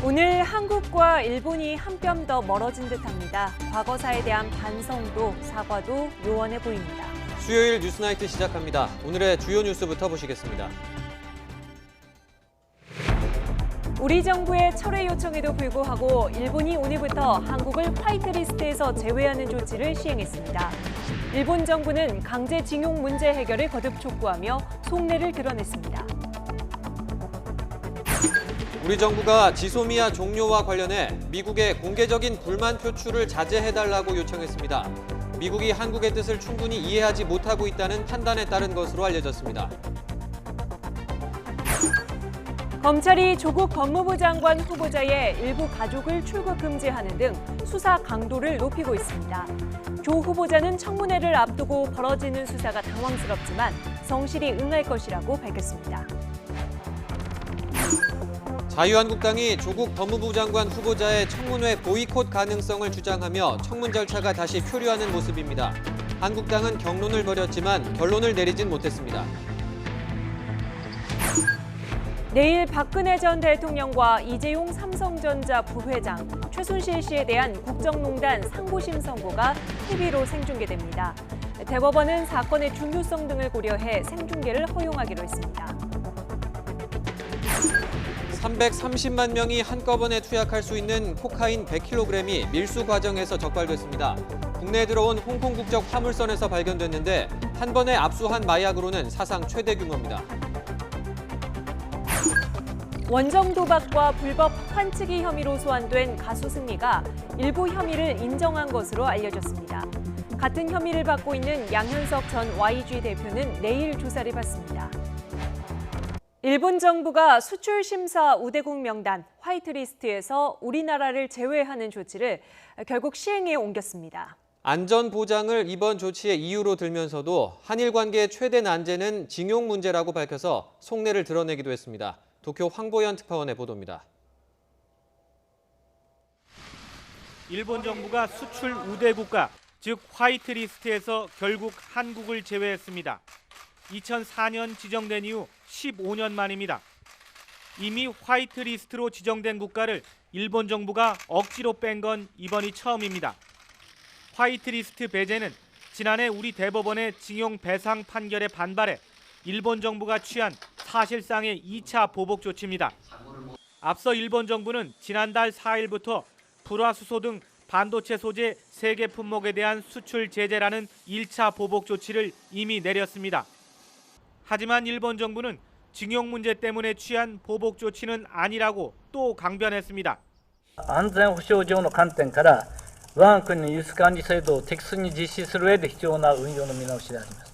오늘 한국과 일본이 한 뼘 더 멀어진 듯합니다. 과거사에 대한 반성도 사과도 요원해 보입니다. 수요일 뉴스나이트 시작합니다. 오늘의 주요 뉴스부터 보시겠습니다. 우리 정부의 철회 요청에도 불구하고 일본이 오늘부터 한국을 화이트리스트에서 제외하는 조치를 시행했습니다. 일본 정부는 강제징용 문제 해결을 거듭 촉구하며 속내를 드러냈습니다. 우리 정부가 지소미아 종료와 관련해 미국에 공개적인 불만 표출을 자제해달라고 요청했습니다. 미국이 한국의 뜻을 충분히 이해하지 못하고 있다는 판단에 따른 것으로 알려졌습니다. 검찰이 조국 법무부 장관 후보자의 일부 가족을 출국 금지하는 등 수사 강도를 높이고 있습니다. 조 후보자는 청문회를 앞두고 벌어지는 수사가 당황스럽지만 성실히 응할 것이라고 밝혔습니다. 자유한국당이 조국 법무부 장관 후보자의 청문회 보이콧 가능성을 주장하며 청문 절차가 다시 표류하는 모습입니다. 한국당은 경론을 벌였지만 결론을 내리진 못했습니다. 내일 박근혜 전 대통령과 이재용 삼성전자 부회장, 최순실 씨에 대한 국정농단 상고심 선고가 TV로 생중계됩니다. 대법원은 사건의 중요성 등을 고려해 생중계를 허용하기로 했습니다. 330만 명이 한꺼번에 투약할 수 있는 코카인 100kg이 밀수 과정에서 적발됐습니다. 국내에 들어온 홍콩 국적 화물선에서 발견됐는데 한 번에 압수한 마약으로는 사상 최대 규모입니다. 원정 도박과 불법 환치기 혐의로 소환된 가수 승리가 일부 혐의를 인정한 것으로 알려졌습니다. 같은 혐의를 받고 있는 양현석 전 YG 대표는 내일 조사를 받습니다. 일본 정부가 수출 심사 우대국 명단 화이트리스트에서 우리나라를 제외하는 조치를 결국 시행에 옮겼습니다. 안전 보장을 이번 조치의 이유로 들면서도 한일 관계의 최대 난제는 징용 문제라고 밝혀서 속내를 드러내기도 했습니다. 도쿄 황보현 특파원의 보도입니다. 일본 정부가 수출 우대 국가, 즉 화이트리스트에서 결국 한국을 제외했습니다. 2004년 지정된 이후 15년 만입니다. 이미 화이트리스트로 지정된 국가를 일본 정부가 억지로 뺀 건 이번이 처음입니다. 화이트리스트 배제는 지난해 우리 대법원의 징용 배상 판결에 반발해 일본 정부가 취한 사실상의 2차 보복 조치입니다. 앞서 일본 정부는 지난달 4일부터 불화수소 등 반도체 소재 3개 품목에 대한 수출 제재라는 1차 보복 조치를 이미 내렸습니다. 하지만 일본 정부는 징용 문제 때문에 취한 보복 조치는 아니라고 또 강변했습니다. 安全保障上の観点から我が国の輸出管理制度を適切に実施する上で必要な運用の見直しであります。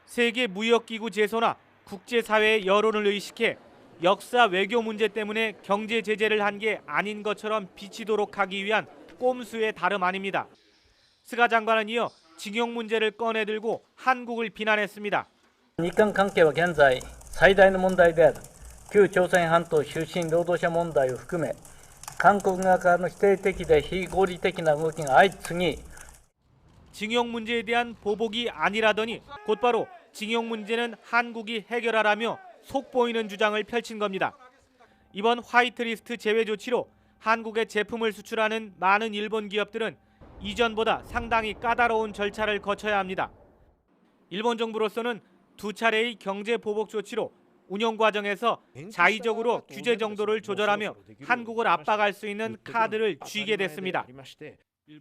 세계 무역기구 제소나 국제사회의 여론을 의식해 역사 외교 문제 때문에 경제 제재를 한 게 아닌 것처럼 비치도록 하기 위한 꼼수의 다름 아닙니다. 스가 장관은 이어 징용 문제를 꺼내들고 한국을 비난했습니다. 日韓関係は現在最大の問題である旧朝鮮半島出身労働者問題を含め韓国側からの否定的で非合理的な動きが相次ぎ 징용 문제에 대한 보복이 아니라더니 곧바로 징용 문제는 한국이 해결하라며 속보이는 주장을 펼친 겁니다. 이번 화이트리스트 제외 조치로 한국에 제품을 수출하는 많은 일본 기업들은 이전보다 상당히 까다로운 절차를 거쳐야 합니다. 일본 정부로서는 두 차례의 경제 보복 조치로 운영 과정에서 자의적으로 규제 정도를 조절하며 한국을 압박할 수 있는 카드를 쥐게 됐습니다.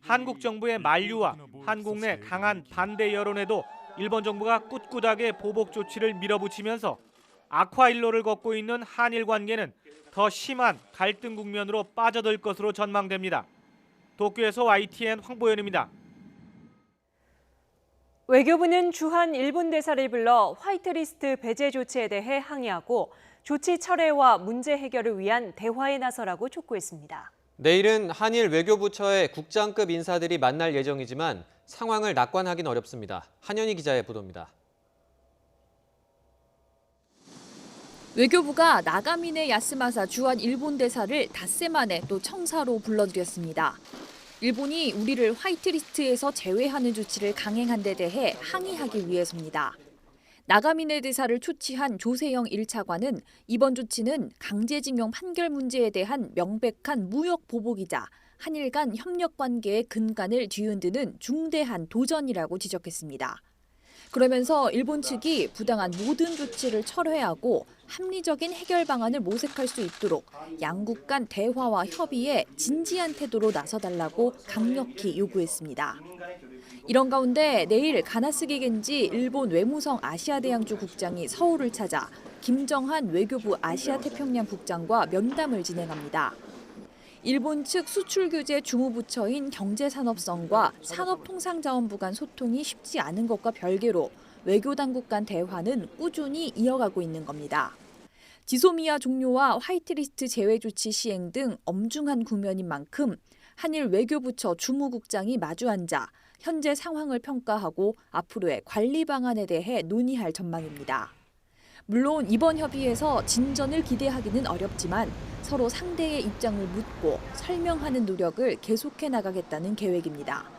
한국 정부의 만류와 한국 내 강한 반대 여론에도 일본 정부가 꿋꿋하게 보복 조치를 밀어붙이면서 악화 일로를 걷고 있는 한일 관계는 더 심한 갈등 국면으로 빠져들 것으로 전망됩니다. 도쿄에서 YTN 황보현입니다. 외교부는 주한 일본 대사를 불러 화이트리스트 배제 조치에 대해 항의하고 조치 철회와 문제 해결을 위한 대화에 나서라고 촉구했습니다. 내일은 한일 외교부처의 국장급 인사들이 만날 예정이지만 상황을 낙관하긴 어렵습니다. 한현희 기자의 보도입니다. 외교부가 나가미네 야스마사 주한 일본 대사를 닷새 만에 또 청사로 불러들였습니다. 일본이 우리를 화이트리스트에서 제외하는 조치를 강행한 데 대해 항의하기 위해서입니다. 나가미네 대사를 초치한 조세영 1차관은 이번 조치는 강제징용 판결 문제에 대한 명백한 무역 보복이자 한일 간 협력 관계의 근간을 뒤흔드는 중대한 도전이라고 지적했습니다. 그러면서 일본 측이 부당한 모든 조치를 철회하고 합리적인 해결 방안을 모색할 수 있도록 양국 간 대화와 협의에 진지한 태도로 나서달라고 강력히 요구했습니다. 이런 가운데 내일 가나스기 겐지 일본 외무성 아시아대양주 국장이 서울을 찾아 김정한 외교부 아시아태평양 국장과 면담을 진행합니다. 일본 측 수출규제 주무부처인 경제산업성과 산업통상자원부 간 소통이 쉽지 않은 것과 별개로 외교당국 간 대화는 꾸준히 이어가고 있는 겁니다. 지소미아 종료와 화이트리스트 제외 조치 시행 등 엄중한 국면인 만큼 한일 외교부처 주무국장이 마주 앉아 현재 상황을 평가하고 앞으로의 관리 방안에 대해 논의할 전망입니다. 물론 이번 협의에서 진전을 기대하기는 어렵지만 서로 상대의 입장을 묻고 설명하는 노력을 계속해 나가겠다는 계획입니다.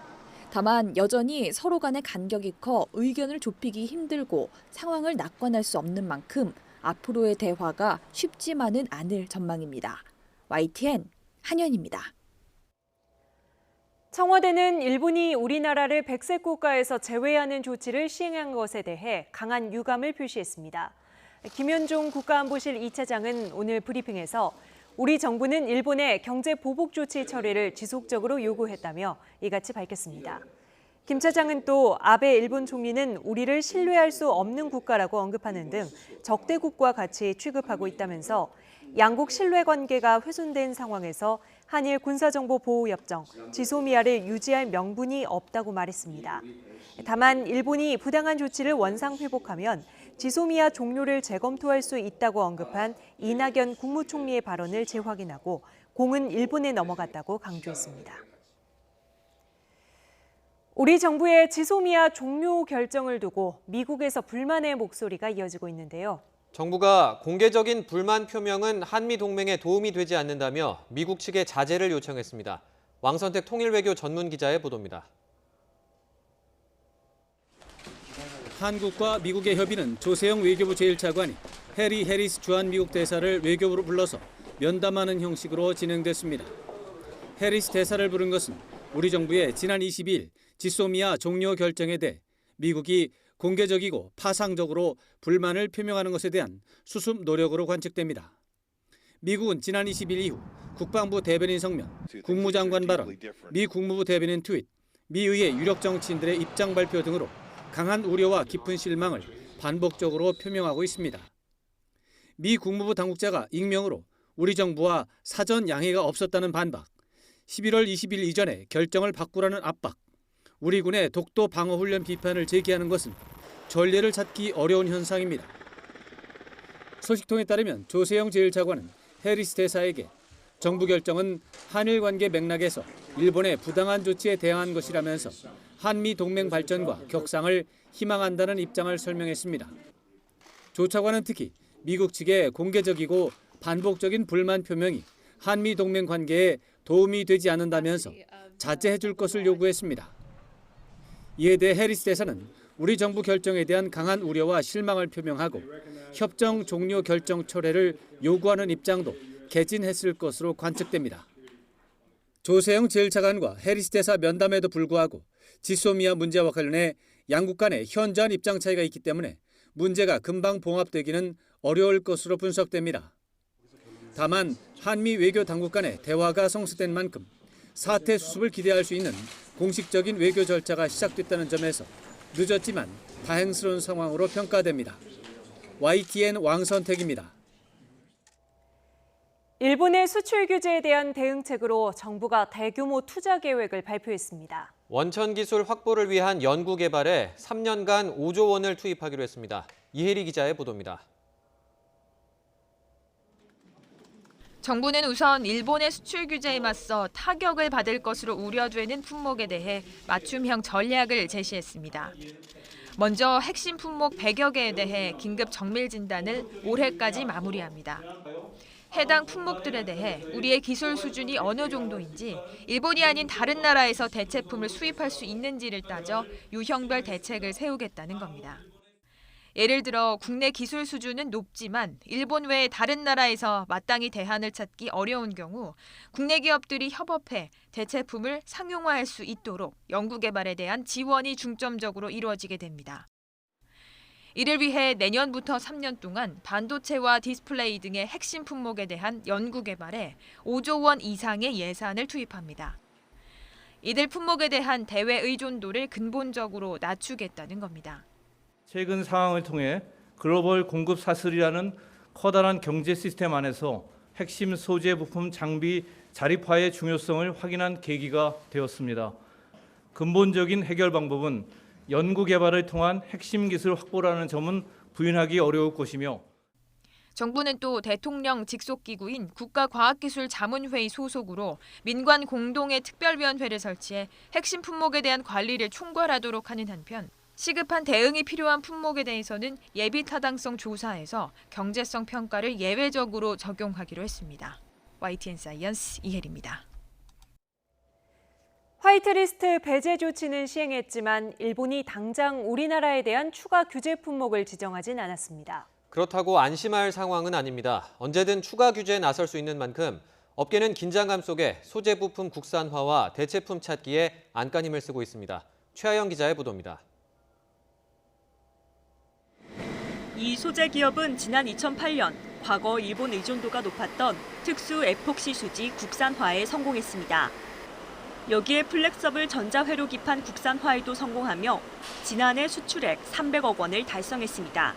다만 여전히 서로 간의 간격이 커 의견을 좁히기 힘들고 상황을 낙관할 수 없는 만큼 앞으로의 대화가 쉽지만은 않을 전망입니다. YTN 한연입니다. 청와대는 일본이 우리나라를 백색 국가에서 제외하는 조치를 시행한 것에 대해 강한 유감을 표시했습니다. 김현종 국가안보실 2차장은 오늘 브리핑에서 우리 정부는 일본의 경제 보복 조치 처리를 지속적으로 요구했다며 이같이 밝혔습니다. 김 차장은 또 아베 일본 총리는 우리를 신뢰할 수 없는 국가라고 언급하는 등 적대국과 같이 취급하고 있다면서 양국 신뢰 관계가 훼손된 상황에서 한일 군사정보보호협정, 지소미아를 유지할 명분이 없다고 말했습니다. 다만 일본이 부당한 조치를 원상회복하면 지소미아 종료를 재검토할 수 있다고 언급한 이낙연 국무총리의 발언을 재확인하고 공은 일본에 넘어갔다고 강조했습니다. 우리 정부의 지소미아 종료 결정을 두고 미국에서 불만의 목소리가 이어지고 있는데요. 정부가 공개적인 불만 표명은 한미 동맹에 도움이 되지 않는다며 미국 측에 자제를 요청했습니다. 왕선택 통일외교 전문 기자의 보도입니다. 한국과 미국의 협의는 조세영 외교부 제1차관이 해리 해리스 주한 미국 대사를 외교부로 불러서 면담하는 형식으로 진행됐습니다. 해리스 대사를 부른 것은 우리 정부의 지난 22일 지소미아 종료 결정에 대해 미국이 공개적이고 파상적으로 불만을 표명하는 것에 대한 수습 노력으로 관측됩니다. 미국은 지난 20일 이후 국방부 대변인 성명, 국무장관 발언, 미 국무부 대변인 트윗, 미 의회 유력 정치인들의 입장 발표 등으로 강한 우려와 깊은 실망을 반복적으로 표명하고 있습니다. 미 국무부 당국자가 익명으로 우리 정부와 사전 양해가 없었다는 반박, 11월 20일 이전에 결정을 바꾸라는 압박, 우리 군의 독도 방어훈련 비판을 제기하는 것은 전례를 찾기 어려운 현상입니다. 소식통에 따르면 조세영 제1차관은 해리스 대사에게 정부 결정은 한일 관계 맥락에서 일본의 부당한 조치에 대항한 것이라면서 한미 동맹 발전과 격상을 희망한다는 입장을 설명했습니다. 조 차관은 특히 미국 측의 공개적이고 반복적인 불만 표명이 한미 동맹 관계에 도움이 되지 않는다면서 자제해 줄 것을 요구했습니다. 이에 대해 해리스 대사는 우리 정부 결정에 대한 강한 우려와 실망을 표명하고 협정 종료 결정 철회를 요구하는 입장도 개진했을 것으로 관측됩니다. 조세영 제1차관과 해리스 대사 면담에도 불구하고 지소미아 문제와 관련해 양국 간의 현저한 입장 차이가 있기 때문에 문제가 금방 봉합되기는 어려울 것으로 분석됩니다. 다만 한미 외교 당국 간의 대화가 성사된 만큼 사태 수습을 기대할 수 있는 공식적인 외교 절차가 시작됐다는 점에서 늦었지만 다행스러운 상황으로 평가됩니다. YTN 왕선택입니다. 일본의 수출 규제에 대한 대응책으로 정부가 대규모 투자 계획을 발표했습니다. 원천 기술 확보를 위한 연구 개발에 3년간 5조 원을 투입하기로 했습니다. 이혜리 기자의 보도입니다. 정부는 우선 일본의 수출 규제에 맞서 타격을 받을 것으로 우려되는 품목에 대해 맞춤형 전략을 제시했습니다. 먼저 핵심 품목 100여 개에 대해 긴급 정밀 진단을 올해까지 마무리합니다. 해당 품목들에 대해 우리의 기술 수준이 어느 정도인지 일본이 아닌 다른 나라에서 대체품을 수입할 수 있는지를 따져 유형별 대책을 세우겠다는 겁니다. 예를 들어 국내 기술 수준은 높지만 일본 외 다른 나라에서 마땅히 대안을 찾기 어려운 경우 국내 기업들이 협업해 대체품을 상용화할 수 있도록 연구개발에 대한 지원이 중점적으로 이루어지게 됩니다. 이를 위해 내년부터 3년 동안 반도체와 디스플레이 등의 핵심 품목에 대한 연구개발에 5조 원 이상의 예산을 투입합니다. 이들 품목에 대한 대외 의존도를 근본적으로 낮추겠다는 겁니다. 최근 상황을 통해 글로벌 공급 사슬이라는 커다란 경제 시스템 안에서 핵심 소재 부품 장비 자립화의 중요성을 확인한 계기가 되었습니다. 근본적인 해결 방법은 연구 개발을 통한 핵심 기술 확보라는 점은 부인하기 어려울 것이며 정부는 또 대통령 직속기구인 국가과학기술자문회의 소속으로 민관 공동의 특별위원회를 설치해 핵심 품목에 대한 관리를 총괄하도록 하는 한편 시급한 대응이 필요한 품목에 대해서는 예비 타당성 조사에서 경제성 평가를 예외적으로 적용하기로 했습니다. YTN 사이언스 이혜리입니다. 화이트리스트 배제 조치는 시행했지만 일본이 당장 우리나라에 대한 추가 규제 품목을 지정하진 않았습니다. 그렇다고 안심할 상황은 아닙니다. 언제든 추가 규제에 나설 수 있는 만큼 업계는 긴장감 속에 소재 부품 국산화와 대체품 찾기에 안간힘을 쓰고 있습니다. 최하영 기자의 보도입니다. 이 소재 기업은 지난 2008년 과거 일본 의존도가 높았던 특수 에폭시 수지 국산화에 성공했습니다. 여기에 플렉서블 전자회로 기판 국산화에도 성공하며 지난해 수출액 300억 원을 달성했습니다.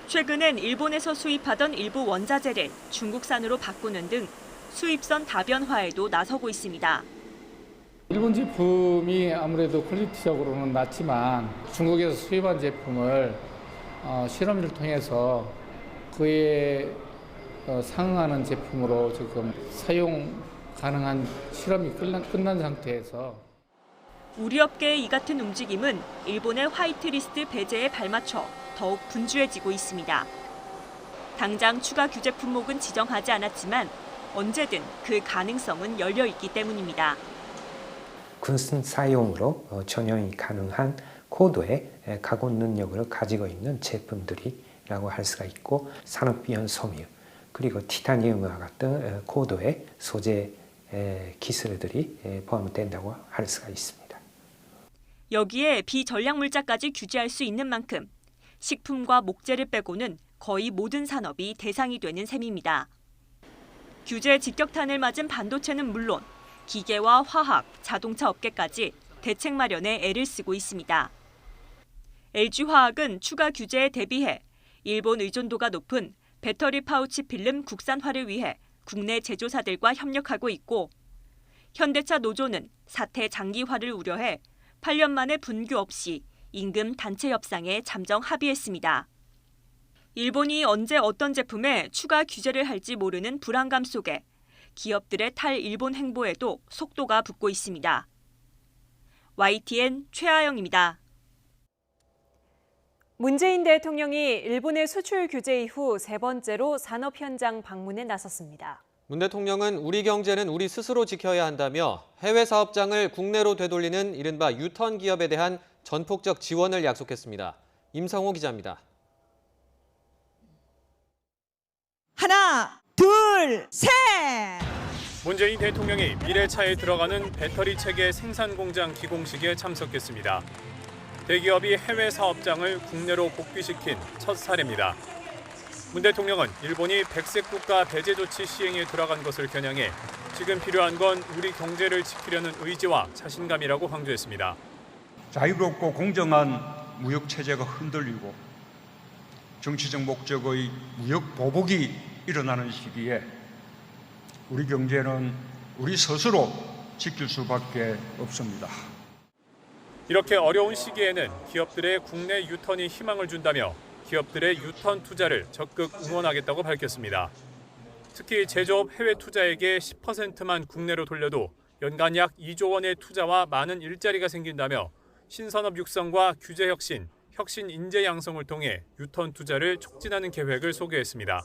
최근엔 일본에서 수입하던 일부 원자재를 중국산으로 바꾸는 등 수입선 다변화에도 나서고 있습니다. 일본 제품이 아무래도 퀄리티적으로는 낮지만 중국에서 수입한 제품을 실험을 통해서 그에 상응하는 제품으로 지금 사용 가능한 실험이 끝난 상태에서 우리 업계의 이 같은 움직임은 일본의 화이트리스트 배제에 발맞춰 더욱 분주해지고 있습니다. 당장 추가 규제 품목은 지정하지 않았지만 언제든 그 가능성은 열려 있기 때문입니다. 군산 사용으로 전용이 가능한 고도의 가공 능력을 가지고 있는 제품들이라고 할 수가 있고 산업비용 섬유 그리고 티타늄과 같은 고도의 소재 기술들이 포함된다고 할 수가 있습니다. 여기에 비전략물자까지 규제할 수 있는 만큼 식품과 목재를 빼고는 거의 모든 산업이 대상이 되는 셈입니다. 규제 직격탄을 맞은 반도체는 물론 기계와 화학, 자동차 업계까지 대책 마련에 애를 쓰고 있습니다. LG화학은 추가 규제에 대비해 일본 의존도가 높은 배터리 파우치 필름 국산화를 위해 국내 제조사들과 협력하고 있고 현대차 노조는 사태 장기화를 우려해 8년 만에 분규 없이 임금 단체 협상에 잠정 합의했습니다. 일본이 언제 어떤 제품에 추가 규제를 할지 모르는 불안감 속에 기업들의 탈일본 행보에도 속도가 붙고 있습니다. YTN 최하영입니다. 문재인 대통령이 일본의 수출 규제 이후 세 번째로 산업 현장 방문에 나섰습니다. 문 대통령은 우리 경제는 우리 스스로 지켜야 한다며 해외 사업장을 국내로 되돌리는 이른바 유턴 기업에 대한 전폭적 지원을 약속했습니다. 임성호 기자입니다. 하나, 둘, 셋! 문재인 대통령이 미래차에 들어가는 배터리 체계 생산 공장 기공식에 참석했습니다. 대기업이 해외 사업장을 국내로 복귀시킨 첫 사례입니다. 문 대통령은 일본이 백색 국가 배제 조치 시행에 들어간 것을 겨냥해 지금 필요한 건 우리 경제를 지키려는 의지와 자신감이라고 강조했습니다. 자유롭고 공정한 무역 체제가 흔들리고 정치적 목적의 무역 보복이 일어나는 시기에 우리 경제는 우리 스스로 지킬 수밖에 없습니다. 이렇게 어려운 시기에는 기업들의 국내 유턴이 희망을 준다며 기업들의 유턴 투자를 적극 응원하겠다고 밝혔습니다. 특히 제조업 해외 투자액의 10%만 국내로 돌려도 연간 약 2조 원의 투자와 많은 일자리가 생긴다며 신산업 육성과 규제 혁신, 혁신 인재 양성을 통해 유턴 투자를 촉진하는 계획을 소개했습니다.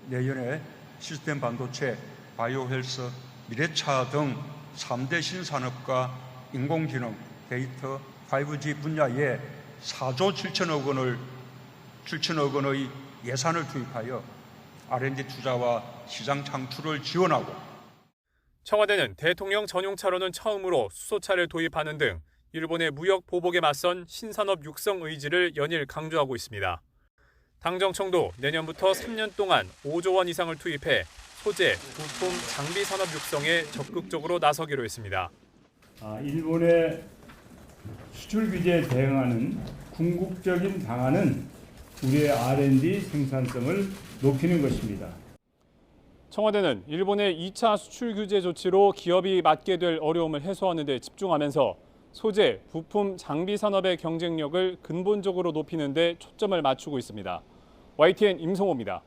내년에 시스템 반도체, 바이오 헬스, 미래차 등 3대 신산업과 인공지능, 데이터, 5G 분야에 4조 7천억 원을 7천억 원의 예산을 투입하여 R&D 투자와 시장 창출을 지원하고 청와대는 대통령 전용 차로는 처음으로 수소차를 도입하는 등 일본의 무역 보복에 맞선 신산업 육성 의지를 연일 강조하고 있습니다. 당정청도 내년부터 3년 동안 5조 원 이상을 투입해 소재, 부품, 장비 산업 육성에 적극적으로 나서기로 했습니다. 일본의 수출 규제에 대응하는 궁극적인 방안은 우리의 R&D 생산성을 높이는 것입니다. 청와대는 일본의 2차 수출 규제 조치로 기업이 맞게 될 어려움을 해소하는 데 집중하면서 소재, 부품, 장비 산업의 경쟁력을 근본적으로 높이는 데 초점을 맞추고 있습니다. YTN 임성호입니다.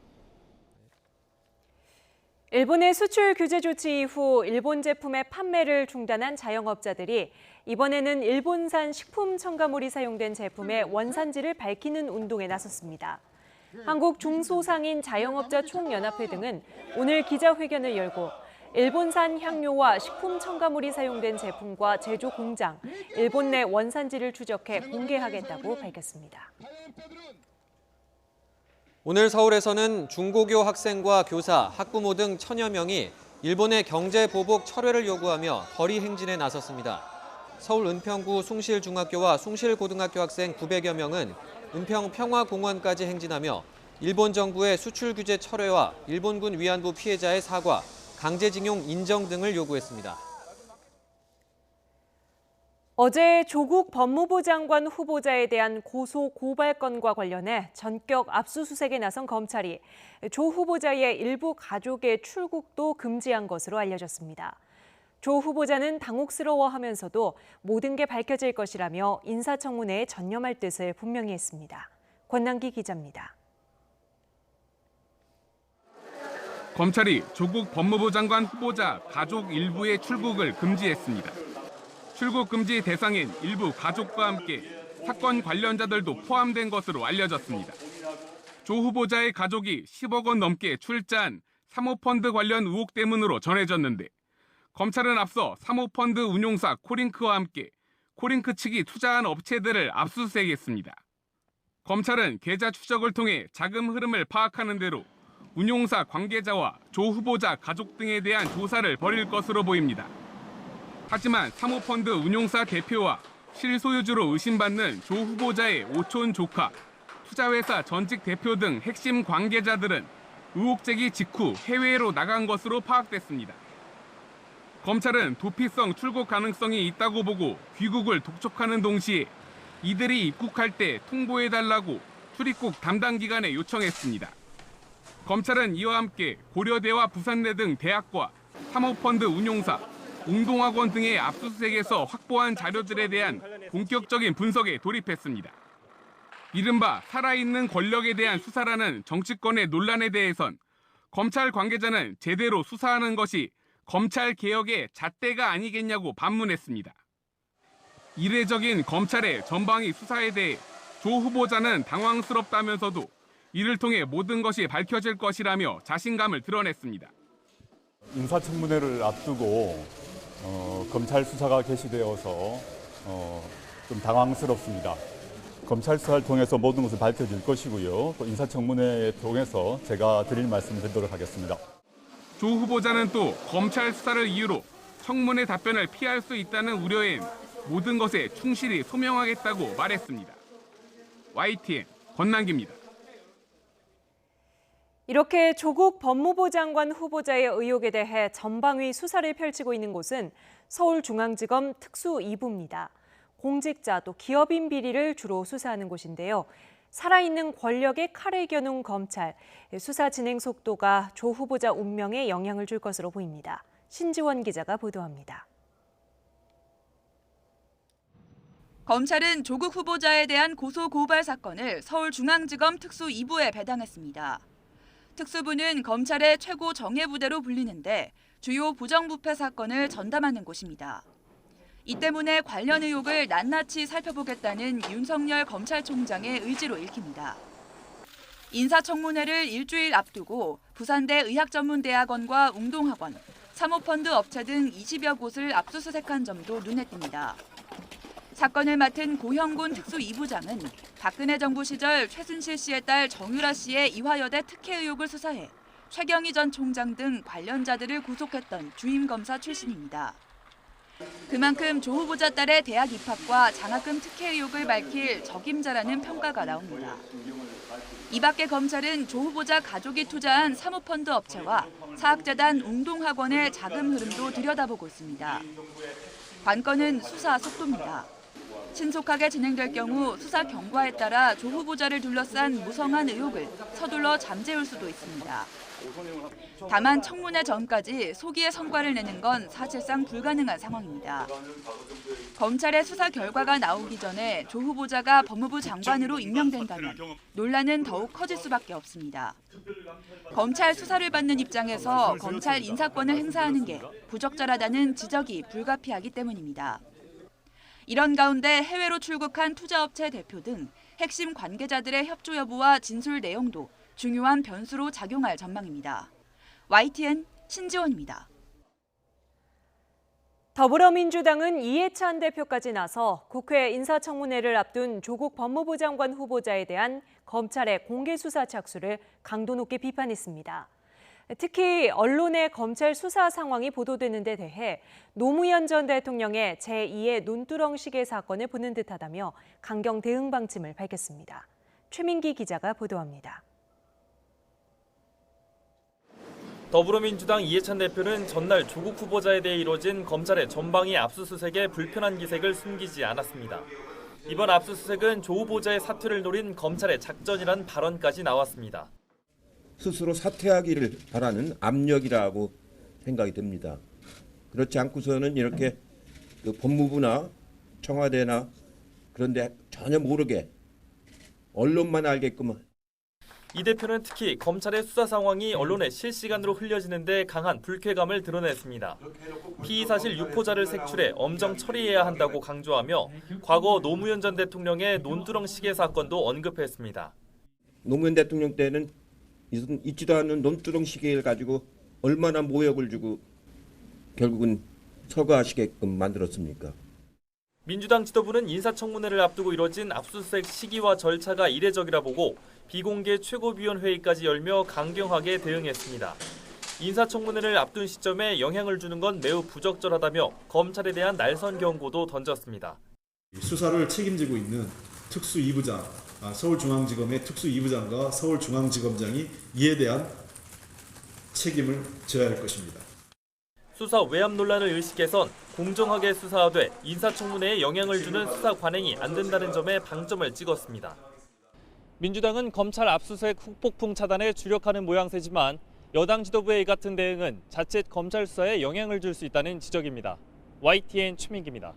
일본의 수출 규제 조치 이후 일본 제품의 판매를 중단한 자영업자들이 이번에는 일본산 식품 첨가물이 사용된 제품의 원산지를 밝히는 운동에 나섰습니다. 한국 중소상인 자영업자 총연합회 등은 오늘 기자회견을 열고 일본산 향료와 식품 첨가물이 사용된 제품과 제조 공장, 일본 내 원산지를 추적해 공개하겠다고 밝혔습니다. 오늘 서울에서는 중고교 학생과 교사, 학부모 등 1000여 명이 일본의 경제 보복 철회를 요구하며 거리 행진에 나섰습니다. 서울 은평구 숭실중학교와 숭실고등학교 학생 900여 명은 은평 평화공원까지 행진하며 일본 정부의 수출 규제 철회와 일본군 위안부 피해자의 사과, 강제징용 인정 등을 요구했습니다. 어제 조국 법무부 장관 후보자에 대한 고소 고발 건과 관련해 전격 압수수색에 나선 검찰이 조 후보자의 일부 가족의 출국도 금지한 것으로 알려졌습니다. 조 후보자는 당혹스러워하면서도 모든 게 밝혀질 것이라며 인사청문회에 전념할 뜻을 분명히 했습니다. 권남기 기자입니다. 검찰이 조국 법무부 장관 후보자 가족 일부의 출국을 금지했습니다. 출국 금지 대상인 일부 가족과 함께 사건 관련자들도 포함된 것으로 알려졌습니다. 조 후보자의 가족이 10억 원 넘게 출자한 사모펀드 관련 의혹 때문으로 전해졌는데 검찰은 앞서 사모펀드 운용사 코링크와 함께 코링크 측이 투자한 업체들을 압수수색했습니다. 검찰은 계좌 추적을 통해 자금 흐름을 파악하는 대로 운용사 관계자와 조 후보자 가족 등에 대한 조사를 벌일 것으로 보입니다. 하지만 사모펀드 운용사 대표와 실소유주로 의심받는 조 후보자의 오촌 조카, 투자회사 전직 대표 등 핵심 관계자들은 의혹 제기 직후 해외로 나간 것으로 파악됐습니다. 검찰은 도피성 출국 가능성이 있다고 보고 귀국을 독촉하는 동시에 이들이 입국할 때 통보해달라고 출입국 담당 기관에 요청했습니다. 검찰은 이와 함께 고려대와 부산대 등 대학과 사모펀드 운용사, 웅동학원 등의 압수수색에서 확보한 자료들에 대한 본격적인 분석에 돌입했습니다. 이른바 살아있는 권력에 대한 수사라는 정치권의 논란에 대해선 검찰 관계자는 제대로 수사하는 것이 검찰 개혁의 잣대가 아니겠냐고 반문했습니다. 이례적인 검찰의 전방위 수사에 대해 조 후보자는 당황스럽다면서도 이를 통해 모든 것이 밝혀질 것이라며 자신감을 드러냈습니다. 인사청문회를 앞두고 검찰 수사가 개시되어서 좀 당황스럽습니다. 검찰 수사를 통해서 모든 것을 밝혀질 것이고요. 또 인사청문회 통해서 제가 드릴 말씀을 드리도록 하겠습니다. 조 후보자는 또 검찰 수사를 이유로 청문회 답변을 피할 수 있다는 우려엔 모든 것에 충실히 소명하겠다고 말했습니다. YTN 권남기입니다. 이렇게 조국 법무부 장관 후보자의 의혹에 대해 전방위 수사를 펼치고 있는 곳은 서울중앙지검 특수 2부입니다. 공직자 또 기업인 비리를 주로 수사하는 곳인데요. 살아있는 권력의 칼을 겨눈 검찰, 수사 진행 속도가 조 후보자 운명에 영향을 줄 것으로 보입니다. 신지원 기자가 보도합니다. 검찰은 조국 후보자에 대한 고소 고발 사건을 서울중앙지검 특수 2부에 배당했습니다. 특수부는 검찰의 최고 정예부대로 불리는데 주요 부정부패 사건을 전담하는 곳입니다. 이 때문에 관련 의혹을 낱낱이 살펴보겠다는 윤석열 검찰총장의 의지로 읽힙니다. 인사청문회를 일주일 앞두고 부산대 의학전문대학원과 웅동학원, 사모펀드 업체 등 20여 곳을 압수수색한 점도 눈에 띕니다. 사건을 맡은 고형곤 특수 2부장은 박근혜 정부 시절 최순실 씨의 딸 정유라 씨의 이화여대 특혜 의혹을 수사해 최경희 전 총장 등 관련자들을 구속했던 주임 검사 출신입니다. 그만큼 조 후보자 딸의 대학 입학과 장학금 특혜 의혹을 밝힐 적임자라는 평가가 나옵니다. 이 밖에 검찰은 조 후보자 가족이 투자한 사모펀드 업체와 사학재단 웅동학원의 자금 흐름도 들여다보고 있습니다. 관건은 수사 속도입니다. 신속하게 진행될 경우 수사 경과에 따라 조 후보자를 둘러싼 무성한 의혹을 서둘러 잠재울 수도 있습니다. 다만 청문회 전까지 소기의 성과를 내는 건 사실상 불가능한 상황입니다. 검찰의 수사 결과가 나오기 전에 조 후보자가 법무부 장관으로 임명된다면 논란은 더욱 커질 수밖에 없습니다. 검찰 수사를 받는 입장에서 검찰 인사권을 행사하는 게 부적절하다는 지적이 불가피하기 때문입니다. 이런 가운데 해외로 출국한 투자업체 대표 등 핵심 관계자들의 협조 여부와 진술 내용도 중요한 변수로 작용할 전망입니다. YTN 신지원입니다. 더불어민주당은 이해찬 대표까지 나서 국회 인사청문회를 앞둔 조국 법무부 장관 후보자에 대한 검찰의 공개수사 착수를 강도 높게 비판했습니다. 특히 언론의 검찰 수사 상황이 보도되는 데 대해 노무현 전 대통령의 제2의 논두렁시계 사건을 보는 듯하다며 강경 대응 방침을 밝혔습니다. 최민기 기자가 보도합니다. 더불어민주당 이해찬 대표는 전날 조국 후보자에 대해 이뤄진 검찰의 전방위 압수수색에 불편한 기색을 숨기지 않았습니다. 이번 압수수색은 조 후보자의 사퇴를 노린 검찰의 작전이란 발언까지 나왔습니다. 스스로 사퇴하기를 바라는 압력이라고 생각이 듭니다. 그렇지 않고서는 이렇게 법무부나 청와대나 그런 데 전혀 모르게 언론만 알게끔. 이 대표는 특히 검찰의 수사 상황이 언론에 실시간으로 흘려지는데 강한 불쾌감을 드러냈습니다. 피의 사실 유포자를 색출해 엄정 처리해야 한다고 강조하며 과거 노무현 전 대통령의 논두렁 시계 사건도 언급했습니다. 노무현 대통령 때는 있지도 않은 논두렁 시계를 가지고 얼마나 모욕을 주고 결국은 서거하시게끔 만들었습니까? 민주당 지도부는 인사청문회를 앞두고 이뤄진 압수수색 시기와 절차가 이례적이라 보고 비공개 최고위원회의까지 열며 강경하게 대응했습니다. 인사청문회를 앞둔 시점에 영향을 주는 건 매우 부적절하다며 검찰에 대한 날선 경고도 던졌습니다. 수사를 책임지고 있는 특수 2부장, 서울중앙지검의 특수 2부장과 서울중앙지검장이 이에 대한 책임을 져야 할 것입니다. 수사 외압 논란을 의식해선 공정하게 수사하되 인사청문회에 영향을 주는 수사 관행이 안 된다는 점에 방점을 찍었습니다. 민주당은 검찰 압수수색 후폭풍 차단에 주력하는 모양새지만 여당 지도부의 이 같은 대응은 자칫 검찰 수사에 영향을 줄 수 있다는 지적입니다. YTN 최민기입니다.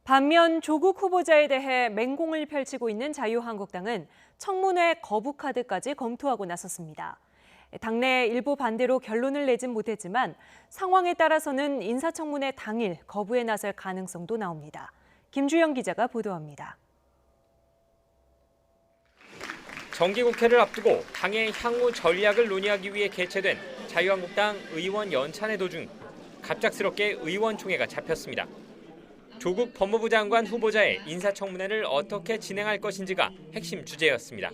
반면 조국 후보자에 대해 맹공을 펼치고 있는 자유한국당은 청문회 거부 카드까지 검토하고 나섰습니다. 당내 일부 반대로 결론을 내진 못했지만 상황에 따라서는 인사청문회 당일 거부에 나설 가능성도 나옵니다. 김주영 기자가 보도합니다. 정기국회를 앞두고 당의 향후 전략을 논의하기 위해 개최된 자유한국당 의원 연찬회 도중 갑작스럽게 의원총회가 잡혔습니다. 조국 법무부 장관 후보자의 인사청문회를 어떻게 진행할 것인지가 핵심 주제였습니다.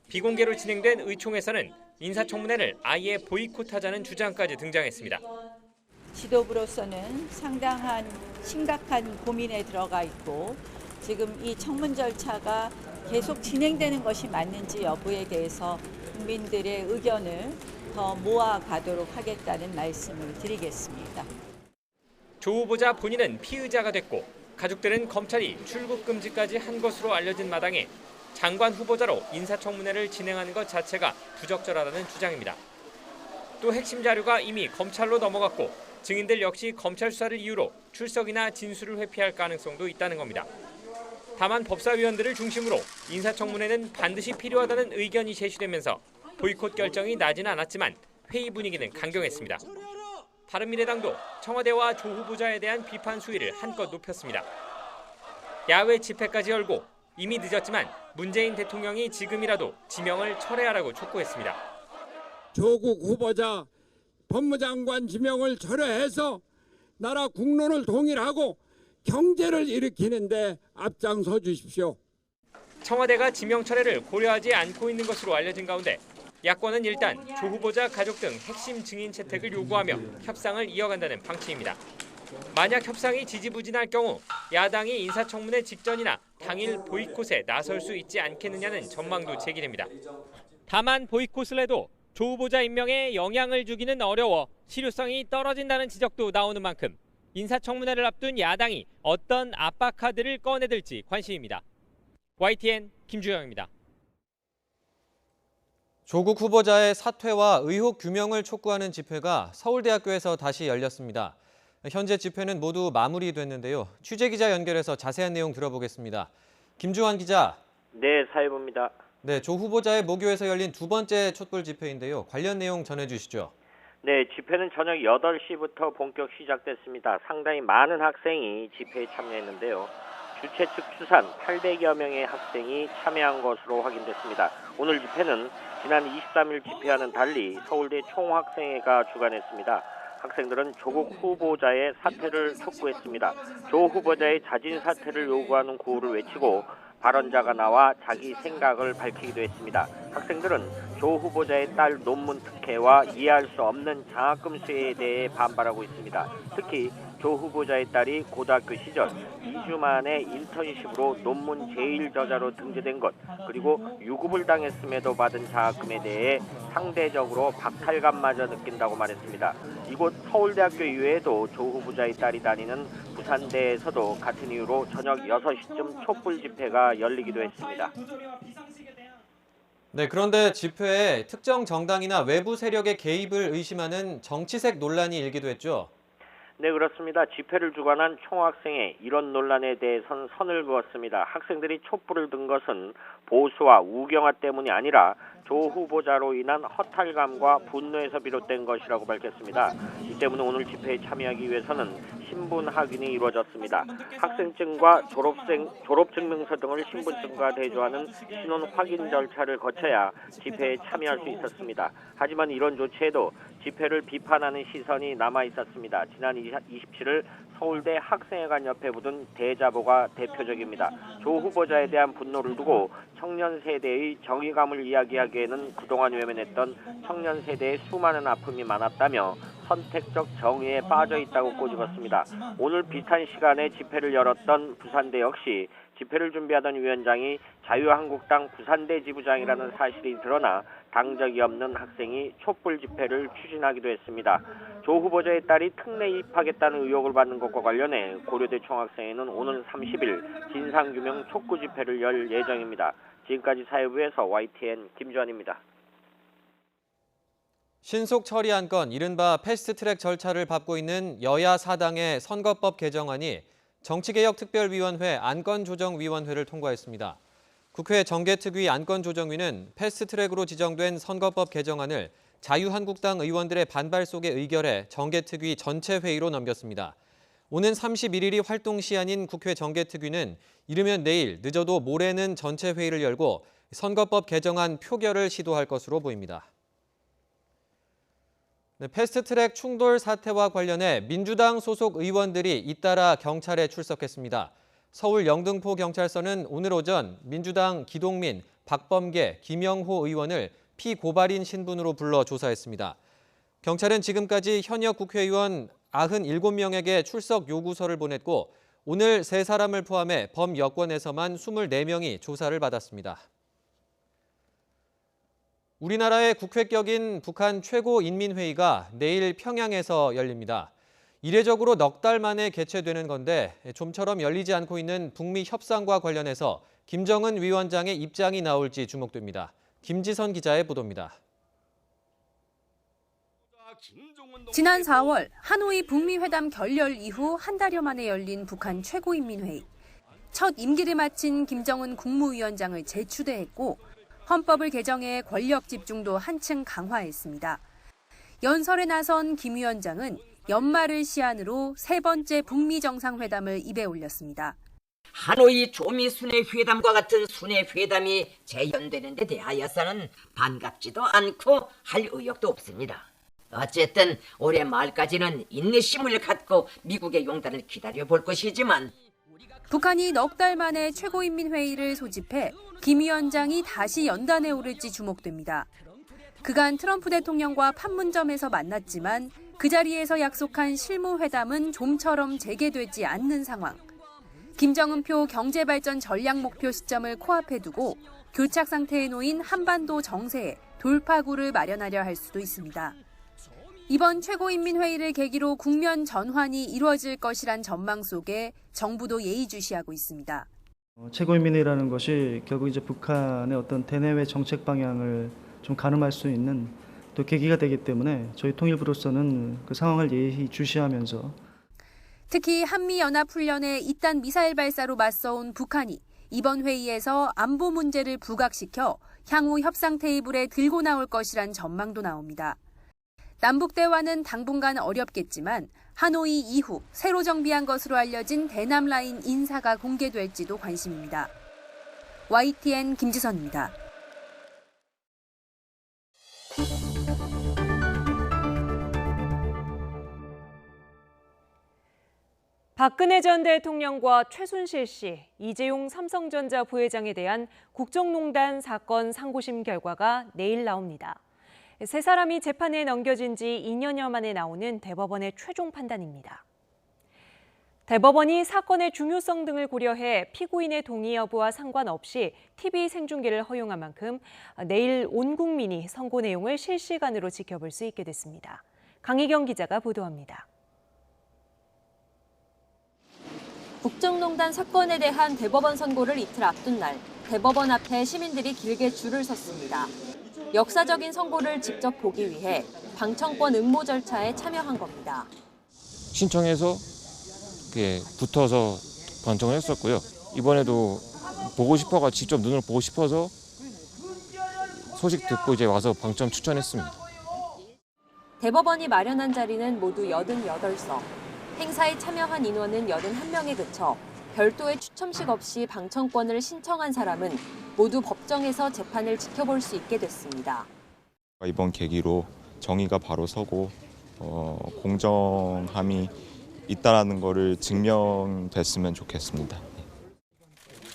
비공개로 진행된 의총에서는 인사청문회를 아예 보이콧하자는 주장까지 등장했습니다. 지도부로서는 상당한 심각한 고민에 들어가 있고 지금 이 청문 절차가 계속 진행되는 것이 맞는지 여부에 대해서 국민들의 의견을 더 모아가도록 하겠다는 말씀을 드리겠습니다. 조 후보자 본인은 피의자가 됐고 가족들은 검찰이 출국 금지까지 한 것으로 알려진 마당에 장관 후보자로 인사청문회를 진행하는 것 자체가 부적절하다는 주장입니다. 또 핵심 자료가 이미 검찰로 넘어갔고 증인들 역시 검찰 수사를 이유로 출석이나 진술을 회피할 가능성도 있다는 겁니다. 다만 법사위원들을 중심으로 인사청문회는 반드시 필요하다는 의견이 제시되면서 보이콧 결정이 나지는 않았지만 회의 분위기는 강경했습니다. 바른미래당도 청와대와 조 후보자에 대한 비판 수위를 한껏 높였습니다. 야외 집회까지 열고 이미 늦었지만 문재인 대통령이 지금이라도 지명을 철회하라고 촉구했습니다. 조국 후보자 법무장관 지명을 철회해서 나라 국론을 통일하고 경제를 일으키는데 앞장서 주십시오. 청와대가 지명 철회를 고려하지 않고 있는 것으로 알려진 가운데 야권은 일단 조 후보자 가족 등 핵심 증인 채택을 요구하며 협상을 이어간다는 방침입니다. 만약 협상이 지지부진할 경우 야당이 인사청문회 직전이나 당일 보이콧에 나설 수 있지 않겠느냐는 전망도 제기됩니다. 다만 보이콧을 해도 조 후보자 임명에 영향을 주기는 어려워 실효성이 떨어진다는 지적도 나오는 만큼 인사청문회를 앞둔 야당이 어떤 압박 카드를 꺼내들지 관심입니다. YTN 김주영입니다. 조국 후보자의 사퇴와 의혹 규명을 촉구하는 집회가 서울대학교에서 다시 열렸습니다. 현재 집회는 모두 마무리됐는데요. 취재기자 연결해서 자세한 내용 들어보겠습니다. 김주환 기자. 네, 사회부입니다. 네, 조 후보자의 모교에서 열린 두 번째 촛불 집회인데요. 관련 내용 전해주시죠. 네, 집회는 저녁 8시부터 본격 시작됐습니다. 상당히 많은 학생이 집회에 참여했는데요. 주최 측 추산 800여 명의 학생이 참여한 것으로 확인됐습니다. 오늘 집회는 지난 23일 집회와는 달리 서울대 총학생회가 주관했습니다. 학생들은 조국 후보자의 사퇴를 촉구했습니다. 조 후보자의 자진 사퇴를 요구하는 구호를 외치고 발언자가 나와 자기 생각을 밝히기도 했습니다. 학생들은 조 후보자의 딸 논문 특혜와 이해할 수 없는 장학금 수혜에 대해 반발하고 있습니다. 특히 조 후보자의 딸이 고등학교 시절 2주 만에 인턴십으로 논문 제1저자로 등재된 것, 그리고 유급을 당했음에도 받은 장학금에 대해 상대적으로 박탈감마저 느낀다고 말했습니다. 이곳 서울대학교 이외에도 조 후보자의 딸이 다니는 부산대에서도 같은 이유로 저녁 6시쯤 촛불 집회가 열리기도 했습니다. 네, 그런데 집회에 특정 정당이나 외부 세력의 개입을 의심하는 정치색 논란이 일기도 했죠. 네, 그렇습니다. 집회를 주관한 총학생회 이런 논란에 대해선 선을 그었습니다. 학생들이 촛불을 든 것은 보수와 우경화 때문이 아니라 조 후보자로 인한 허탈감과 분노에서 비롯된 것이라고 밝혔습니다. 이 때문에 오늘 집회에 참여하기 위해서는 신분 확인이 이루어졌습니다. 학생증과 졸업증명서 등을 신분증과 대조하는 신원 확인 절차를 거쳐야 집회에 참여할 수 있었습니다. 하지만 이런 조치에도 집회를 비판하는 시선이 남아 있었습니다. 지난 27일 서울대 학생회관 옆에 붙은 대자보가 대표적입니다. 조 후보자에 대한 분노를 두고 청년 세대의 정의감을 이야기하기에는 그동안 외면했던 청년 세대의 수많은 아픔이 많았다며 선택적 정의에 빠져 있다고 꼬집었습니다. 오늘 비슷한 시간에 집회를 열었던 부산대 역시 집회를 준비하던 위원장이 자유한국당 부산대 지부장이라는 사실이 드러나 당적이 없는 학생이 촛불 집회를 추진하기도 했습니다. 조 후보자의 딸이 특례 입학했다는 의혹을 받는 것과 관련해 고려대 총학생회는 오늘 30일 진상규명 촉구 집회를 열 예정입니다. 지금까지 사회부에서 YTN 김주환입니다. 신속 처리한 건 이른바 패스트트랙 절차를 밟고 있는 여야 사당의 선거법 개정안이 정치개혁특별위원회 안건조정위원회를 통과했습니다. 국회 정개특위 안건조정위는 패스트트랙으로 지정된 선거법 개정안을 자유한국당 의원들의 반발 속에 의결해 정개특위 전체 회의로 넘겼습니다. 오는 31일이 활동 시한인 국회 정개특위는 이르면 내일, 늦어도 모레는 전체 회의를 열고 선거법 개정안 표결을 시도할 것으로 보입니다. 네, 패스트트랙 충돌 사태와 관련해 민주당 소속 의원들이 잇따라 경찰에 출석했습니다. 서울 영등포 경찰서는 오늘 오전 민주당 기동민, 박범계, 김영호 의원을 피고발인 신분으로 불러 조사했습니다. 경찰은 지금까지 현역 국회의원 97명에게 출석 요구서를 보냈고 오늘 3사람을 포함해 범여권에서만 24명이 조사를 받았습니다. 우리나라의 국회격인 북한 최고인민회의가 내일 평양에서 열립니다. 이례적으로 넉 달 만에 개최되는 건데 좀처럼 열리지 않고 있는 북미 협상과 관련해서 김정은 위원장의 입장이 나올지 주목됩니다. 김지선 기자의 보도입니다. 지난 4월 하노이 북미 회담 결렬 이후 한 달여 만에 열린 북한 최고인민회의. 첫 임기를 마친 김정은 국무위원장을 재추대했고 헌법을 개정해 권력 집중도 한층 강화했습니다. 연설에 나선 김 위원장은 연말을 시한으로 3번째 북미 정상회담을 입에 올렸습니다. 하노이 조미 순회 회담과 같은 순회 회담이 재현되는 데 대하여서는 반갑지도 않고 할 의욕도 없습니다. 어쨌든 올해 말까지는 인내심을 갖고 미국의 용단을 기다려볼 것이지만 북한이 넉 달 만에 최고인민회의를 소집해 김 위원장이 다시 연단에 오를지 주목됩니다. 그간 트럼프 대통령과 판문점에서 만났지만 그 자리에서 약속한 실무회담은 좀처럼 재개되지 않는 상황. 김정은표 경제발전 전략 목표 시점을 코앞에 두고 교착 상태에 놓인 한반도 정세에 돌파구를 마련하려 할 수도 있습니다. 이번 최고인민회의를 계기로 국면 전환이 이루어질 것이란 전망 속에 정부도 예의주시하고 있습니다. 최고인민회의라는 것이 결국 이제 북한의 어떤 대내외 정책 방향을 좀 가늠할 수 있는 또 계기가 되기 때문에 저희 통일부로서는 그 상황을 예의주시하면서 특히 한미연합훈련에 잇단 미사일 발사로 맞서온 북한이 이번 회의에서 안보 문제를 부각시켜 향후 협상 테이블에 들고 나올 것이란 전망도 나옵니다. 남북 대화는 당분간 어렵겠지만 하노이 이후 새로 정비한 것으로 알려진 대남 라인 인사가 공개될지도 관심입니다. YTN 김지선입니다. 박근혜 전 대통령과 최순실 씨, 이재용 삼성전자 부회장에 대한 국정농단 사건 상고심 결과가 내일 나옵니다. 세 사람이 재판에 넘겨진 지 2년여 만에 나오는 대법원의 최종 판단입니다. 대법원이 사건의 중요성 등을 고려해 피고인의 동의 여부와 상관없이 TV 생중계를 허용한 만큼 내일 온 국민이 선고 내용을 실시간으로 지켜볼 수 있게 됐습니다. 강희경 기자가 보도합니다. 국정농단 사건에 대한 대법원 선고를 이틀 앞둔 날, 대법원 앞에 시민들이 길게 줄을 섰습니다. 역사적인 선고를 직접 보기 위해 방청권 응모 절차에 참여한 겁니다. 신청해서 붙어서 방청을 했었고요. 이번에도 보고 싶어가 직접 눈으로 보고 싶어서 소식 듣고 이제 와서 방청 추천했습니다. 대법원이 마련한 자리는 모두 88석. 행사에 참여한 인원은 81명에 그쳐 별도의 추첨식 없이 방청권을 신청한 사람은 모두 법정에서 재판을 지켜볼 수 있게 됐습니다. 이번 계기로 정의가 바로 서고 공정함이 있다라는 것을 증명됐으면 좋겠습니다.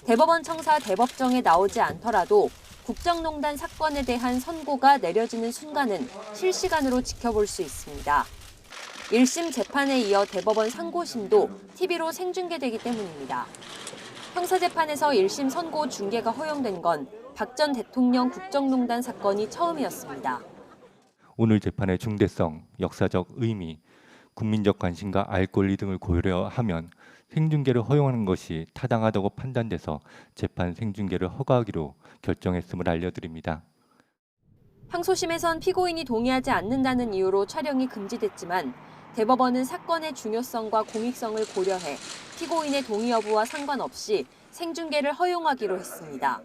대법원 청사 대법정에 나오지 않더라도 국정농단 사건에 대한 선고가 내려지는 순간은 실시간으로 지켜볼 수 있습니다. 1심 재판에 이어 대법원 상고심도 TV로 생중계되기 때문입니다. 형사재판에서 1심 선고 중계가 허용된 건 박 전 대통령 국정농단 사건이 처음이었습니다. 오늘 재판의 중대성, 역사적 의미, 국민적 관심과 알 권리 등을 고려하면 생중계를 허용하는 것이 타당하다고 판단돼서 재판 생중계를 허가하기로 결정했음을 알려드립니다. 항소심에선 피고인이 동의하지 않는다는 이유로 촬영이 금지됐지만 대법원은 사건의 중요성과 공익성을 고려해 피고인의 동의 여부와 상관없이 생중계를 허용하기로 했습니다.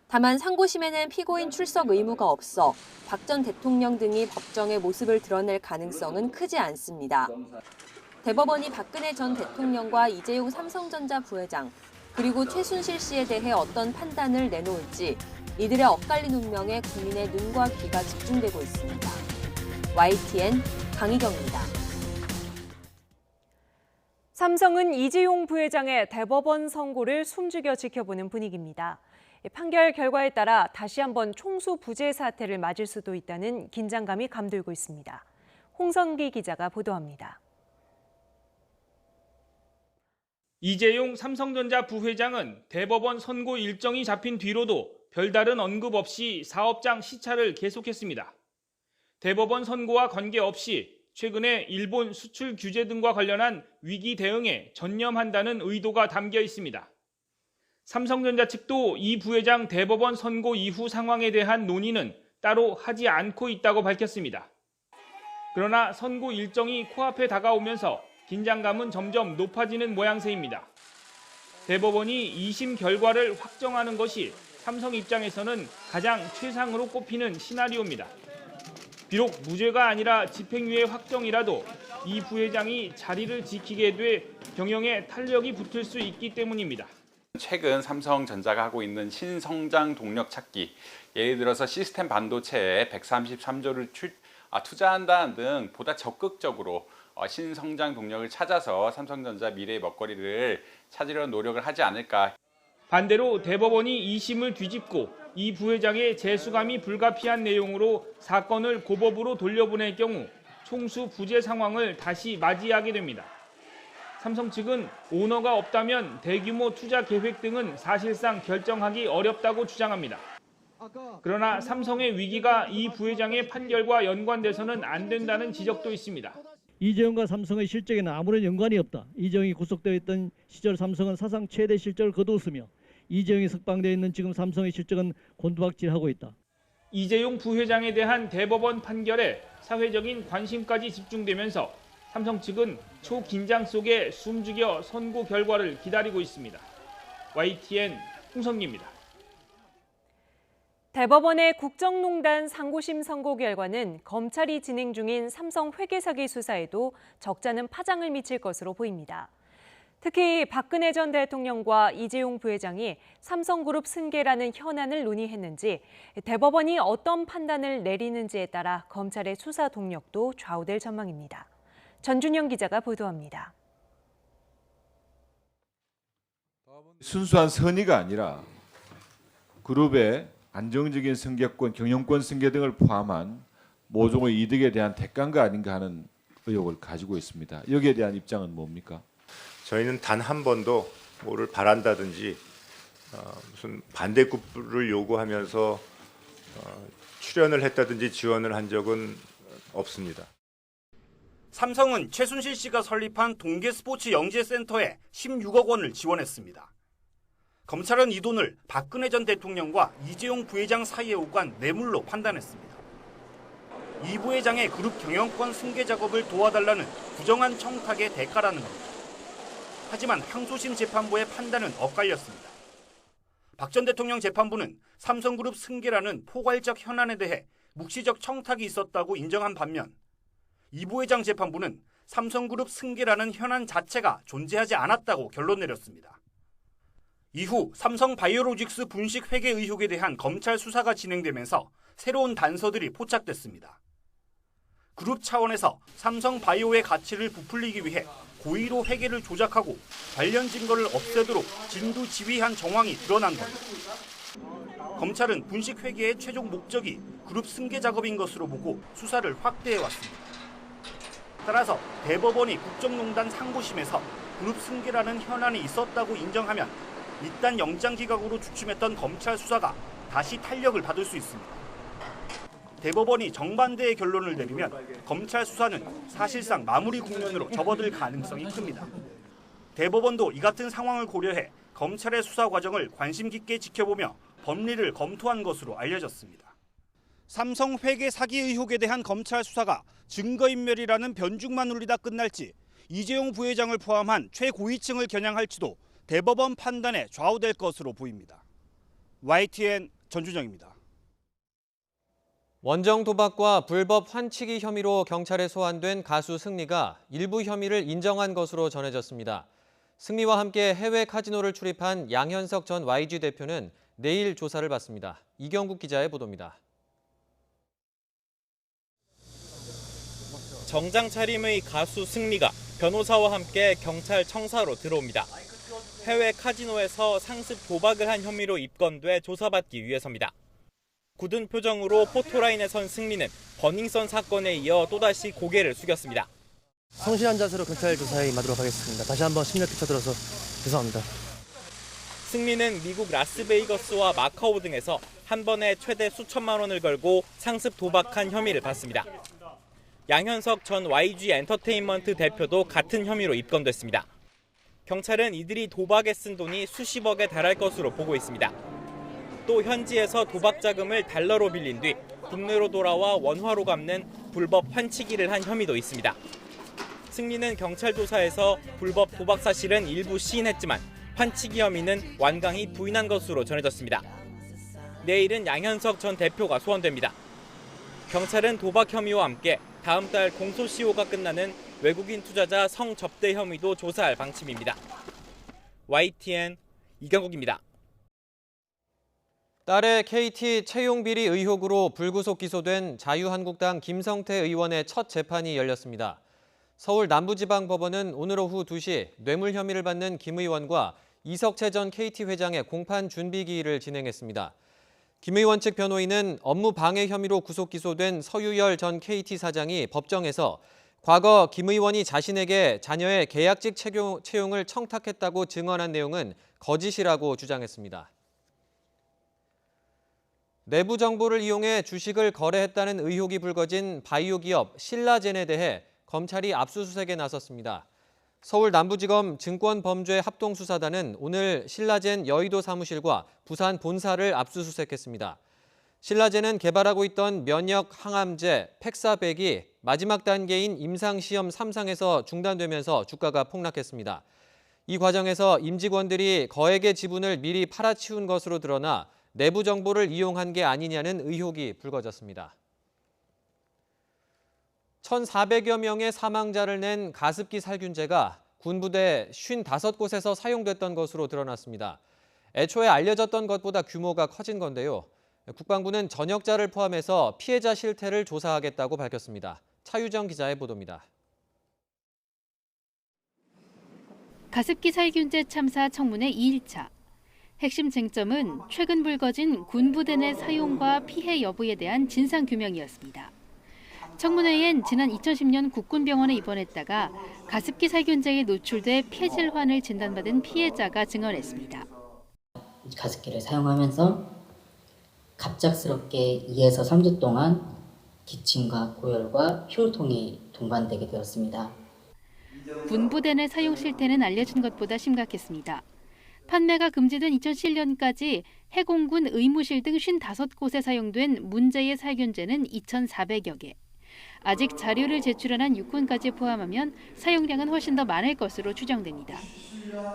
다만 상고심에는 피고인 출석 의무가 없어 박 전 대통령 등이 법정의 모습을 드러낼 가능성은 크지 않습니다. 대법원이 박근혜 전 대통령과 이재용 삼성전자 부회장, 그리고 최순실 씨에 대해 어떤 판단을 내놓을지 이들의 엇갈린 운명에 국민의 눈과 귀가 집중되고 있습니다. YTN 강희경입니다. 삼성은 이재용 부회장의 대법원 선고를 숨죽여 지켜보는 분위기입니다. 판결 결과에 따라 다시 한번 총수 부재 사태를 맞을 수도 있다는 긴장감이 감돌고 있습니다. 홍성기 기자가 보도합니다. 이재용 삼성전자 부회장은 대법원 선고 일정이 잡힌 뒤로도 별다른 언급 없이 사업장 시찰을 계속했습니다. 대법원 선고와 관계없이 최근에 일본 수출 규제 등과 관련한 위기 대응에 전념한다는 의도가 담겨 있습니다. 삼성전자 측도 이 부회장 대법원 선고 이후 상황에 대한 논의는 따로 하지 않고 있다고 밝혔습니다. 그러나 선고 일정이 코앞에 다가오면서 긴장감은 점점 높아지는 모양새입니다. 대법원이 2심 결과를 확정하는 것이 삼성 입장에서는 가장 최상으로 꼽히는 시나리오입니다. 비록 무죄가 아니라 집행유예 확정이라도 이 부회장이 자리를 지키게 돼 경영에 탄력이 붙을 수 있기 때문입니다. 최근 삼성전자가 하고 있는 신성장 동력 찾기, 예를 들어서 시스템 반도체에 133조를 투자한다는 등 보다 적극적으로 신성장 동력을 찾아서 삼성전자 미래의 먹거리를 찾으려는 노력을 하지 않을까. 반대로 대법원이 2심을 뒤집고 이 부회장의 재수감이 불가피한 내용으로 사건을 고법으로 돌려보낼 경우 총수 부재 상황을 다시 맞이하게 됩니다. 삼성 측은 오너가 없다면 대규모 투자 계획 등은 사실상 결정하기 어렵다고 주장합니다. 그러나 삼성의 위기가 이 부회장의 판결과 연관돼서는 안 된다는 지적도 있습니다. 이재용과 삼성의 실적에는 아무런 연관이 없다. 이재용이 구속되어 있던 시절 삼성은 사상 최대 실적을 거두었으며 이재용이 석방되어 있는 지금 삼성의 실적은 곤두박질하고 있다. 이재용 부회장에 대한 대법원 판결에 사회적인 관심까지 집중되면서 삼성 측은 초긴장 속에 숨죽여 선고 결과를 기다리고 있습니다. YTN 홍성기입니다. 대법원의 국정농단 상고심 선고 결과는 검찰이 진행 중인 삼성 회계 사기 수사에도 적잖은 파장을 미칠 것으로 보입니다. 특히 박근혜 전 대통령과 이재용 부회장이 삼성그룹 승계라는 현안을 논의했는지 대법원이 어떤 판단을 내리는지에 따라 검찰의 수사 동력도 좌우될 전망입니다. 전준영 기자가 보도합니다. 순수한 선의가 아니라 그룹의 안정적인 승계권, 경영권 승계 등을 포함한 모종의 이득에 대한 대가가 아닌가 하는 의혹을 가지고 있습니다. 여기에 대한 입장은 뭡니까? 저희는 단 한 번도 뭐를 바란다든지 무슨 반대급부를 요구하면서 출연을 했다든지 지원을 한 적은 없습니다. 삼성은 최순실 씨가 설립한 동계스포츠 영재센터에 16억 원을 지원했습니다. 검찰은 이 돈을 박근혜 전 대통령과 이재용 부회장 사이에 오간 뇌물로 판단했습니다. 이 부회장의 그룹 경영권 승계 작업을 도와달라는 부정한 청탁의 대가라는 겁니다. 하지만 항소심 재판부의 판단은 엇갈렸습니다. 박 전 대통령 재판부는 삼성그룹 승계라는 포괄적 현안에 대해 묵시적 청탁이 있었다고 인정한 반면 이 부회장 재판부는 삼성그룹 승계라는 현안 자체가 존재하지 않았다고 결론 내렸습니다. 이후 삼성바이오로직스 분식 회계 의혹에 대한 검찰 수사가 진행되면서 새로운 단서들이 포착됐습니다. 그룹 차원에서 삼성바이오의 가치를 부풀리기 위해 고의로 회계를 조작하고 관련 증거를 없애도록 진두지휘한 정황이 드러난 겁니다. 검찰은 분식 회계의 최종 목적이 그룹 승계 작업인 것으로 보고 수사를 확대해왔습니다. 따라서 대법원이 국정농단 상고심에서 그룹 승계라는 현안이 있었다고 인정하면 일단 영장기각으로 주춤했던 검찰 수사가 다시 탄력을 받을 수 있습니다. 대법원이 정반대의 결론을 내리면 검찰 수사는 사실상 마무리 국면으로 접어들 가능성이 큽니다. 대법원도 이 같은 상황을 고려해 검찰의 수사 과정을 관심 깊게 지켜보며 법리를 검토한 것으로 알려졌습니다. 삼성 회계 사기 의혹에 대한 검찰 수사가 증거인멸이라는 변죽만 울리다 끝날지 이재용 부회장을 포함한 최고위층을 겨냥할지도 대법원 판단에 좌우될 것으로 보입니다. YTN 전준영입니다. 원정 도박과 불법 환치기 혐의로 경찰에 소환된 가수 승리가 일부 혐의를 인정한 것으로 전해졌습니다. 승리와 함께 해외 카지노를 출입한 양현석 전 YG 대표는 내일 조사를 받습니다. 이경국 기자의 보도입니다. 정장 차림의 가수 승리가 변호사와 함께 경찰 청사로 들어옵니다. 해외 카지노에서 상습 도박을 한 혐의로 입건돼 조사받기 위해서입니다. 굳은 표정으로 포토라인에 선 승리는 버닝썬 사건에 이어 또다시 고개를 숙였습니다. 성실한 자세로 경찰 조사에 임하도록 하겠습니다. 다시 한번 심력 끼쳐들어서 죄송합니다. 승리는 미국 라스베이거스와 마카오 등에서 한 번에 최대 수천만 원을 걸고 상습 도박한 혐의를 받습니다. 양현석 전 YG 엔터테인먼트 대표도 같은 혐의로 입건됐습니다. 경찰은 이들이 도박에 쓴 돈이 수십억에 달할 것으로 보고 있습니다. 또 현지에서 도박 자금을 달러로 빌린 뒤 국내로 돌아와 원화로 갚는 불법 환치기를 한 혐의도 있습니다. 승리는 경찰 조사에서 불법 도박 사실은 일부 시인했지만 환치기 혐의는 완강히 부인한 것으로 전해졌습니다. 내일은 양현석 전 대표가 소환됩니다. 경찰은 도박 혐의와 함께 다음 달 공소시효가 끝나는 외국인 투자자 성접대 혐의도 조사할 방침입니다. YTN 이경국입니다. 딸의 KT 채용 비리 의혹으로 불구속 기소된 자유한국당 김성태 의원의 첫 재판이 열렸습니다. 서울 남부지방법원은 오늘 오후 2시 뇌물 혐의를 받는 김 의원과 이석채 전 KT 회장의 공판 준비기일을 진행했습니다. 김 의원 측 변호인은 업무 방해 혐의로 구속 기소된 서유열 전 KT 사장이 법정에서 과거 김 의원이 자신에게 자녀의 계약직 채용을 청탁했다고 증언한 내용은 거짓이라고 주장했습니다. 내부 정보를 이용해 주식을 거래했다는 의혹이 불거진 바이오 기업 신라젠에 대해 검찰이 압수수색에 나섰습니다. 서울 남부지검 증권범죄합동수사단은 오늘 신라젠 여의도 사무실과 부산 본사를 압수수색했습니다. 신라젠은 개발하고 있던 면역 항암제 팩사백이 마지막 단계인 임상시험 3상에서 중단되면서 주가가 폭락했습니다. 이 과정에서 임직원들이 거액의 지분을 미리 팔아치운 것으로 드러나 내부 정보를 이용한 게 아니냐는 의혹이 불거졌습니다. 1,400여 명의 사망자를 낸 가습기 살균제가 군부대 55곳에서 사용됐던 것으로 드러났습니다. 애초에 알려졌던 것보다 규모가 커진 건데요. 국방부는 전역자를 포함해서 피해자 실태를 조사하겠다고 밝혔습니다. 차유정 기자의 보도입니다. 가습기 살균제 참사 청문회 2일차. 핵심 쟁점은 최근 불거진 군부대 내 사용과 피해 여부에 대한 진상규명이었습니다. 청문회엔 지난 2010년 국군병원에 입원했다가 가습기 살균제에 노출돼 폐질환을 진단받은 피해자가 증언했습니다. 가습기를 사용하면서 갑작스럽게 2에서 3주 동안 기침과 고열과 흉통이 동반되게 되었습니다. 군부대 내 사용 실태는 알려진 것보다 심각했습니다. 판매가 금지된 2007년까지 해공군 의무실 등 55곳에 사용된 문제의 살균제는 2,400여 개. 아직 자료를 제출한 한 육군까지 포함하면 사용량은 훨씬 더 많을 것으로 추정됩니다.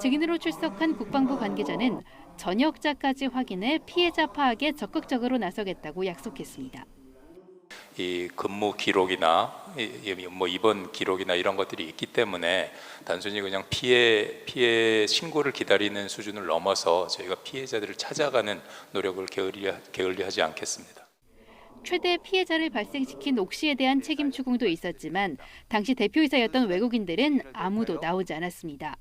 증인으로 출석한 국방부 관계자는 전역자까지 확인해 피해자 파악에 적극적으로 나서겠다고 약속했습니다. 이 근무 기록이나 뭐 입원 기록이나 이런 것들이 있기 때문에 단순히 그냥 피해 신고를 기다리는 수준을 넘어서 저희가 피해자들을 찾아가는 노력을 게을리하지 않겠습니다. 최대 피해자를 발생시킨 옥시에 대한 책임 추궁도 있었지만 당시 대표이사였던 외국인들은 아무도 나오지 않았습니다.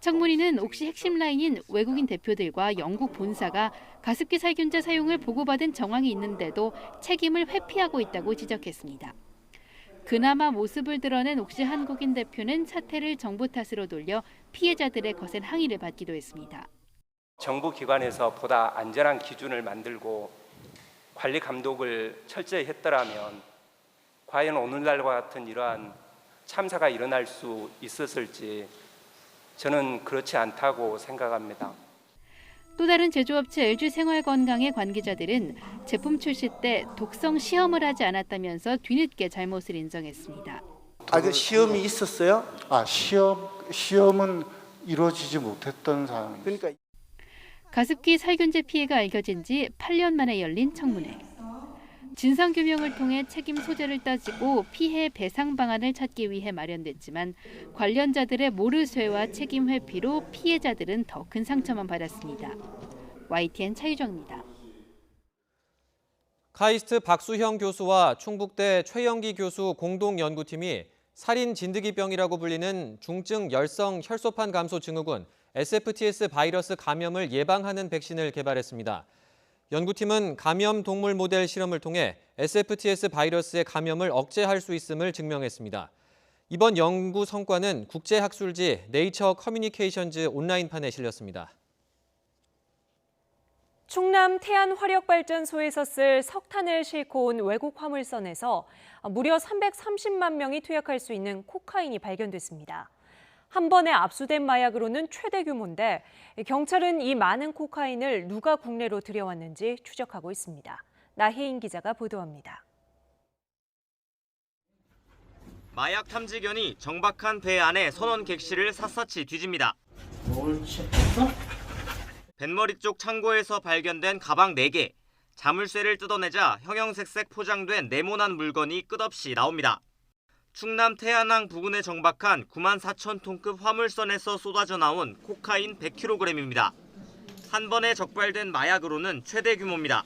청문위는 옥시 핵심 라인인 외국인 대표들과 영국 본사가 가습기 살균제 사용을 보고받은 정황이 있는데도 책임을 회피하고 있다고 지적했습니다. 그나마 모습을 드러낸 옥시 한국인 대표는 사태를 정부 탓으로 돌려 피해자들의 거센 항의를 받기도 했습니다. 정부 기관에서 보다 안전한 기준을 만들고 관리 감독을 철저히 했더라면 과연 오늘날과 같은 이러한 참사가 일어날 수 있었을지 저는 그렇지 않다고 생각합니다. 또 다른 제조업체 LG생활건강의 관계자들은 제품 출시 때 독성 시험을 하지 않았다면서 뒤늦게 잘못을 인정했습니다. 그 시험이 있었어요? 시험은 이루어지지 못했던 상황입니다. 그러니까 가습기 살균제 피해가 알려진 지 8년 만에 열린 청문회. 진상규명을 통해 책임 소재를 따지고 피해 배상 방안을 찾기 위해 마련됐지만 관련자들의 모르쇠와 책임 회피로 피해자들은 더 큰 상처만 받았습니다. YTN 차유정입니다. 카이스트 박수형 교수와 충북대 최영기 교수 공동연구팀이 살인 진드기병이라고 불리는 중증 열성 혈소판 감소 증후군 SFTS 바이러스 감염을 예방하는 백신을 개발했습니다. 연구팀은 감염 동물 모델 실험을 통해 SFTS 바이러스의 감염을 억제할 수 있음을 증명했습니다. 이번 연구 성과는 국제학술지 네이처 커뮤니케이션즈 온라인판에 실렸습니다. 충남 태안화력발전소에서 쓸 석탄을 싣고 온 외국 화물선에서 무려 330만 명이 투약할 수 있는 코카인이 발견됐습니다. 한 번에 압수된 마약으로는 최대 규모인데 경찰은 이 많은 코카인을 누가 국내로 들여왔는지 추적하고 있습니다. 나혜인 기자가 보도합니다. 마약 탐지견이 정박한 배 안에 선원 객실을 샅샅이 뒤집니다. 뱃머리 쪽 창고에서 발견된 가방 4개. 자물쇠를 뜯어내자 형형색색 포장된 네모난 물건이 끝없이 나옵니다. 충남 태안항 부근에 정박한 94,000톤급 화물선에서 쏟아져 나온 코카인 100kg입니다. 한 번에 적발된 마약으로는 최대 규모입니다.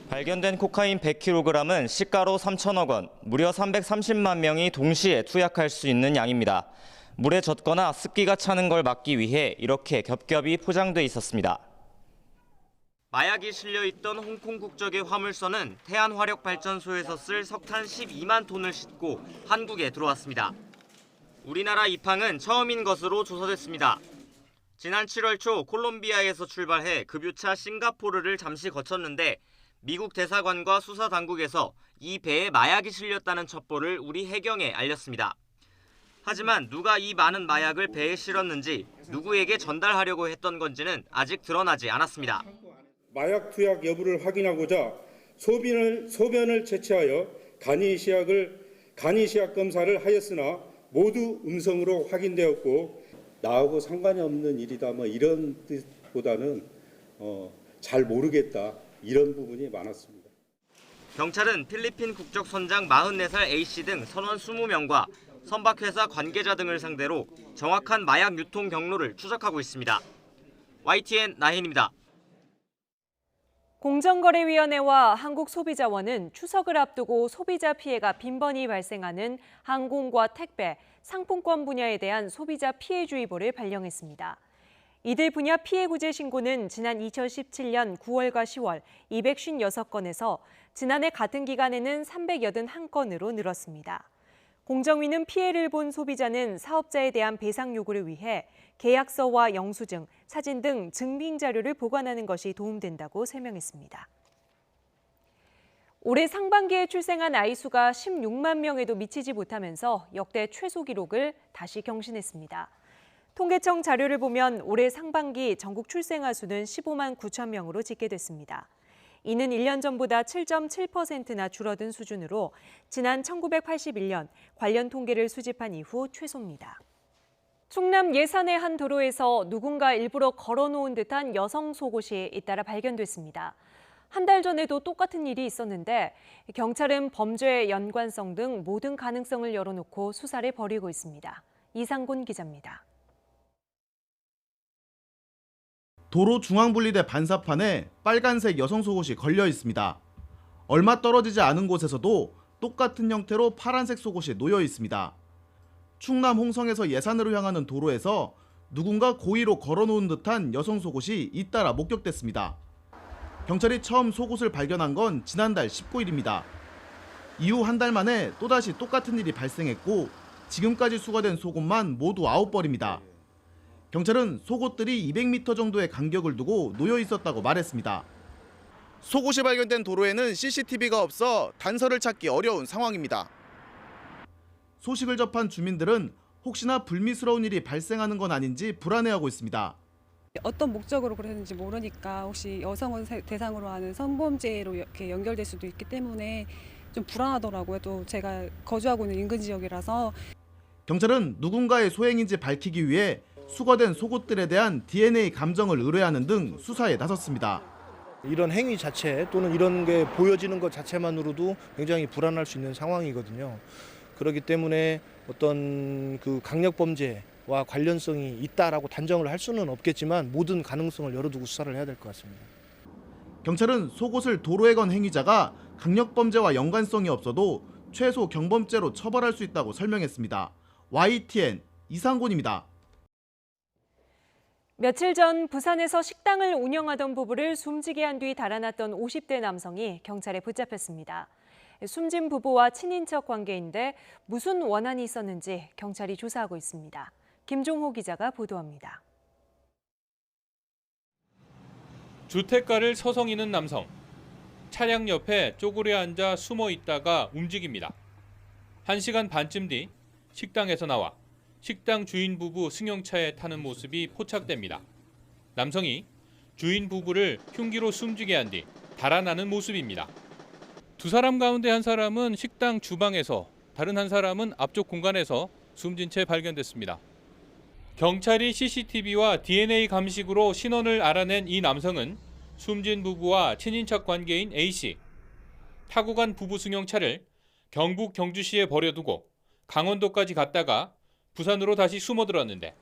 발견된 코카인 100kg은 시가로 3천억 원, 무려 330만 명이 동시에 투약할 수 있는 양입니다. 물에 젖거나 습기가 차는 걸 막기 위해 이렇게 겹겹이 포장돼 있었습니다. 마약이 실려있던 홍콩 국적의 화물선은 태안화력발전소에서 쓸 석탄 12만 톤을 싣고 한국에 들어왔습니다. 우리나라 입항은 처음인 것으로 조사됐습니다. 지난 7월 초 콜롬비아에서 출발해 급유차 싱가포르를 잠시 거쳤는데 미국 대사관과 수사당국에서 이 배에 마약이 실렸다는 첩보를 우리 해경에 알렸습니다. 하지만 누가 이 많은 마약을 배에 실었는지, 누구에게 전달하려고 했던 건지는 아직 드러나지 않았습니다. 마약 투약 여부를 확인하고자 소변을 채취하여 간이시약 검사를 하였으나 모두 음성으로 확인되었고 나하고 상관이 없는 일이다 이런 뜻보다는 잘 모르겠다 이런 부분이 많았습니다. 경찰은 필리핀 국적 선장 44살 A씨 등 선원 20명과 선박회사 관계자 등을 상대로 정확한 마약 유통 경로를 추적하고 있습니다. YTN 나힌입니다. 공정거래위원회와 한국소비자원은 추석을 앞두고 소비자 피해가 빈번히 발생하는 항공과 택배, 상품권 분야에 대한 소비자 피해주의보를 발령했습니다. 이들 분야 피해 구제 신고는 지난 2017년 9월과 10월 256건에서 지난해 같은 기간에는 381건으로 늘었습니다. 공정위는 피해를 본 소비자는 사업자에 대한 배상 요구를 위해 계약서와 영수증, 사진 등 증빙 자료를 보관하는 것이 도움된다고 설명했습니다. 올해 상반기에 출생한 아이 수가 16만 명에도 미치지 못하면서 역대 최소 기록을 다시 경신했습니다. 통계청 자료를 보면 올해 상반기 전국 출생아 수는 15만 9천 명으로 집계됐습니다. 이는 1년 전보다 7.7%나 줄어든 수준으로 지난 1981년 관련 통계를 수집한 이후 최소입니다. 충남 예산의 한 도로에서 누군가 일부러 걸어놓은 듯한 여성 속옷이 잇따라 발견됐습니다. 한 달 전에도 똑같은 일이 있었는데 경찰은 범죄의 연관성 등 모든 가능성을 열어놓고 수사를 벌이고 있습니다. 이상곤 기자입니다. 도로 중앙분리대 반사판에 빨간색 여성 속옷이 걸려 있습니다. 얼마 떨어지지 않은 곳에서도 똑같은 형태로 파란색 속옷이 놓여 있습니다. 충남 홍성에서 예산으로 향하는 도로에서 누군가 고의로 걸어놓은 듯한 여성 속옷이 잇따라 목격됐습니다. 경찰이 처음 속옷을 발견한 건 지난달 19일입니다. 이후 한 달 만에 또다시 똑같은 일이 발생했고 지금까지 수거된 속옷만 모두 9벌입니다. 경찰은 속옷들이 200m 정도의 간격을 두고 놓여 있었다고 말했습니다. 속옷이 발견된 도로에는 CCTV가 없어 단서를 찾기 어려운 상황입니다. 소식을 접한 주민들은 혹시나 불미스러운 일이 발생하는 건 아닌지 불안해하고 있습니다. 어떤 목적으로 그랬는지 모르니까 혹시 여성을 대상으로 하는 성범죄로 이렇게 연결될 수도 있기 때문에 좀 불안하더라고요. 또 제가 거주하고 있는 인근 지역이라서. 경찰은 누군가의 소행인지 밝히기 위해 수거된 속옷들에 대한 DNA 감정을 의뢰하는 등 수사에 나섰습니다. 이런 행위 자체 또는 이런 게 보여지는 것 자체만으로도 굉장히 불안할 수 있는 상황이거든요. 그렇기 때문에 어떤 그 강력범죄와 관련성이 있다라고 단정을 할 수는 없겠지만 모든 가능성을 열어두고 수사를 해야 될 것 같습니다. 경찰은 속옷을 도로에 건 행위자가 강력범죄와 연관성이 없어도 최소 경범죄로 처벌할 수 있다고 설명했습니다. YTN 이상곤입니다. 며칠 전 부산에서 식당을 운영하던 부부를 숨지게 한 뒤 달아났던 50대 남성이 경찰에 붙잡혔습니다. 숨진 부부와 친인척 관계인데 무슨 원한이 있었는지 경찰이 조사하고 있습니다. 김종호 기자가 보도합니다. 주택가를 서성이는 남성. 차량 옆에 쪼그려 앉아 숨어 있다가 움직입니다. 1시간 반쯤 뒤 식당에서 나와 식당 주인 부부 승용차에 타는 모습이 포착됩니다. 남성이 주인 부부를 흉기로 숨지게 한 뒤 달아나는 모습입니다. 두 사람 가운데 한 사람은 식당 주방에서, 다른 한 사람은 앞쪽 공간에서 숨진 채 발견됐습니다. 경찰이 CCTV와 DNA 감식으로 신원을 알아낸 이 남성은 숨진 부부와 친인척 관계인 A씨. 타고 간 부부 승용차를 경북 경주시에 버려두고 강원도까지 갔다가 부산으로 다시 숨어들었는데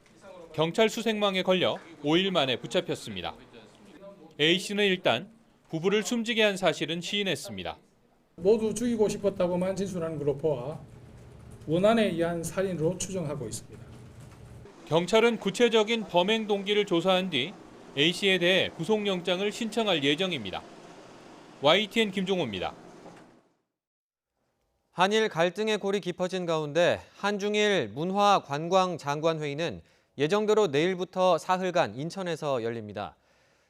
경찰 수색망에 걸려 5일 만에 붙잡혔습니다. A씨는 일단 부부를 숨지게 한 사실은 시인했습니다. 모두 죽이고 싶었다고만 진술하는 걸로 보아 원한에 의한 살인으로 추정하고 있습니다. 경찰은 구체적인 범행 동기를 조사한 뒤 A씨에 대해 구속영장을 신청할 예정입니다. YTN 김종호입니다. 한일 갈등의 골이 깊어진 가운데 한중일 문화관광장관회의는 예정대로 내일부터 사흘간 인천에서 열립니다.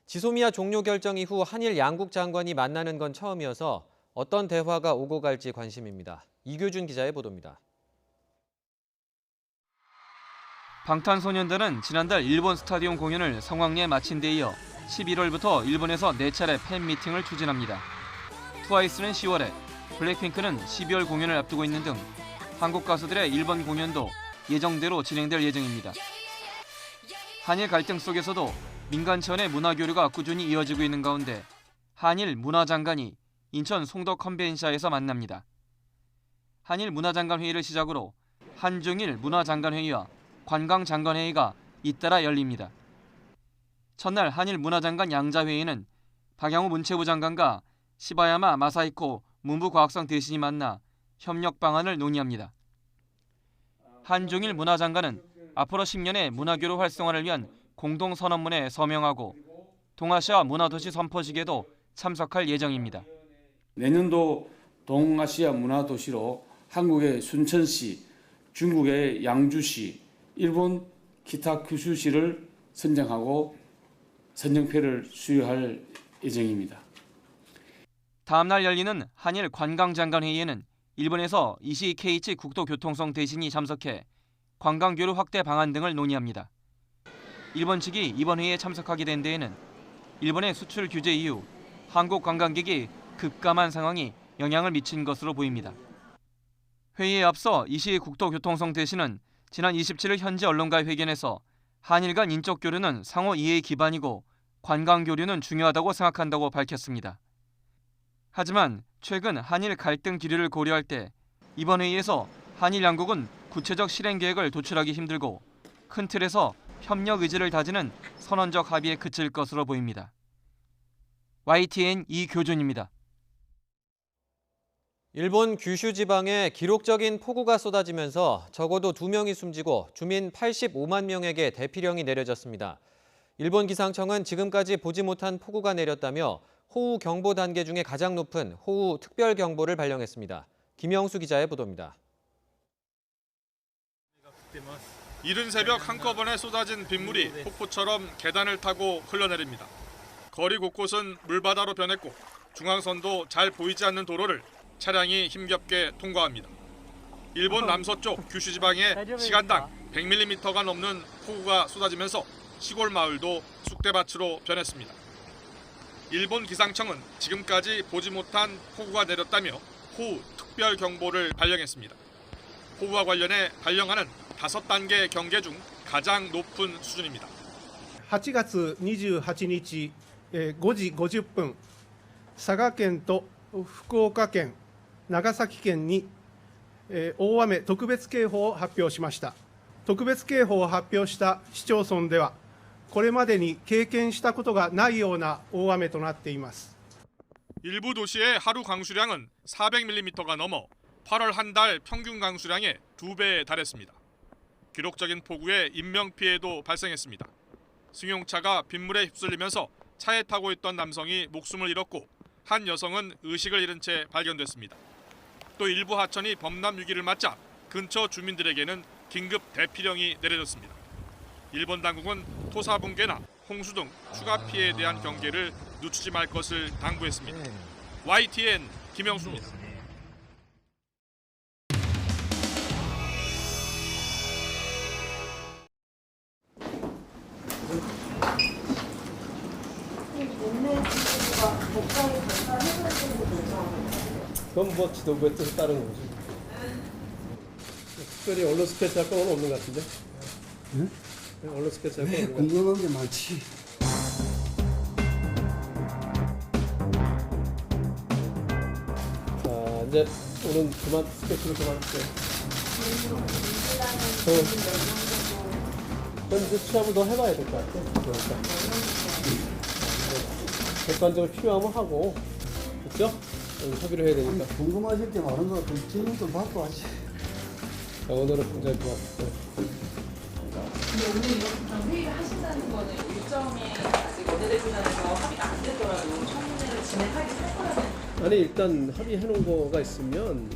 지소미아 종료 결정 이후 한일 양국 장관이 만나는 건 처음이어서 어떤 대화가 오고 갈지 관심입니다. 이규준 기자의 보도입니다. 방탄소년단은 지난달 일본 스타디움 공연을 성황리에 마친 데 이어 11월부터 일본에서 4차례 팬미팅을 추진합니다. 트와이스는 10월에, 블랙핑크는 12월 공연을 앞두고 있는 등 한국 가수들의 일본 공연도 예정대로 진행될 예정입니다. 한일 갈등 속에서도 민간 차원의 문화 교류가 꾸준히 이어지고 있는 가운데 한일 문화장관이 인천 송도 컨벤션에서 만납니다. 한일 문화장관 회의를 시작으로 한중일 문화장관 회의와 관광장관 회의가 잇따라 열립니다. 첫날 한일 문화장관 양자회의는 박양호 문체부 장관과 시바야마 마사히코 문부과학성 대신이 만나 협력 방안을 논의합니다. 한중일 문화장관은 앞으로 10년의 문화교류 활성화를 위한 공동선언문에 서명하고 동아시아 문화도시 선포식에도 참석할 예정입니다. 내년도 동아시아 문화도시로 한국의 순천시, 중국의 양주시, 일본 기타 규슈시를 선정하고 선정표를 수여할 예정입니다. 다음 날 열리는 한일 관광장관 회의에는 일본에서 이시케이치 국토교통성 대신이 참석해 관광교류 확대 방안 등을 논의합니다. 일본 측이 이번 회의에 참석하게 된 데에는 일본의 수출 규제 이후 한국 관광객이 급감한 상황이 영향을 미친 것으로 보입니다. 회의에 앞서 이시 국토교통성 대신은 지난 27일 현지 언론과의 회견에서 한일 간 인적 교류는 상호 이해의 기반이고 관광 교류는 중요하다고 생각한다고 밝혔습니다. 하지만 최근 한일 갈등 기류를 고려할 때 이번 회의에서 한일 양국은 구체적 실행 계획을 도출하기 힘들고 큰 틀에서 협력 의지를 다지는 선언적 합의에 그칠 것으로 보입니다. YTN 이교준입니다. 일본 규슈 지방에 기록적인 폭우가 쏟아지면서 적어도 2명이 숨지고 주민 85만 명에게 대피령이 내려졌습니다. 일본 기상청은 지금까지 보지 못한 폭우가 내렸다며 호우 경보 단계 중에 가장 높은 호우 특별 경보를 발령했습니다. 김영수 기자의 보도입니다. 이른 새벽 한꺼번에 쏟아진 빗물이 폭포처럼 계단을 타고 흘러내립니다. 거리 곳곳은 물바다로 변했고 중앙선도 잘 보이지 않는 도로를 차량이 힘겹게 통과합니다. 일본 남서쪽 규슈 지방에 시간당 100mm가 넘는 폭우가 쏟아지면서 시골 마을도 쑥대밭으로 변했습니다. 일본 기상청은 지금까지 보지 못한 폭우가 내렸다며 호우 특별 경보를 발령했습니다. 호우와 관련해 발령하는 5단계 경계 중 가장 높은 수준입니다. 8月28日5時50分、佐賀県と福岡県、長崎県に大雨特別警報を発表しました。特別警報を発表した市町村では、これまでに経験したことがないような大雨となっています。 일부 도시의 하루 강수량은 400mm가 넘어 8월 한 달 평균 강수량의 2배에 달했습니다. 기록적인 폭우에 인명피해도 발생했습니다. 승용차가 빗물에 휩쓸리면서 차에 타고 있던 남성이 목숨을 잃었고 한 여성은 의식을 잃은 채 발견됐습니다. 또 일부 하천이 범람 위기를 맞자 근처 주민들에게는 긴급 대피령이 내려졌습니다. 일본 당국은 토사 붕괴나 홍수 등 추가 피해에 대한 경계를 늦추지 말 것을 당부했습니다. YTN 김영수입니다. 그건 뭐 지도부의 뜻에 따른 거지. 특별히 언론 스케치 할 건 없는 것 같은데? 응? 언론 스케치 할 건 없는 것 같은데? 궁금한 게 많지. 자, 이제 오늘 그만 스케치를 그만할게. 그럼 이제 취합을 더 해봐야 될 것 같아. 그러니까. 객관적으로 필요하면 하고, 그렇죠? 협의를 해야 되니까. 궁금하실 게 많은 것 같으면 질문 좀 받고 하지. 자, 오늘은 굉장히 좋았어요. 근데 오늘 이렇게 회의를 하신다는 거는 일정에 아직 원내대표단에서 합의가 안 됐더라도 청문회를 진행하긴 할 거라는. 아니, 일단 합의해 놓은 거가 있으면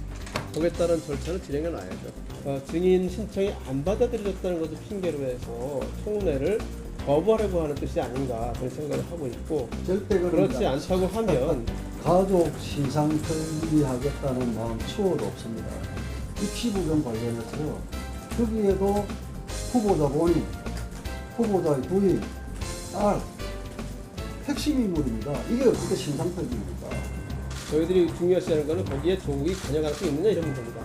거기에 따른 절차를 진행해 놔야죠. 증인 신청이 안 받아들여졌다는 것을 핑계로 해서 청문회를 거부하려고 하는 뜻이 아닌가 그런 생각을 하고 있고, 절대 그렇지 않다고 하면 가족 신상 편리하겠다는 마음 추호도 없습니다. 입시 부분 관련해서 여기에도 후보자 본인, 후보자의 부인, 딸 핵심 인물입니다. 이게 어떻게 신상 편리입니까? 저희들이 중요시하는 거는 거기에 조국이 관여할 수 있느냐 이런 문제입니다.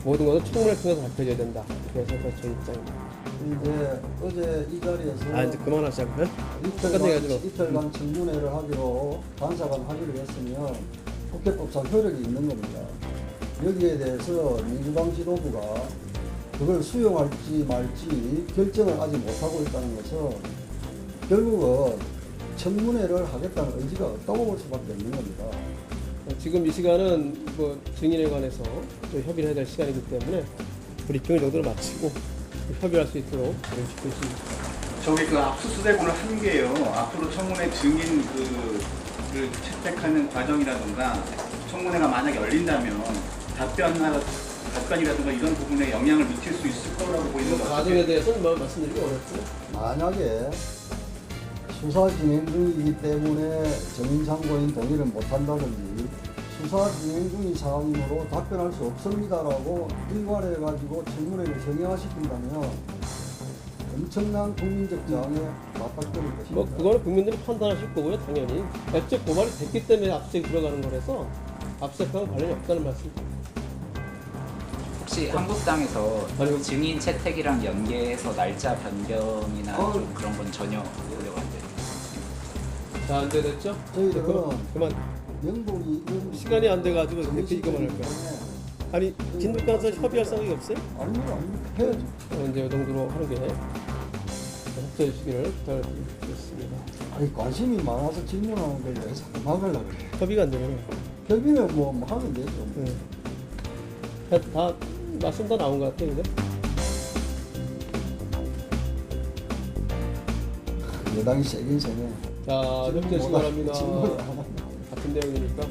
모든 것은 청문회를 통해서 발표해야 된다. 그래서 저 입장입니다. 이제 어제 이 자리에서 이제 그만하자고요? 이틀간 청문회를 하기로 간사간 합의를 했으면 국회법상 효력이 있는 겁니다. 여기에 대해서 민주당 지도부가 그걸 수용할지 말지 결정을 아직 못하고 있다는 것은 결국은 청문회를 하겠다는 의지가 없다고 볼 수밖에 없는 겁니다. 지금 이 시간은 뭐 증인에 관해서 또 협의를 해야 될 시간이기 때문에 브리핑을 정도로 마치고 협의할 수 있도록 노력하고 있습니다. 저기 그 압수수색을 한 게요. 앞으로 청문회 증인 를 채택하는 과정이라든가 청문회가 만약에 열린다면 답변이라든가 이런 부분에 영향을 미칠 수 있을 거라고 보이는 것 과정에 대해서는 뭐 말씀드리기 어렵죠. 만약에 수사 진행 중이기 때문에 정인 참고인 동의를 못한다든지 수사 진행 중인 상황이므로 답변할 수 없습니다라고 일괄해가지고 청문회를 정형화시킨다면 엄청난 국민적 저항에 맞닥뜨릴 것입니다. 뭐 그거는 국민들이 판단하실 거고요, 당연히. 법적 고발이 됐기 때문에 압수수색이 들어가는 거라서 압수수색과는 관련이 없다는 말씀입니다. 혹시 한국당에서 증인 채택이랑 연계해서 날짜 변경이나 좀 그런 건 전혀 우려가 안 돼요? 자, 안 됐죠? 저희들은 그만. 명분이 시간이 안 돼가지고 이거만 할 거야. 아니, 진득가서 협의할 생각이 없어요? 아닙니다. 해야죠. 이제 이 정도로 하는 게 협조해 주시기를 부탁드리겠습니다. 아니, 관심이 많아서 질문하는 걸 왜 자꾸 막으려고 그래. 협의가 안 되면 협의는 뭐 하면 되죠. 다 말씀 다 나온 것 같아요, 근데. 여당이 세긴 세네. 자, 협조하시기 바랍니다. 같은 내용이니까.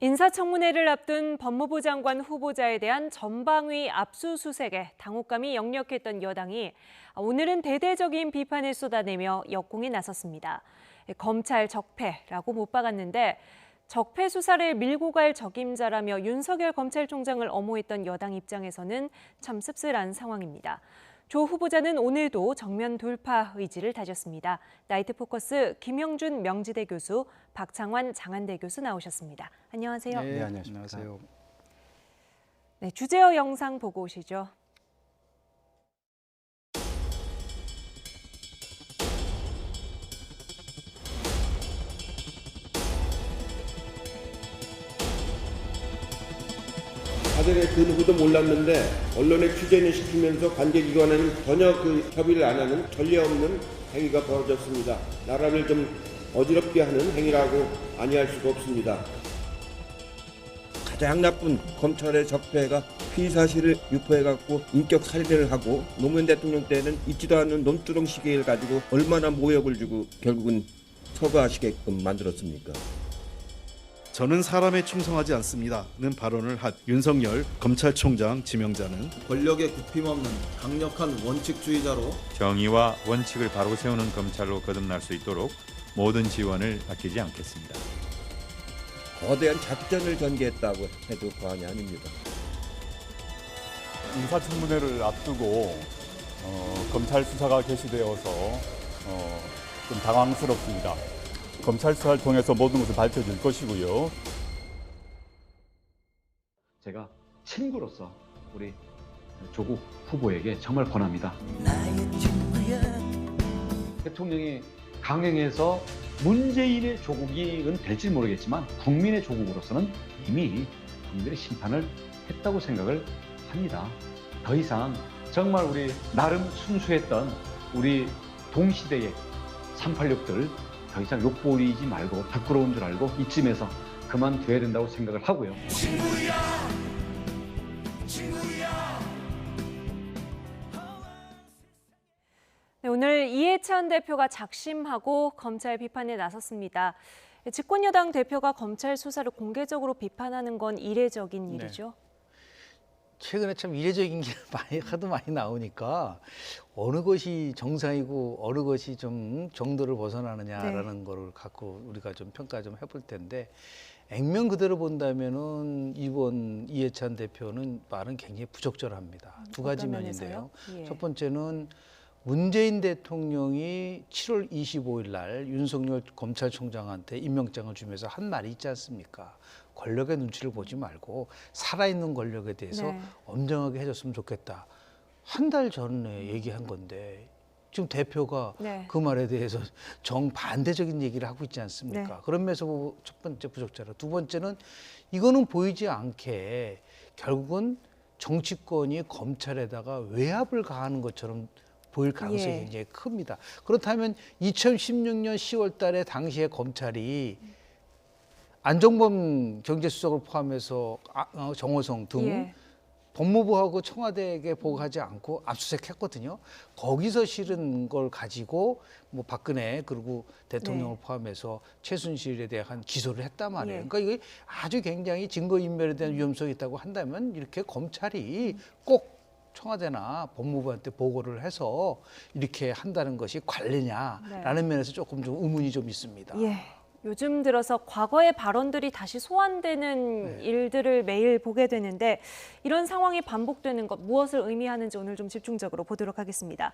인사청문회를 앞둔 법무부 장관 후보자에 대한 전방위 압수수색에 당혹감이 역력했던 여당이 오늘은 대대적인 비판을 쏟아내며 역공에 나섰습니다. 검찰 적폐라고 못 박았는데 적폐 수사를 밀고 갈 적임자라며 윤석열 검찰총장을 엄호했던 여당 입장에서는 참 씁쓸한 상황입니다. 조 후보자는 오늘도 정면 돌파 의지를 다졌습니다. 나이트 포커스 김영준 명지대 교수, 박창환 장한대 교수 나오셨습니다. 안녕하세요. 네, 안녕하세요. 네, 주제어 영상 보고 오시죠. 사전에 그 누구도 몰랐는데 언론에 취재는 시키면서 관계기관에는 전혀 그 협의를 안 하는 전례 없는 행위가 벌어졌습니다. 나라를 좀 어지럽게 하는 행위라고 아니할 수가 없습니다. 가장 나쁜 검찰의 적폐가 피의 사실을 유포해갖고 인격 살해를 하고 노무현 대통령 때는 있지도 않은 논두렁 시계를 가지고 얼마나 모욕을 주고 결국은 서거하시게끔 만들었습니까? 저는 사람에 충성하지 않습니다는 발언을 한 윤석열 검찰총장 지명자는 권력에 굽힘없는 강력한 원칙주의자로 정의와 원칙을 바로 세우는 검찰로 거듭날 수 있도록 모든 지원을 아끼지 않겠습니다. 거대한 작전을 전개했다고 해도 과언이 아닙니다. 인사청문회를 앞두고 검찰 수사가 개시되어서 좀 당황스럽습니다. 검찰 수사를 통해서 모든 것을 밝혀질 것이고요. 제가 친구로서 우리 조국 후보에게 정말 권합니다. 대통령이 강행해서 문재인의 조국은 될지 모르겠지만 국민의 조국으로서는 이미 국민들의 심판을 했다고 생각을 합니다. 더 이상 정말 우리 나름 순수했던 우리 동시대의 386들 더 이상 욕보이지 말고 부끄러운 줄 알고 이쯤에서 그만둬야 된다고 생각을 하고요. 네, 오늘 이해찬 대표가 작심하고 검찰 비판에 나섰습니다. 집권여당 대표가 검찰 수사를 공개적으로 비판하는 건 이례적인 일이죠. 최근에 참 이례적인 게 하도 많이 나오니까 어느 것이 정상이고 어느 것이 좀 정도를 벗어나느냐라는 거를 갖고 우리가 좀 평가 좀 해볼 텐데, 액면 그대로 본다면은 이번 이해찬 대표는 말은 굉장히 부적절합니다. 두 가지 면인데요. 예. 첫 번째는 문재인 대통령이 7월 25일 날 윤석열 검찰총장한테 임명장을 주면서 한 말이 있지 않습니까? 권력의 눈치를 보지 말고 살아있는 권력에 대해서 엄정하게 해줬으면 좋겠다. 한 달 전에 얘기한 건데 지금 대표가 그 말에 대해서 정반대적인 얘기를 하고 있지 않습니까? 그런 면에서 첫 번째 부적절하고, 두 번째는 이거는 보이지 않게 결국은 정치권이 검찰에다가 외압을 가하는 것처럼 보일 가능성이 굉장히 큽니다. 그렇다면 2016년 10월 달에 당시에 검찰이 안종범 경제수석을 포함해서 정호성 등 법무부하고 청와대에게 보고하지 않고 압수수색했거든요. 거기서 실은 걸 가지고 뭐 박근혜 그리고 대통령을 포함해서 최순실에 대한 기소를 했단 말이에요. 그러니까 이게 아주 굉장히 증거인멸에 대한 위험성이 있다고 한다면 이렇게 검찰이 꼭 청와대나 법무부한테 보고를 해서 이렇게 한다는 것이 관례냐라는 면에서 조금 좀 의문이 좀 있습니다. 요즘 들어서 과거의 발언들이 다시 소환되는 일들을 매일 보게 되는데, 이런 상황이 반복되는 것 무엇을 의미하는지 오늘 좀 집중적으로 보도록 하겠습니다.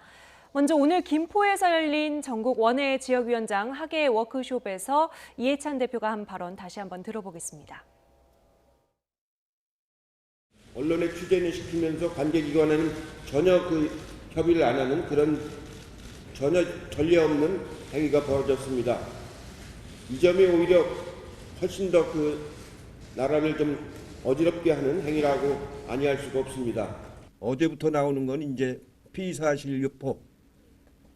먼저 오늘 김포에서 열린 전국 원외 지역위원장 학예 워크숍에서 이해찬 대표가 한 발언 다시 한번 들어보겠습니다. 언론에 취재는 시키면서 관계기관에는 전혀 그 협의를 안 하는 그런 전혀 전례 없는 행위가 벌어졌습니다. 이 점이 오히려 훨씬 더 그 나라를 좀 어지럽게 하는 행위라고 아니할 수가 없습니다. 어제부터 나오는 건 이제 피의사실 유포,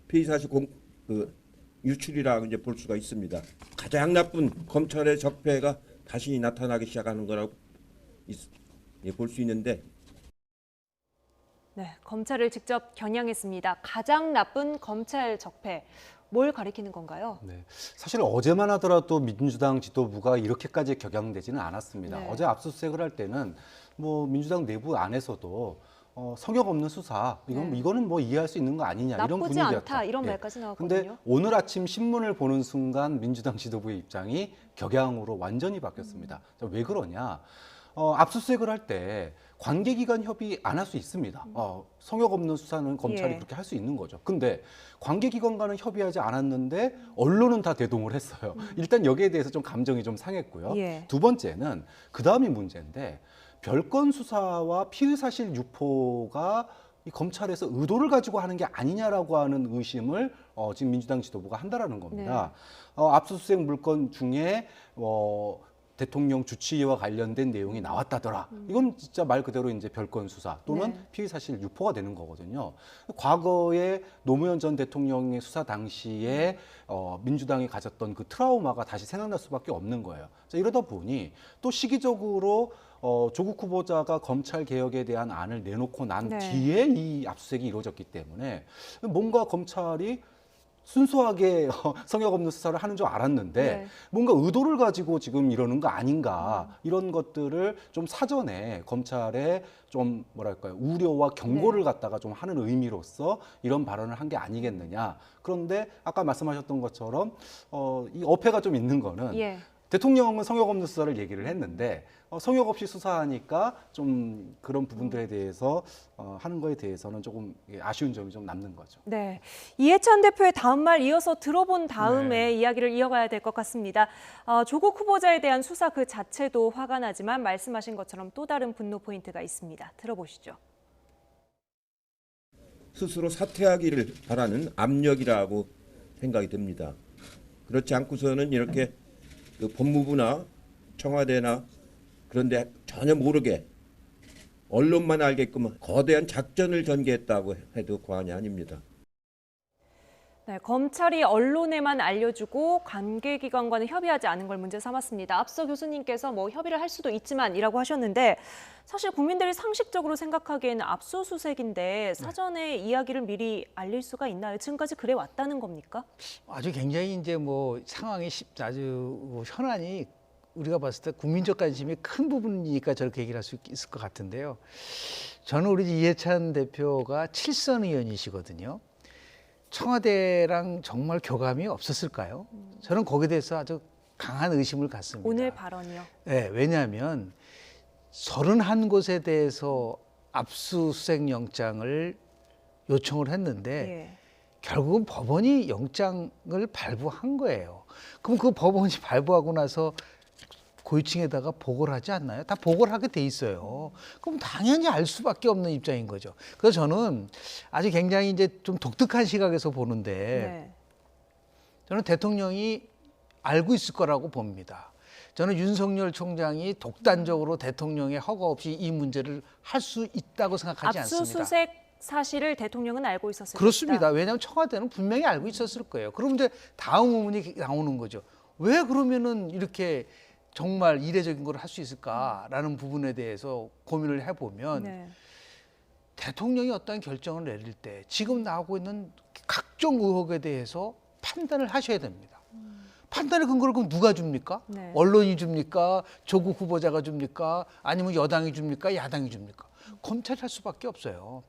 피의사실 유출이라고 이제 볼 수가 있습니다. 가장 나쁜 검찰의 적폐가 다시 나타나기 시작하는 거라고 볼 수 있는데. 검찰을 직접 겨냥했습니다. 가장 나쁜 검찰 적폐. 뭘 가리키는 건가요? 사실 어제만 하더라도 민주당 지도부가 이렇게까지 격양되지는 않았습니다. 어제 압수수색을 할 때는 뭐 민주당 내부 안에서도 성역 없는 수사, 이거는 뭐 이해할 수 있는 거 아니냐 이런 분위기였다. 나쁘지 않다 이런 말까지 나왔거든요. 근데 오늘 아침 신문을 보는 순간 민주당 지도부의 입장이 격양으로 완전히 바뀌었습니다. 왜 그러냐? 압수수색을 할 때 관계기관 협의 안 할 수 있습니다. 성역 없는 수사는 검찰이 그렇게 할 수 있는 거죠. 근데 관계기관과는 협의하지 않았는데 언론은 다 대동을 했어요. 일단 여기에 대해서 좀 감정이 좀 상했고요. 두 번째는 그 다음이 문제인데, 별건 수사와 피의 사실 유포가 이 검찰에서 의도를 가지고 하는 게 아니냐라고 하는 의심을 지금 민주당 지도부가 한다라는 겁니다. 압수수색 물건 중에 대통령 주치의와 관련된 내용이 나왔다더라. 이건 진짜 말 그대로 이제 별건 수사 또는 피의 사실 유포가 되는 거거든요. 과거에 노무현 전 대통령의 수사 당시에 민주당이 가졌던 그 트라우마가 다시 생각날 수밖에 없는 거예요. 자, 이러다 보니 또 시기적으로 조국 후보자가 검찰 개혁에 대한 안을 내놓고 난 뒤에 이 압수수색이 이루어졌기 때문에 뭔가 검찰이 순수하게 성역 없는 수사를 하는 줄 알았는데 뭔가 의도를 가지고 지금 이러는 거 아닌가, 이런 것들을 좀 사전에 검찰에 좀 뭐랄까요, 우려와 경고를 갖다가 좀 하는 의미로서 이런 발언을 한 게 아니겠느냐. 그런데 아까 말씀하셨던 것처럼 이 어폐가 좀 있는 거는 대통령은 성역 없는 수사를 얘기를 했는데 성역 없이 수사하니까 좀 그런 부분들에 대해서 하는 거에 대해서는 조금 아쉬운 점이 좀 남는 거죠. 이해찬 대표의 다음 말 이어서 들어본 다음에 이야기를 이어가야 될 것 같습니다. 조국 후보자에 대한 수사 그 자체도 화가 나지만 말씀하신 것처럼 또 다른 분노 포인트가 있습니다. 들어보시죠. 스스로 사퇴하기를 바라는 압력이라고 생각이 듭니다. 그렇지 않고서는 이렇게 그 법무부나 청와대나 그런데 전혀 모르게 언론만 알게끔 거대한 작전을 전개했다고 해도 과언이 아닙니다. 네, 검찰이 언론에만 알려주고 관계기관과는 협의하지 않은 걸 문제 삼았습니다. 앞서 교수님께서 뭐 협의를 할 수도 있지만이라고 하셨는데 사실 국민들이 상식적으로 생각하기에는 압수수색인데 사전에 이야기를 미리 알릴 수가 있나요? 지금까지 그래 왔다는 겁니까? 아주 굉장히 이제 뭐 상황이 아주 현안이 우리가 봤을 때 국민적 관심이 큰 부분이니까 저렇게 얘기를 할 수 있을 것 같은데요. 저는 우리 이해찬 대표가 7선 의원이시거든요. 청와대랑 정말 교감이 없었을까요? 저는 거기에 대해서 아주 강한 의심을 갖습니다. 오늘 발언이요? 네, 왜냐하면 31곳에 대해서 압수수색 영장을 요청을 했는데 결국은 법원이 영장을 발부한 거예요. 그럼 그 법원이 발부하고 나서 고위층에다가 보고를 하지 않나요? 다 보고를 하게 돼 있어요. 그럼 당연히 알 수밖에 없는 입장인 거죠. 그래서 저는 아주 굉장히 이제 좀 독특한 시각에서 보는데 저는 대통령이 알고 있을 거라고 봅니다. 저는 윤석열 총장이 독단적으로 대통령의 허가 없이 이 문제를 할 수 있다고 생각하지 않습니다. 압수수색 사실을 대통령은 알고 있었을 그렇습니다. 것이다. 왜냐하면 청와대는 분명히 알고 있었을 거예요. 그럼 이제 다음 의문이 나오는 거죠. 왜 그러면은 이렇게 정말 이례적인 걸 할 수 있을까라는 부분에 대해서 고민을 해보면 대통령이 어떤 결정을 내릴 때 지금 나오고 있는 각종 의혹에 대해서 판단을 하셔야 됩니다. 판단의 근거를 그럼 누가 줍니까? 언론이 줍니까? 조국 후보자가 줍니까? 아니면 여당이 줍니까? 야당이 줍니까? 검찰이 할 수밖에 없어요.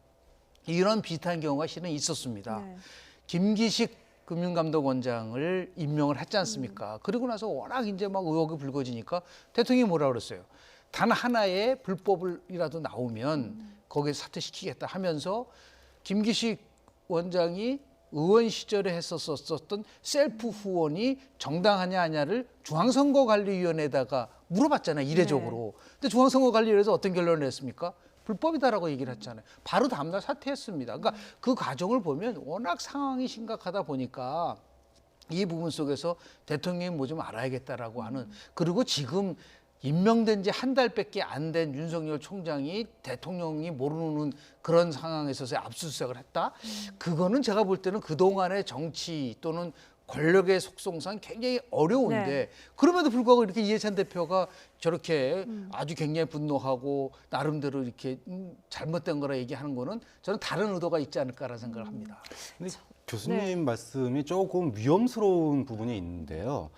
이런 비슷한 경우가 실은 있었습니다. 김기식 금융감독원장을 임명을 했지 않습니까? 그리고 나서 워낙 이제 막 의혹이 불거지니까 대통령이 뭐라 그랬어요? 단 하나의 불법이라도 나오면 거기에 사퇴시키겠다 하면서 김기식 원장이 의원 시절에 했었던 셀프 후원이 정당하냐 아냐를 중앙선거관리위원회에다가 물어봤잖아요, 이례적으로. 근데 중앙선거관리위원회에서 어떤 결론을 냈습니까? 불법이다라고 얘기를 했잖아요. 바로 다음날 사퇴했습니다. 그러니까 그 과정을 보면 워낙 상황이 심각하다 보니까 이 부분 속에서 대통령이 뭐 좀 알아야겠다라고 하는, 그리고 지금 임명된 지 한 달밖에 안 된 윤석열 총장이 대통령이 모르는 그런 상황에 있어서 압수수색을 했다? 그거는 제가 볼 때는 그동안의 정치 또는 권력의 속성상 굉장히 어려운데 그럼에도 불구하고 이렇게 이해찬 대표가 저렇게 아주 굉장히 분노하고 나름대로 이렇게 잘못된 거라 얘기하는 거는 저는 다른 의도가 있지 않을까라는 생각을 합니다. 근데 교수님 말씀이 조금 위험스러운 부분이 있는데요.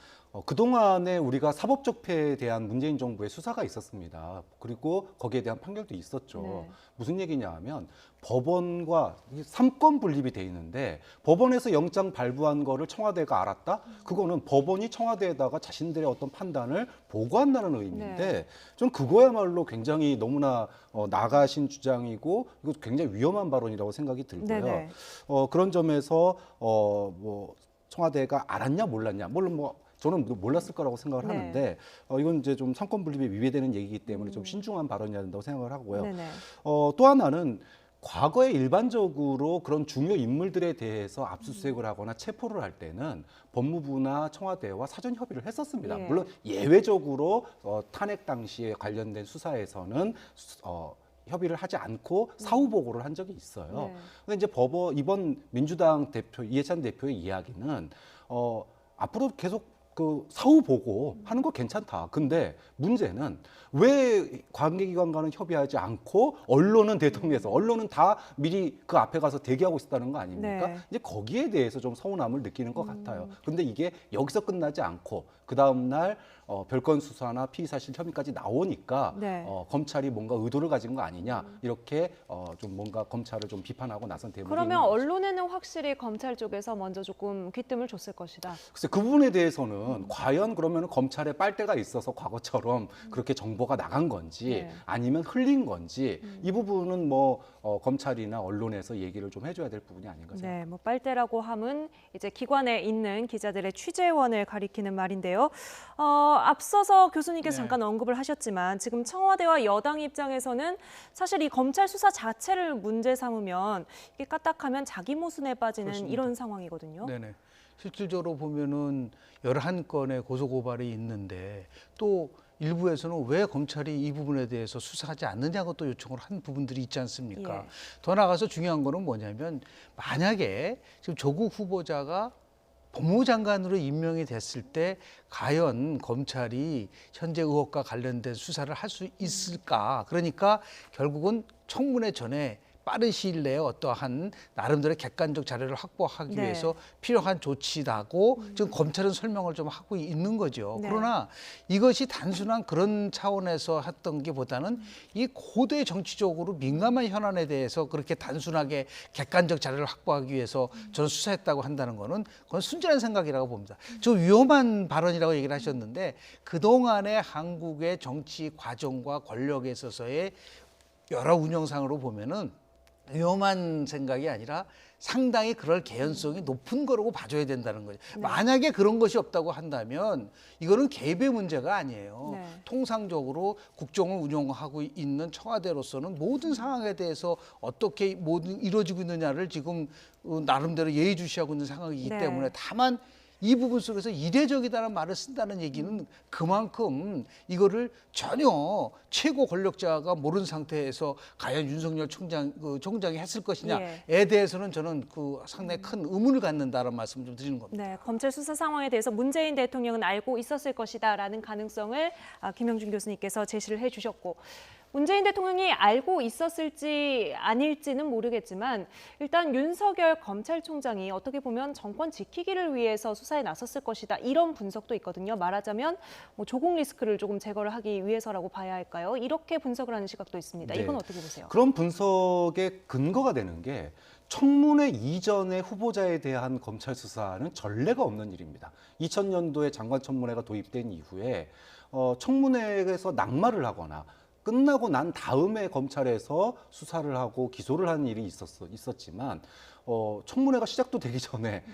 그동안에 우리가 사법적폐에 대한 문재인 정부의 수사가 있었습니다. 그리고 거기에 대한 판결도 있었죠. 무슨 얘기냐 하면 법원과 3권 분립이 돼 있는데 법원에서 영장 발부한 거를 청와대가 알았다? 그거는 법원이 청와대에다가 자신들의 어떤 판단을 보고한다는 의미인데 좀 그거야말로 굉장히 너무나 나가신 주장이고 이거 굉장히 위험한 발언이라고 생각이 들고요. 그런 점에서 뭐 청와대가 알았냐 몰랐냐 물론 뭐 저는 몰랐을 거라고 생각을 하는데 이건 이제 좀 삼권 분립에 위배되는 얘기이기 때문에 좀 신중한 발언이어야 된다고 생각을 하고요. 또 하나는 과거에 일반적으로 그런 중요 인물들에 대해서 압수수색을 하거나 체포를 할 때는 법무부나 청와대와 사전 협의를 했었습니다. 물론 예외적으로 탄핵 당시에 관련된 수사에서는 협의를 하지 않고 사후 보고를 한 적이 있어요. 근데 이제 이번 민주당 대표 이해찬 대표의 이야기는 앞으로 계속 그 사후 보고 하는 거 괜찮다. 근데 문제는 왜 관계기관과는 협의하지 않고 언론은 대통령에서 언론은 다 미리 그 앞에 가서 대기하고 있었다는 거 아닙니까? 이제 거기에 대해서 좀 서운함을 느끼는 것 같아요. 근데 이게 여기서 끝나지 않고 그 다음 날 별건 수사나 피의 사실 혐의까지 나오니까 검찰이 뭔가 의도를 가진 거 아니냐 이렇게 좀 뭔가 검찰을 좀 비판하고 나선 대목이 그러면 언론에는 확실히 검찰 쪽에서 먼저 조금 귀뜸을 줬을 것이다. 글쎄 그 부분에 대해서는 과연 그러면 검찰에 빨대가 있어서 과거처럼 그렇게 정보가 나간 건지 아니면 흘린 건지 이 부분은 뭐 검찰이나 언론에서 얘기를 좀 해줘야 될 부분이 아닌가 생각합니다. 뭐 빨대라고 함은 이제 기관에 있는 기자들의 취재원을 가리키는 말인데요. 앞서서 교수님께서 네. 잠깐 언급을 하셨지만 지금 청와대와 여당 입장에서는 사실 이 검찰 수사 자체를 문제 삼으면 이게 까딱하면 자기 모순에 빠지는 그렇습니다. 이런 상황이거든요. 네네. 실질적으로 보면은 11건의 고소고발이 있는데 또 일부에서는 왜 검찰이 이 부분에 대해서 수사하지 않느냐고 또 요청을 한 부분들이 있지 않습니까? 예. 더 나아가서 중요한 거는 뭐냐면 만약에 지금 조국 후보자가 법무장관으로 임명이 됐을 때 과연 검찰이 현재 의혹과 관련된 수사를 할 수 있을까? 그러니까 결국은 청문회 전에 빠른 시일 내에 어떠한 나름대로 객관적 자료를 확보하기 네. 위해서 필요한 조치라고 지금 검찰은 설명을 좀 하고 있는 거죠. 네. 그러나 이것이 단순한 그런 차원에서 했던 게 보다는 이 고대 정치적으로 민감한 현안에 대해서 그렇게 단순하게 객관적 자료를 확보하기 위해서 저는 수사했다고 한다는 거는 그건 순진한 생각이라고 봅니다. 좀 위험한 발언이라고 얘기를 하셨는데 그동안의 한국의 정치 과정과 권력에 있어서의 여러 운영상으로 보면은 위험한 생각이 아니라 상당히 그럴 개연성이 높은 거라고 봐줘야 된다는 거죠. 네. 만약에 그런 것이 없다고 한다면 이거는 개입의 문제가 아니에요. 네. 통상적으로 국정을 운영하고 있는 청와대로서는 모든 상황에 대해서 어떻게 모든 이루어지고 있느냐를 지금 나름대로 예의주시하고 있는 상황이기 네. 때문에 다만 이 부분 속에서 이례적이다는 말을 쓴다는 얘기는 그만큼 이거를 전혀 최고 권력자가 모르는 상태에서 과연 윤석열 총장이 했을 것이냐에 대해서는 저는 상당히 큰 의문을 갖는다는 말씀을 좀 드리는 겁니다. 네, 검찰 수사 상황에 대해서 문재인 대통령은 알고 있었을 것이다라는 가능성을 김영준 교수님께서 제시를 해주셨고 문재인 대통령이 알고 있었을지 아닐지는 모르겠지만 일단 윤석열 검찰총장이 어떻게 보면 정권 지키기를 위해서 수사에 나섰을 것이다 이런 분석도 있거든요. 말하자면 조국 리스크를 조금 제거를 하기 위해서라고 봐야 할까요? 이렇게 분석을 하는 시각도 있습니다. 네. 이건 어떻게 보세요? 그런 분석의 근거가 되는 게 청문회 이전의 후보자에 대한 검찰 수사는 전례가 없는 일입니다. 2000년도에 장관 청문회가 도입된 이후에 청문회에서 낙마를 하거나 끝나고 난 다음에 검찰에서 수사를 하고 기소를 하는 일이 있었지만 청문회가 시작도 되기 전에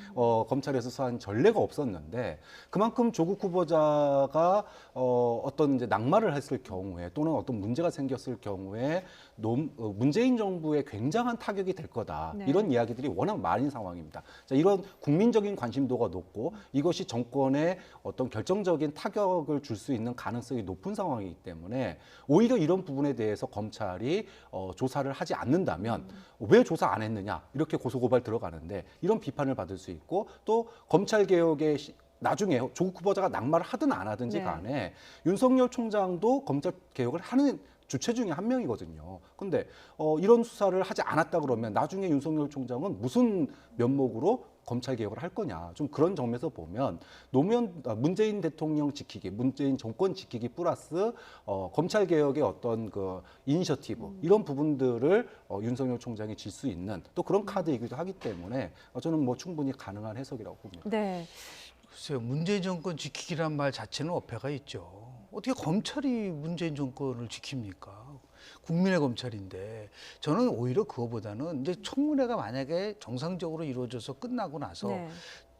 검찰에서 수사한 전례가 없었는데 그만큼 조국 후보자가 어떤 이제 낙마를 했을 경우에 또는 어떤 문제가 생겼을 경우에 문재인 정부에 굉장한 타격이 될 거다. 네. 이런 이야기들이 워낙 많은 상황입니다. 자, 이런 국민적인 관심도가 높고 이것이 정권에 어떤 결정적인 타격을 줄 수 있는 가능성이 높은 상황이기 때문에 오히려 이런 부분에 대해서 검찰이 조사를 하지 않는다면 왜 조사 안 했느냐 이렇게 고소고발 들어가는데 이런 비판을 받을 수 있고 또 검찰개혁의 나중에 조국 후보자가 낙마를 하든 안 하든지 네. 간에 윤석열 총장도 검찰 개혁을 하는 주체 중에 한 명이거든요. 근데 이런 수사를 하지 않았다 그러면 나중에 윤석열 총장은 무슨 면목으로 검찰 개혁을 할 거냐. 좀 그런 점에서 보면 문재인 대통령 지키기, 문재인 정권 지키기 플러스 검찰 개혁의 어떤 그 이니셔티브 이런 부분들을 윤석열 총장이 질 수 있는 또 그런 카드이기도 하기 때문에 저는 뭐 충분히 가능한 해석이라고 봅니다. 네. 글쎄요, 문재인 정권 지키기란 말 자체는 어폐가 있죠. 어떻게 검찰이 문재인 정권을 지킵니까? 국민의 검찰인데 저는 오히려 그거보다는 이제 청문회가 만약에 정상적으로 이루어져서 끝나고 나서 네.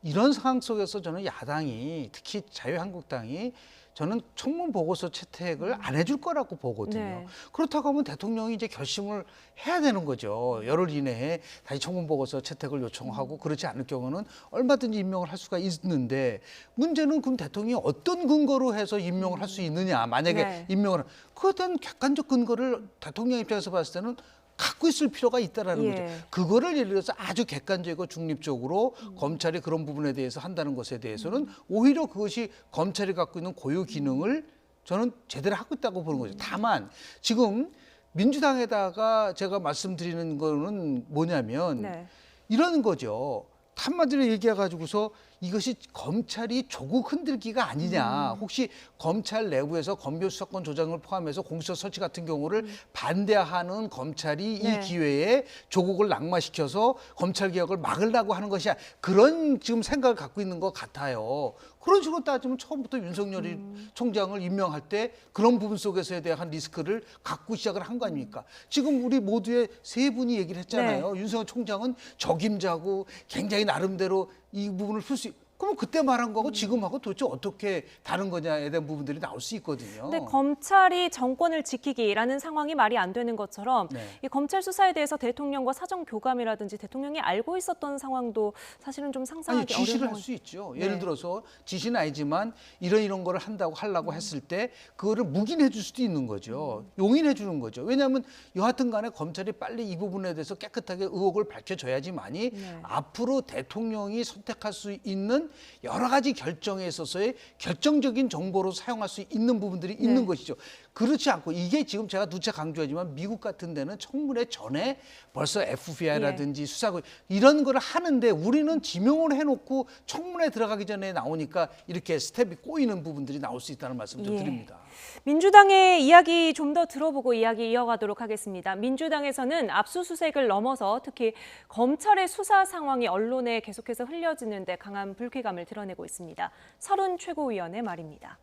이런 상황 속에서 저는 야당이 특히 자유한국당이 저는 청문 보고서 채택을 안 해줄 거라고 보거든요. 네. 그렇다고 하면 대통령이 이제 결심을 해야 되는 거죠. 열흘 이내에 다시 청문 보고서 채택을 요청하고 그렇지 않을 경우는 얼마든지 임명을 할 수가 있는데 문제는 그럼 대통령이 어떤 근거로 해서 임명을 할 수 있느냐. 만약에 네. 임명을 그에 대한 객관적 근거를 대통령 입장에서 봤을 때는 갖고 있을 필요가 있다라는 예. 거죠. 그거를 예를 들어서 아주 객관적이고 중립적으로 검찰이 그런 부분에 대해서 한다는 것에 대해서는 오히려 그것이 검찰이 갖고 있는 고유 기능을 저는 제대로 하고 있다고 보는 거죠. 다만 지금 민주당에다가 제가 말씀드리는 거는 뭐냐면 네. 이런 거죠. 한마디로 얘기해가지고서 이것이 검찰이 조국 흔들기가 아니냐. 혹시 검찰 내부에서 검경 수사권 조정을 포함해서 공수처 설치 같은 경우를 반대하는 검찰이 네. 이 기회에 조국을 낙마시켜서 검찰 개혁을 막으려고 하는 것이야. 그런 지금 생각을 갖고 있는 것 같아요. 그런 식으로 따지면 처음부터 윤석열 총장을 임명할 때 그런 부분 속에서에 대한 리스크를 갖고 시작을 한 거 아닙니까? 지금 우리 모두의 세 분이 얘기를 했잖아요. 네. 윤석열 총장은 적임자고 굉장히 나름대로 이 부분을 풀 수 그럼 그때 말한 거하고 지금하고 도대체 어떻게 다른 거냐에 대한 부분들이 나올 수 있거든요. 근데 검찰이 정권을 지키기라는 상황이 말이 안 되는 것처럼 이 검찰 수사에 대해서 대통령과 사정 교감이라든지 대통령이 알고 있었던 상황도 사실은 좀 상상하기 어려운 지시를 할 수 있죠. 예를 들어서 지시는 아니지만 이런 거를 하려고 했을 때 그거를 묵인해 줄 수도 있는 거죠. 용인해 주는 거죠. 왜냐하면 여하튼 간에 검찰이 빨리 이 부분에 대해서 깨끗하게 의혹을 밝혀줘야지만이 앞으로 대통령이 선택할 수 있는 여러 가지 결정에 있어서의 결정적인 정보로 사용할 수 있는 부분들이 있는 것이죠. 그렇지 않고 이게 지금 제가 누차 강조하지만 미국 같은 데는 청문회 전에 벌써 FBI라든지 수사국 이런 걸 하는데 우리는 지명을 해놓고 청문회 들어가기 전에 나오니까 이렇게 스텝이 꼬이는 부분들이 나올 수 있다는 말씀 좀 드립니다. 민주당의 이야기 좀 더 들어보고 이야기 이어가도록 하겠습니다. 민주당에서는 압수수색을 넘어서 특히 검찰의 수사 상황이 언론에 계속해서 흘려지는데 강한 불쾌감을 드러내고 있습니다. 설훈 최고위원의 말입니다.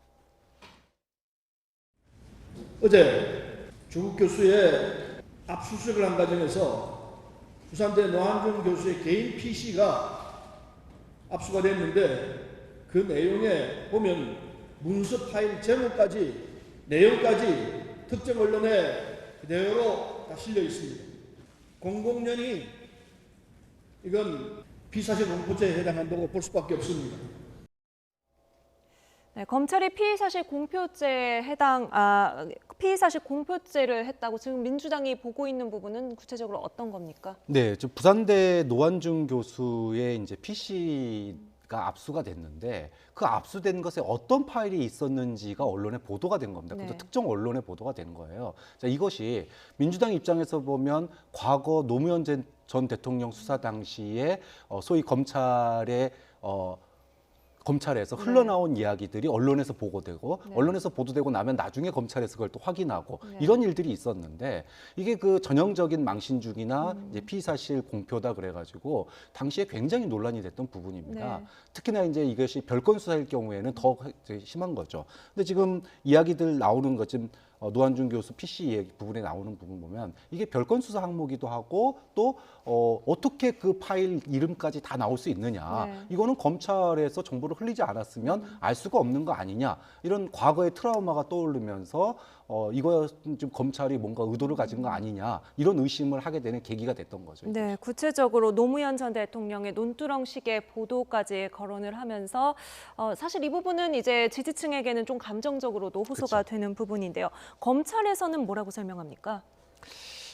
어제 조국 교수의 압수수색을 한 과정에서 부산대 노한중 교수의 개인 PC가 압수가 됐는데 그 내용에 보면 문서 파일 제목까지 내용까지 특정 언론에 그대로 다 실려 있습니다. 공공연히 이건 피사실 공표죄에 해당한다고 볼 수밖에 없습니다. 네, 검찰이 피의사실 공표죄를 했다고 지금 민주당이 보고 있는 부분은 구체적으로 어떤 겁니까? 네, 부산대 노한중 교수의 이제 PC가 압수가 됐는데 그 압수된 것에 어떤 파일이 있었는지가 언론에 보도가 된 겁니다. 그것도 특정 언론에 보도가 된 거예요. 자, 이것이 민주당 입장에서 보면 과거 노무현 전 대통령 수사 당시에 소위 검찰에서 흘러나온 이야기들이 언론에서 보고되고 언론에서 보도되고 나면 나중에 검찰에서 그걸 또 확인하고 이런 일들이 있었는데 이게 그 전형적인 망신주기나 이제 피의사실 공표다 그래가지고 당시에 굉장히 논란이 됐던 부분입니다. 특히나 이제 이것이 별건 수사일 경우에는 더 심한 거죠. 근데 지금 이야기들 나오는 것 지금 노한중 교수 PC 얘기 부분에 나오는 부분 보면 이게 별건 수사 항목이기도 하고 또 어떻게 그 파일 이름까지 다 나올 수 있느냐. 이거는 검찰에서 정보를 흘리지 않았으면 알 수가 없는 거 아니냐. 이런 과거의 트라우마가 떠오르면서 이거 좀 검찰이 뭔가 의도를 가진 거 아니냐. 이런 의심을 하게 되는 계기가 됐던 거죠. 네, 구체적으로 노무현 전 대통령의 논두렁식의 보도까지 거론을 하면서 사실 이 부분은 이제 지지층에게는 좀 감정적으로도 호소가 되는 부분인데요. 검찰에서는 뭐라고 설명합니까?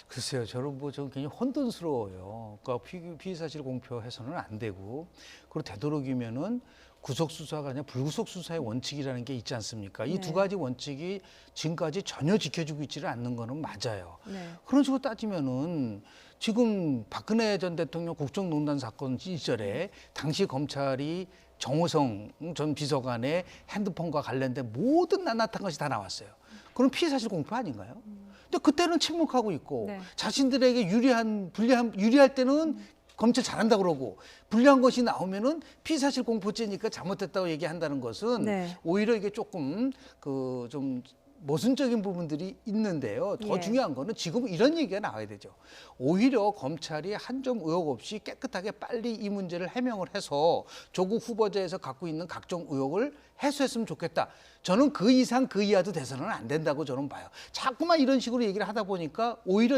글쎄요, 저는 좀 굉장히 혼돈스러워요. 그러니까 피의사실 공표해서는 안 되고, 그리고 되도록이면은 구속 수사가 아니라 불구속 수사의 원칙이라는 게 있지 않습니까? 이 두 가지 원칙이 지금까지 전혀 지켜지고 있지를 않는 거는 맞아요. 그런 식으로 따지면은 지금 박근혜 전 대통령 국정농단 사건 시절에 당시 검찰이 정호성 전 비서관의 핸드폰과 관련된 모든 낱낱한 것이 다 나왔어요. 그럼 피의사실 공표 아닌가요? 근데 그때는 침묵하고 있고 자신들에게 유리할 때는 검찰 잘한다 그러고 불리한 것이 나오면은 피의사실 공표죄니까 잘못했다고 얘기한다는 것은 오히려 이게 조금 좀 모순적인 부분들이 있는데요. 더 중요한 거는 지금 이런 얘기가 나와야 되죠. 오히려 검찰이 한 점 의혹 없이 깨끗하게 빨리 이 문제를 해명을 해서 조국 후보자에서 갖고 있는 각종 의혹을 해소했으면 좋겠다. 저는 그 이상 그 이하도 돼서는 안 된다고 저는 봐요. 자꾸만 이런 식으로 얘기를 하다 보니까 오히려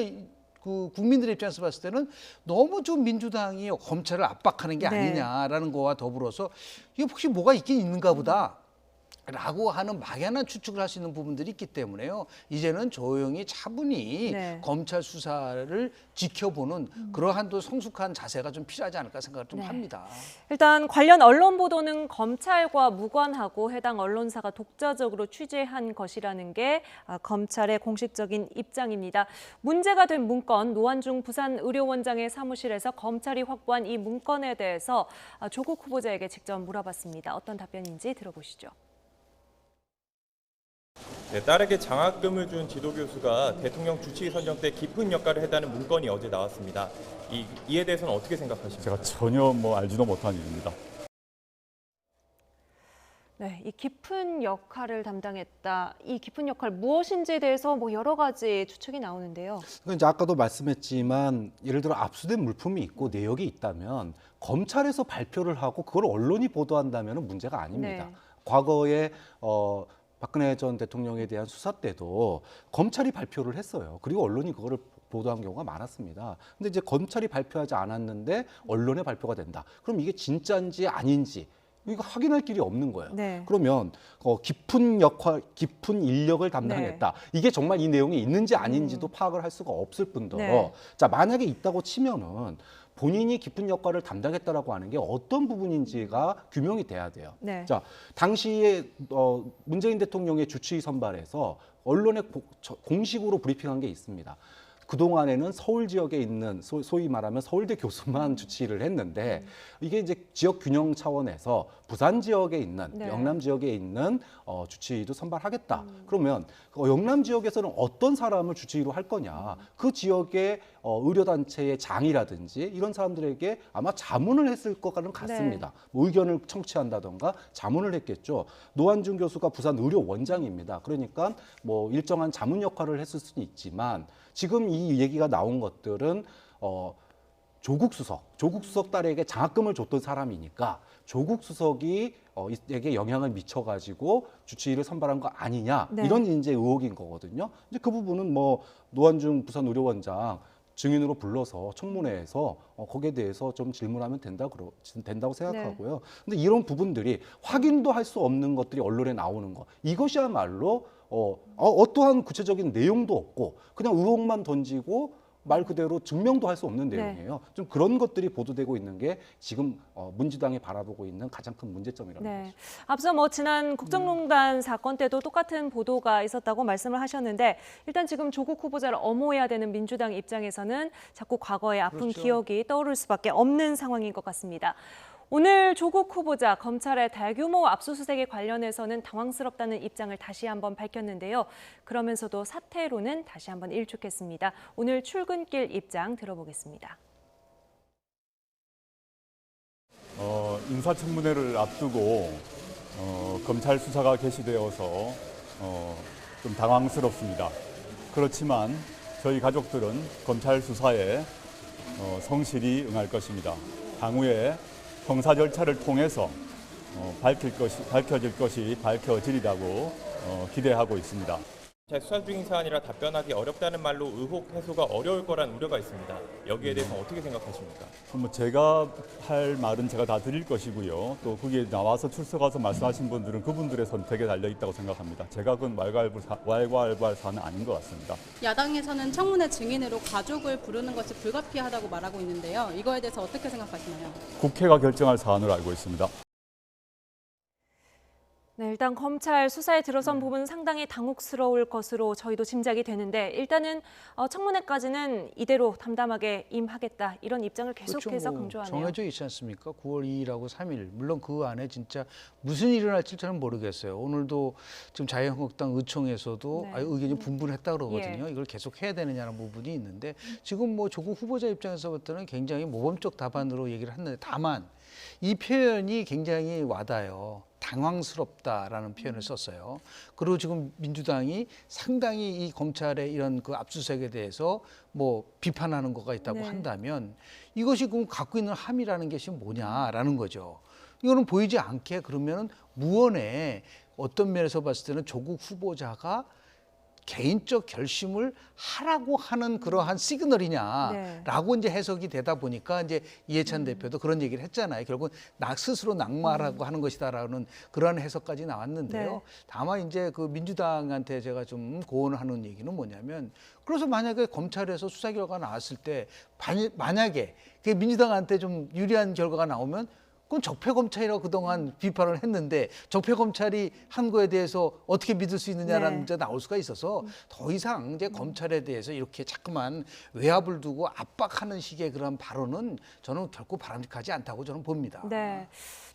그 국민들의 입장에서 봤을 때는 너무 좀 민주당이 검찰을 압박하는 게 아니냐라는 거와 더불어서 이게 혹시 뭐가 있긴 있는가 보다. 라고 하는 막연한 추측을 할 수 있는 부분들이 있기 때문에요. 이제는 조용히 차분히 검찰 수사를 지켜보는 그러한 또 성숙한 자세가 좀 필요하지 않을까 생각을 좀 합니다. 일단 관련 언론 보도는 검찰과 무관하고 해당 언론사가 독자적으로 취재한 것이라는 게 검찰의 공식적인 입장입니다. 문제가 된 문건, 노한중 부산의료원장의 사무실에서 검찰이 확보한 이 문건에 대해서 조국 후보자에게 직접 물어봤습니다. 어떤 답변인지 들어보시죠. 딸에게 장학금을 준 지도교수가 대통령 주치의 선정 때 깊은 역할을 했다는 문건이 어제 나왔습니다. 이에 대해서는 어떻게 생각하십니까? 제가 전혀 알지도 못한 일입니다. 네, 이 깊은 역할을 담당했다. 이 깊은 역할 무엇인지에 대해서 뭐 여러 가지 추측이 나오는데요. 이제 아까도 말씀했지만 예를 들어 압수된 물품이 있고 내역이 있다면 검찰에서 발표를 하고 그걸 언론이 보도한다면 문제가 아닙니다. 네. 과거에 박근혜 전 대통령에 대한 수사 때도 검찰이 발표를 했어요. 그리고 언론이 그거를 보도한 경우가 많았습니다. 근데 이제 검찰이 발표하지 않았는데 언론에 발표가 된다. 그럼 이게 진짜인지 아닌지 이거 확인할 길이 없는 거예요. 네. 그러면 깊은 역할, 깊은 인력을 담당했다. 이게 정말 이 내용이 있는지 아닌지도 파악을 할 수가 없을 뿐더러 네. 자, 만약에 있다고 치면은 본인이 깊은 역할을 담당했다라고 하는 게 어떤 부분인지가 규명이 돼야 돼요. 네. 자, 당시에 문재인 대통령의 주치의 선발에서 언론에 공식으로 브리핑한 게 있습니다. 그동안에는 서울 지역에 있는 소위 말하면 서울대 교수만 주치의를 했는데 이게 이제 지역 균형 차원에서 부산 지역에 있는 네. 영남 지역에 있는 주치의도 선발하겠다. 그러면 영남 지역에서는 어떤 사람을 주치의로 할 거냐. 그 지역의 의료단체의 장이라든지 이런 사람들에게 아마 자문을 했을 것과는 같습니다. 네. 뭐 의견을 청취한다던가 자문을 했겠죠. 노한준 교수가 부산 의료원장입니다. 그러니까 뭐 일정한 자문 역할을 했을 수는 있지만 지금 이 얘기가 나온 것들은 조국 수석 딸에게 장학금을 줬던 사람이니까 조국 수석이 에게 영향을 미쳐가지고 주치의를 선발한 거 아니냐 네. 이런 이제 의혹인 거거든요. 이제 그 부분은 뭐 노한중 부산 의료원장 증인으로 불러서 청문회에서 거기에 대해서 좀 질문하면 된다고 생각하고요. 근데 이런 부분들이 확인도 할 수 없는 것들이 언론에 나오는 거 이것이야말로 어떠한 구체적인 내용도 없고 그냥 의혹만 던지고 말 그대로 증명도 할 수 없는 내용이에요. 좀 그런 것들이 보도되고 있는 게 지금 민주당이 바라보고 있는 가장 큰 문제점이라는 거죠. 앞서 뭐 지난 국정농단 사건 때도 똑같은 보도가 있었다고 말씀을 하셨는데 일단 지금 조국 후보자를 엄호해야 되는 민주당 입장에서는 자꾸 과거의 아픈 기억이 떠오를 수밖에 없는 상황인 것 같습니다. 오늘 조국 후보자 검찰의 대규모 압수수색에 관련해서는 당황스럽다는 입장을 다시 한번 밝혔는데요. 그러면서도 사태로는 다시 한번 일축했습니다. 오늘 출근길 입장 들어보겠습니다. 인사청문회를 앞두고 검찰 수사가 개시되어서 좀 당황스럽습니다. 그렇지만 저희 가족들은 검찰 수사에 성실히 응할 것입니다. 향후에 형사 절차를 통해서 밝혀질 것이 밝혀지리라고 기대하고 있습니다. 수사 중인 사안이라 답변하기 어렵다는 말로 의혹 해소가 어려울 거란 우려가 있습니다. 여기에 대해서 어떻게 생각하십니까? 뭐 제가 할 말은 제가 다 드릴 것이고요. 또 거기에 나와서 출석해서 말씀하신 분들은 그분들의 선택에 달려 있다고 생각합니다. 제가 그건 왈가왈부할 사안은 아닌 것 같습니다. 야당에서는 청문회 증인으로 가족을 부르는 것이 불가피하다고 말하고 있는데요. 이거에 대해서 어떻게 생각하시나요? 국회가 결정할 사안으로 알고 있습니다. 네, 일단 검찰 수사에 들어선 부분은 상당히 당혹스러울 것으로 저희도 짐작이 되는데 일단은 청문회까지는 이대로 담담하게 임하겠다 이런 입장을 계속해서 강조하네요. 정해져 있지 않습니까? 9월 2일하고 3일. 물론 그 안에 진짜 무슨 일이 일어날지 저는 모르겠어요. 오늘도 지금 자유한국당 의총에서도 의견이 분분했다 그러거든요. 이걸 계속 해야 되느냐는 부분이 있는데 지금 뭐 조국 후보자 입장에서부터는 굉장히 모범적 답안으로 얘기를 했는데 다만 이 표현이 굉장히 와닿아요. 당황스럽다라는 표현을 썼어요. 그리고 지금 민주당이 상당히 이 검찰의 이런 그 압수수색에 대해서 뭐 비판하는 거가 있다고 한다면 이것이 그럼 갖고 있는 함이라는 것이 뭐냐라는 거죠. 이거는 보이지 않게 그러면 무언에 어떤 면에서 봤을 때는 조국 후보자가 개인적 결심을 하라고 하는 그러한 시그널이냐라고 이제 해석이 되다 보니까 이제 이해찬 대표도 그런 얘기를 했잖아요. 결국 나 스스로 낙마하라고 하는 것이다라는 그러한 해석까지 나왔는데요. 다만 이제 그 민주당한테 제가 좀 고언하는 얘기는 뭐냐면 그래서 만약에 검찰에서 수사 결과가 나왔을 때 만약에 민주당한테 좀 유리한 결과가 나오면 그건 적폐검찰이라고 그동안 비판을 했는데 적폐검찰이 한 거에 대해서 어떻게 믿을 수 있느냐라는 문제가 나올 수가 있어서 더 이상 이제 검찰에 대해서 이렇게 자꾸만 외압을 두고 압박하는 식의 그런 발언은 저는 결코 바람직하지 않다고 저는 봅니다. 네.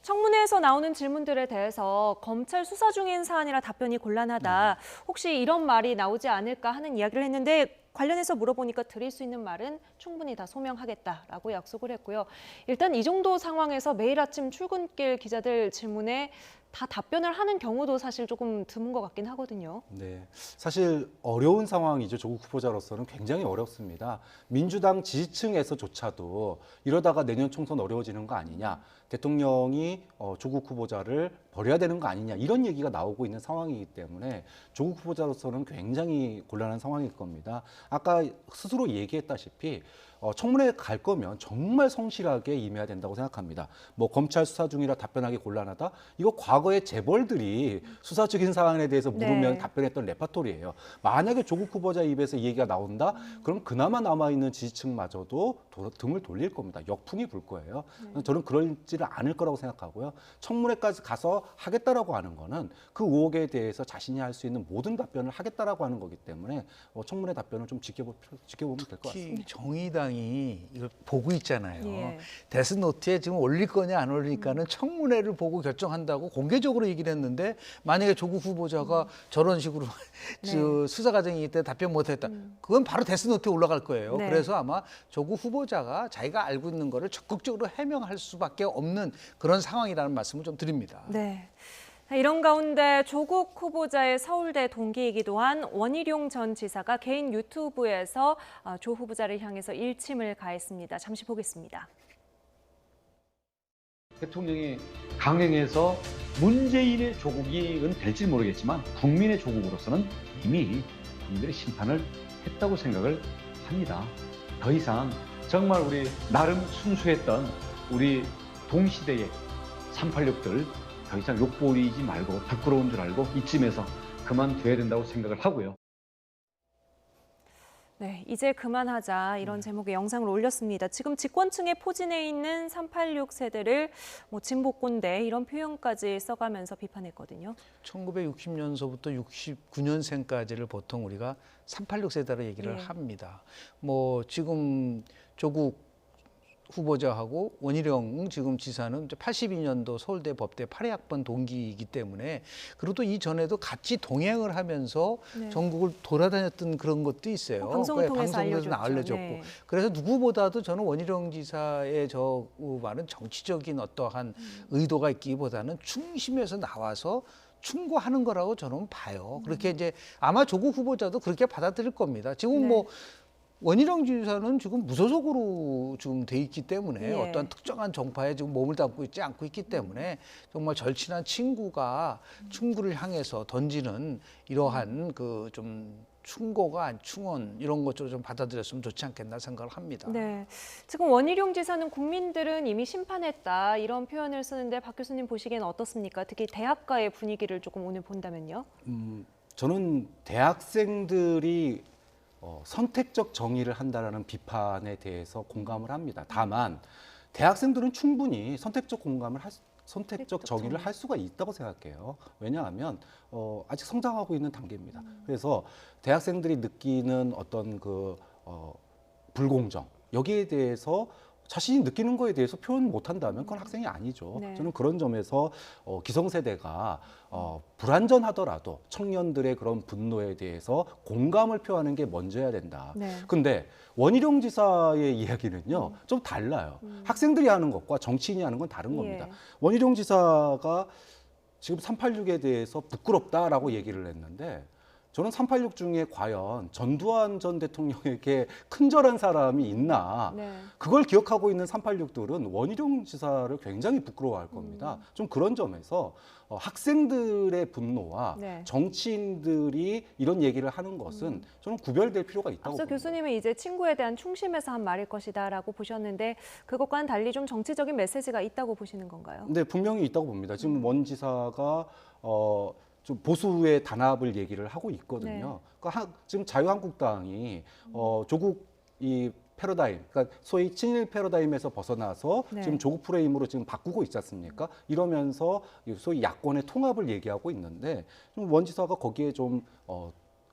청문회에서 나오는 질문들에 대해서 검찰 수사 중인 사안이라 답변이 곤란하다. 혹시 이런 말이 나오지 않을까 하는 이야기를 했는데 관련해서 물어보니까 드릴 수 있는 말은 충분히 다 소명하겠다라고 약속을 했고요. 일단 이 정도 상황에서 매일 아침 출근길 기자들 질문에 다 답변을 하는 경우도 사실 조금 드문 것 같긴 하거든요. 네, 사실 어려운 상황이죠. 조국 후보자로서는 굉장히 어렵습니다. 민주당 지지층에서조차도 이러다가 내년 총선 어려워지는 거 아니냐, 대통령이 조국 후보자를 버려야 되는 거 아니냐, 이런 얘기가 나오고 있는 상황이기 때문에 조국 후보자로서는 굉장히 곤란한 상황일 겁니다. 아까 스스로 얘기했다시피 청문회 갈 거면 정말 성실하게 임해야 된다고 생각합니다. 뭐 검찰 수사 중이라 답변하기 곤란하다? 이거 과거에 재벌들이 수사 중인 사안에 대해서 물으면 네. 답변했던 레파토리예요. 만약에 조국 후보자 입에서 이 얘기가 나온다? 그럼 그나마 남아있는 지지층마저도 등을 돌릴 겁니다. 역풍이 불 거예요. 저는 그러지는 않을 거라고 생각하고요. 청문회까지 가서 하겠다라고 하는 거는 그 의혹에 대해서 자신이 할 수 있는 모든 답변을 하겠다라고 하는 거기 때문에 청문회 답변을 좀 지켜보면 될 것 같습니다. 특히 정의당이 이걸 보고 있잖아요. 예. 데스노트에 지금 올릴 거냐 안 올릴까는 청문회를 보고 결정한다고 공개적으로 얘기를 했는데, 만약에 조국 후보자가 저런 식으로 저 수사 과정이기 때문에 답변 못했다. 그건 바로 데스노트에 올라갈 거예요. 네. 그래서 아마 조국 후보자가 자기가 알고 있는 거를 적극적으로 해명할 수밖에 없는 그런 상황이라는 말씀을 좀 드립니다. 네. 이런 가운데 조국 후보자의 서울대 동기이기도 한 원희룡 전 지사가 개인 유튜브에서 조 후보자를 향해서 일침을 가했습니다. 잠시 보겠습니다. 대통령이 강행해서 문재인의 조국은 될지 모르겠지만 국민의 조국으로서는 이미 국민들의 심판을 했다고 생각을 합니다. 더 이상 정말 우리 나름 순수했던 우리 동시대의 386들 더 이상 욕보이지 말고 부끄러운 줄 알고 이쯤에서 그만둬야 된다고 생각을 하고요. 네, 이제 그만하자 이런 제목의 영상을 올렸습니다. 지금 집권층에 포진해 있는 386 세대를 진보꼰대 이런 표현까지 써가면서 비판했거든요. 1960년서부터 69년생까지를 보통 우리가 386 세대로 얘기를 합니다. 뭐 지금 조국 후보자하고 원희룡 지금 지사는 82년도 서울대 법대 8회학번 동기이기 때문에, 그리고 또 이전에도 같이 동행을 하면서 전국을 돌아다녔던 그런 것도 있어요. 방송을 통해서 알려졌고. 네. 그래서 누구보다도 저는 원희룡 지사의 저 말은 정치적인 어떠한 의도가 있기보다는 중심에서 나와서 충고하는 거라고 저는 봐요. 그렇게 이제 아마 조국 후보자도 그렇게 받아들일 겁니다. 지금 뭐 원희룡 지사는 지금 무소속으로 지금 돼 있기 때문에 어떤 특정한 정파에 지금 몸을 담고 있지 않고 있기 때문에 정말 절친한 친구가 친구를 향해서 던지는 이러한 그 좀 충고가 충언 이런 것도 좀 받아들였으면 좋지 않겠나 생각을 합니다. 네, 지금 원희룡 지사는 국민들은 이미 심판했다 이런 표현을 쓰는데 박 교수님 보시기에는 어떻습니까? 특히 대학가의 분위기를 조금 오늘 본다면요. 저는 대학생들이 선택적 정의를 한다라는 비판에 대해서 공감을 합니다. 다만 대학생들은 충분히 선택적 정의를 할 수가 있다고 생각해요. 왜냐하면 아직 성장하고 있는 단계입니다. 그래서 대학생들이 느끼는 어떤 그 불공정, 여기에 대해서 자신이 느끼는 거에 대해서 표현 못한다면 그건 학생이 아니죠. 저는 그런 점에서 기성세대가 불완전하더라도 청년들의 그런 분노에 대해서 공감을 표하는 게 먼저야 된다. 근데 원희룡 지사의 이야기는요, 좀 달라요. 학생들이 하는 것과 정치인이 하는 건 다른 겁니다. 원희룡 지사가 지금 386에 대해서 부끄럽다라고 얘기를 했는데, 저는 386 중에 과연 전두환 전 대통령에게 큰절한 사람이 있나, 그걸 기억하고 있는 386들은 원희룡 지사를 굉장히 부끄러워할 겁니다. 좀 그런 점에서 학생들의 분노와 정치인들이 이런 얘기를 하는 것은 저는 구별될 필요가 있다고 봅니다. 앞서 교수님은 이제 친구에 대한 충심에서 한 말일 것이다라고 보셨는데, 그것과는 달리 좀 정치적인 메시지가 있다고 보시는 건가요? 네, 분명히 있다고 봅니다. 지금 원 지사가 좀 보수의 단합을 얘기를 하고 있거든요. 그러니까 지금 자유한국당이 조국 이 패러다임, 그러니까 소위 친일 패러다임에서 벗어나서 지금 조국 프레임으로 지금 바꾸고 있지 않습니까? 이러면서 소위 야권의 통합을 얘기하고 있는데, 좀 원 지사가 거기에 좀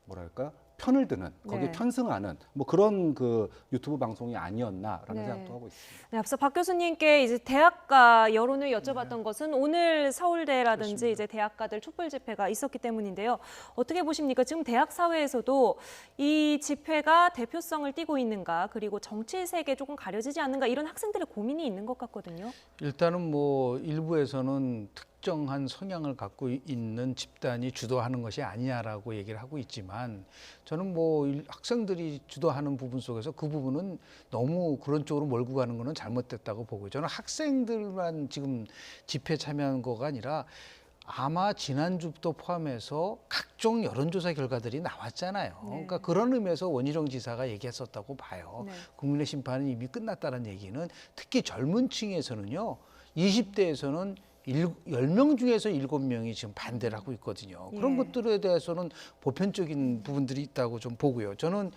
뭐랄까 편을 드는, 거기에 편승하는 뭐 그런 그 유튜브 방송이 아니었나라는 생각도 하고 있습니다. 네, 앞서 박 교수님께 이제 대학가 여론을 여쭤봤던 것은 오늘 서울대라든지 그렇습니다. 이제 대학가들 촛불 집회가 있었기 때문인데요. 어떻게 보십니까? 지금 대학 사회에서도 이 집회가 대표성을 띠고 있는가, 그리고 정치색에 조금 가려지지 않는가, 이런 학생들의 고민이 있는 것 같거든요. 일단은 뭐 일부에서는 특정한 성향을 갖고 있는 집단이 주도하는 것이 아니냐라고 얘기를 하고 있지만 저는 뭐 학생들이 주도하는 부분 속에서 그 부분은 너무 그런 쪽으로 몰고 가는 거는 잘못됐다고 보고 저는 학생들만 지금 집회 참여한 거가 아니라 아마 지난주부터 포함해서 각종 여론조사 결과들이 나왔잖아요. 네. 그러니까 그런 의미에서 원희룡 지사가 얘기했었다고 봐요. 네. 국민의 심판은 이미 끝났다는 얘기는 특히 젊은 층에서는요. 20대에서는 10명 중에서 7명이 지금 반대를 하고 있거든요. 그런 예. 것들에 대해서는 보편적인 부분들이 있다고 좀 보고요. 저는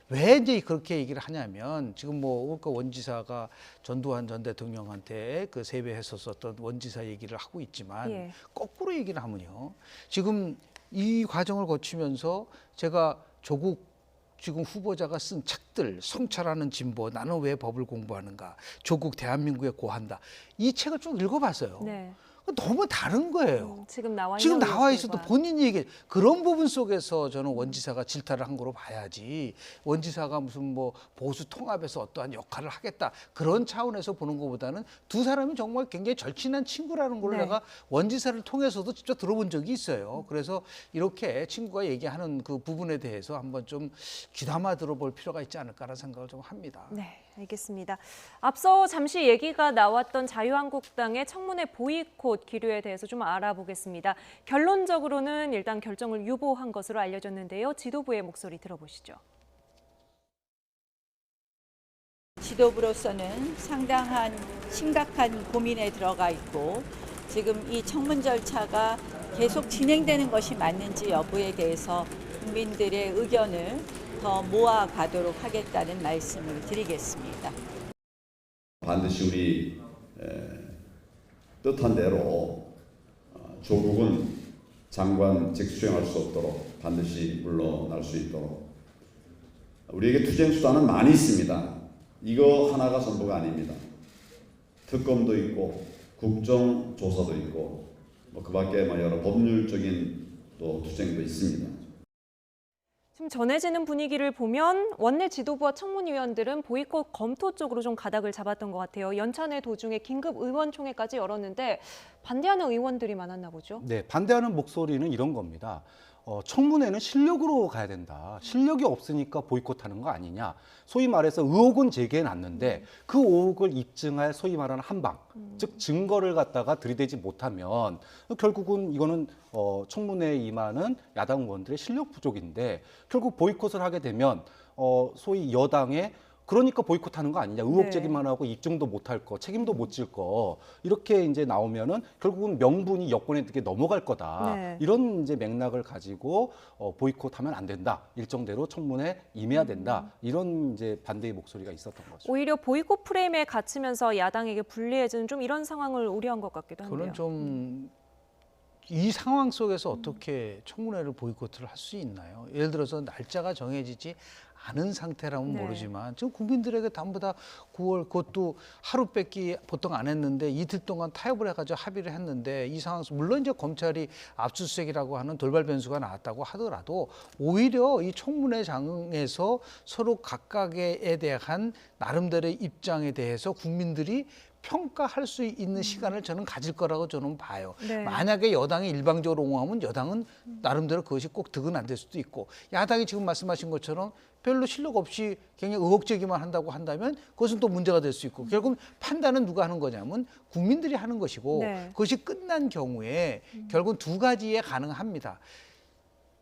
왜 이제 그렇게 얘기를 하냐면 지금 뭐 그러니까 원지사가 전두환 전 대통령한테 그 세배했었던 원지사 얘기를 하고 있지만 예. 거꾸로 얘기를 하면요. 지금 이 과정을 거치면서 제가 조국 지금 후보자가 쓴 책들 성찰하는 진보 나는 왜 법을 공부하는가 조국 대한민국의 고한다 이 책을 쭉 읽어봤어요. 네. 너무 다른 거예요. 지금 나와 있어도 본인이 얘기 그런 부분 속에서 저는 원지사가 질타를 한 거로 봐야지 원지사가 무슨 뭐 보수 통합에서 어떠한 역할을 하겠다 그런 차원에서 보는 것보다는 두 사람이 정말 굉장히 절친한 친구라는 걸 네. 내가 원지사를 통해서도 직접 들어본 적이 있어요. 그래서 이렇게 친구가 얘기하는 그 부분에 대해서 한번 좀 귀담아 들어볼 필요가 있지 않을까라는 생각을 좀 합니다. 네, 알겠습니다. 앞서 잠시 얘기가 나왔던 자유한국당의 청문회 보이콧 기류에 대해서 좀 알아보겠습니다. 결론적으로는 일단 결정을 유보한 것으로 알려졌는데요. 지도부의 목소리 들어보시죠. 지도부로서는 상당한 심각한 고민에 들어가 있고 지금 이 청문 절차가 계속 진행되는 것이 맞는지 여부에 대해서 국민들의 의견을 더 모아가도록 하겠다는 말씀을 드리겠습니다. 반드시 우리 뜻한 대로 조국은 장관직 수행할 수 없도록 반드시 물러날 수 있도록 우리에게 투쟁 수단은 많이 있습니다. 이거 하나가 전부가 아닙니다. 특검도 있고 국정조사도 있고 그 밖에 여러 법률적인 또 투쟁도 있습니다. 지금 전해지는 분위기를 보면 원내 지도부와 청문위원들은 보이콧 검토 쪽으로 좀 가닥을 잡았던 것 같아요. 연찬회 도중에 긴급 의원총회까지 열었는데 반대하는 의원들이 많았나 보죠? 네, 반대하는 목소리는 이런 겁니다. 청문회는 실력으로 가야 된다. 실력이 없으니까 보이콧하는 거 아니냐. 소위 말해서 의혹은 제기해놨는데 그 의혹을 입증할 소위 말하는 한방, 즉 증거를 갖다가 들이대지 못하면 결국은 이거는 청문회에 임하는 야당 의원들의 실력 부족인데 결국 보이콧을 하게 되면 소위 여당의 그러니까 보이콧하는 거 아니냐. 의혹 제기만 하고 입증도 못할 거, 책임도 못 질 거 이렇게 이제 나오면은 결국은 명분이 여권에게 넘어갈 거다. 네. 이런 이제 맥락을 가지고 보이콧하면 안 된다. 일정대로 청문회 임해야 된다. 이런 이제 반대의 목소리가 있었던 거죠. 오히려 보이콧 프레임에 갇히면서 야당에게 불리해지는 좀 이런 상황을 우려한 것 같기도 한데요. 그런 좀 이 상황 속에서 어떻게 청문회를 보이콧을 할 수 있나요? 예를 들어서 날짜가 정해지지 않은 상태라면 네. 모르지만 지금 국민들에게 전부 다 9월 그것도 하루밖에 보통 안 했는데 이틀 동안 타협을 해가지고 합의를 했는데 이 상황 물론 이제 검찰이 압수수색이라고 하는 돌발 변수가 나왔다고 하더라도 오히려 이 청문회장에서 서로 각각에 대한 나름대로의 입장에 대해서 국민들이 평가할 수 있는 시간을 저는 가질 거라고 저는 봐요. 네. 만약에 여당이 일방적으로 옹호하면 여당은 나름대로 그것이 꼭 득은 안 될 수도 있고 야당이 지금 말씀하신 것처럼 별로 실력 없이 그냥 의혹 제기만 한다고 한다면 그것은 또 문제가 될 수 있고 결국 판단은 누가 하는 거냐면 국민들이 하는 것이고 네. 그것이 끝난 경우에 결국은 두 가지에 가능합니다.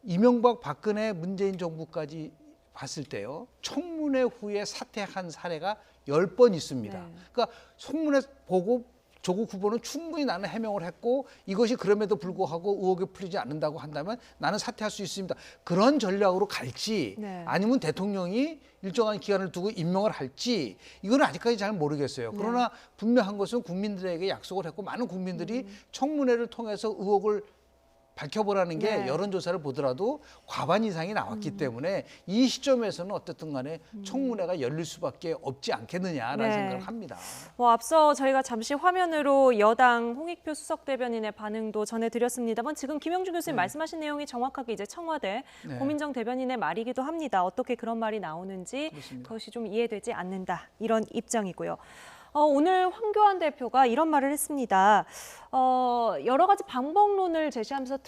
이명박, 박근혜, 문재인 정부까지 봤을 때요. 청문회 후에 사퇴한 사례가 10번 있습니다. 네. 그러니까 청문회 보고 조국 후보는 충분히 나는 해명을 했고 이것이 그럼에도 불구하고 의혹이 풀리지 않는다고 한다면 나는 사퇴할 수 있습니다. 그런 전략으로 갈지 네. 아니면 대통령이 일정한 기간을 두고 임명을 할지 이건 아직까지 잘 모르겠어요. 그러나 분명한 것은 국민들에게 약속을 했고 많은 국민들이 청문회를 통해서 의혹을 밝혀보라는 게 네. 여론조사를 보더라도 과반 이상이 나왔기 때문에 이 시점에서는 어쨌든 간에 청문회가 열릴 수밖에 없지 않겠느냐라는 네. 생각을 합니다. 앞서 저희가 잠시 화면으로 여당 홍익표 수석 대변인의 반응도 전해드렸습니다만 지금 김영준 교수님 말씀하신 내용이 정확하게 이제 청와대 네. 고민정 대변인의 말이기도 합니다. 어떻게 그런 말이 나오는지 그렇습니다. 그것이 좀 이해되지 않는다 이런 입장이고요. 오늘 황교안 대표가 이런 말을 했습니다. 여러 가지 방법론을 제시하면서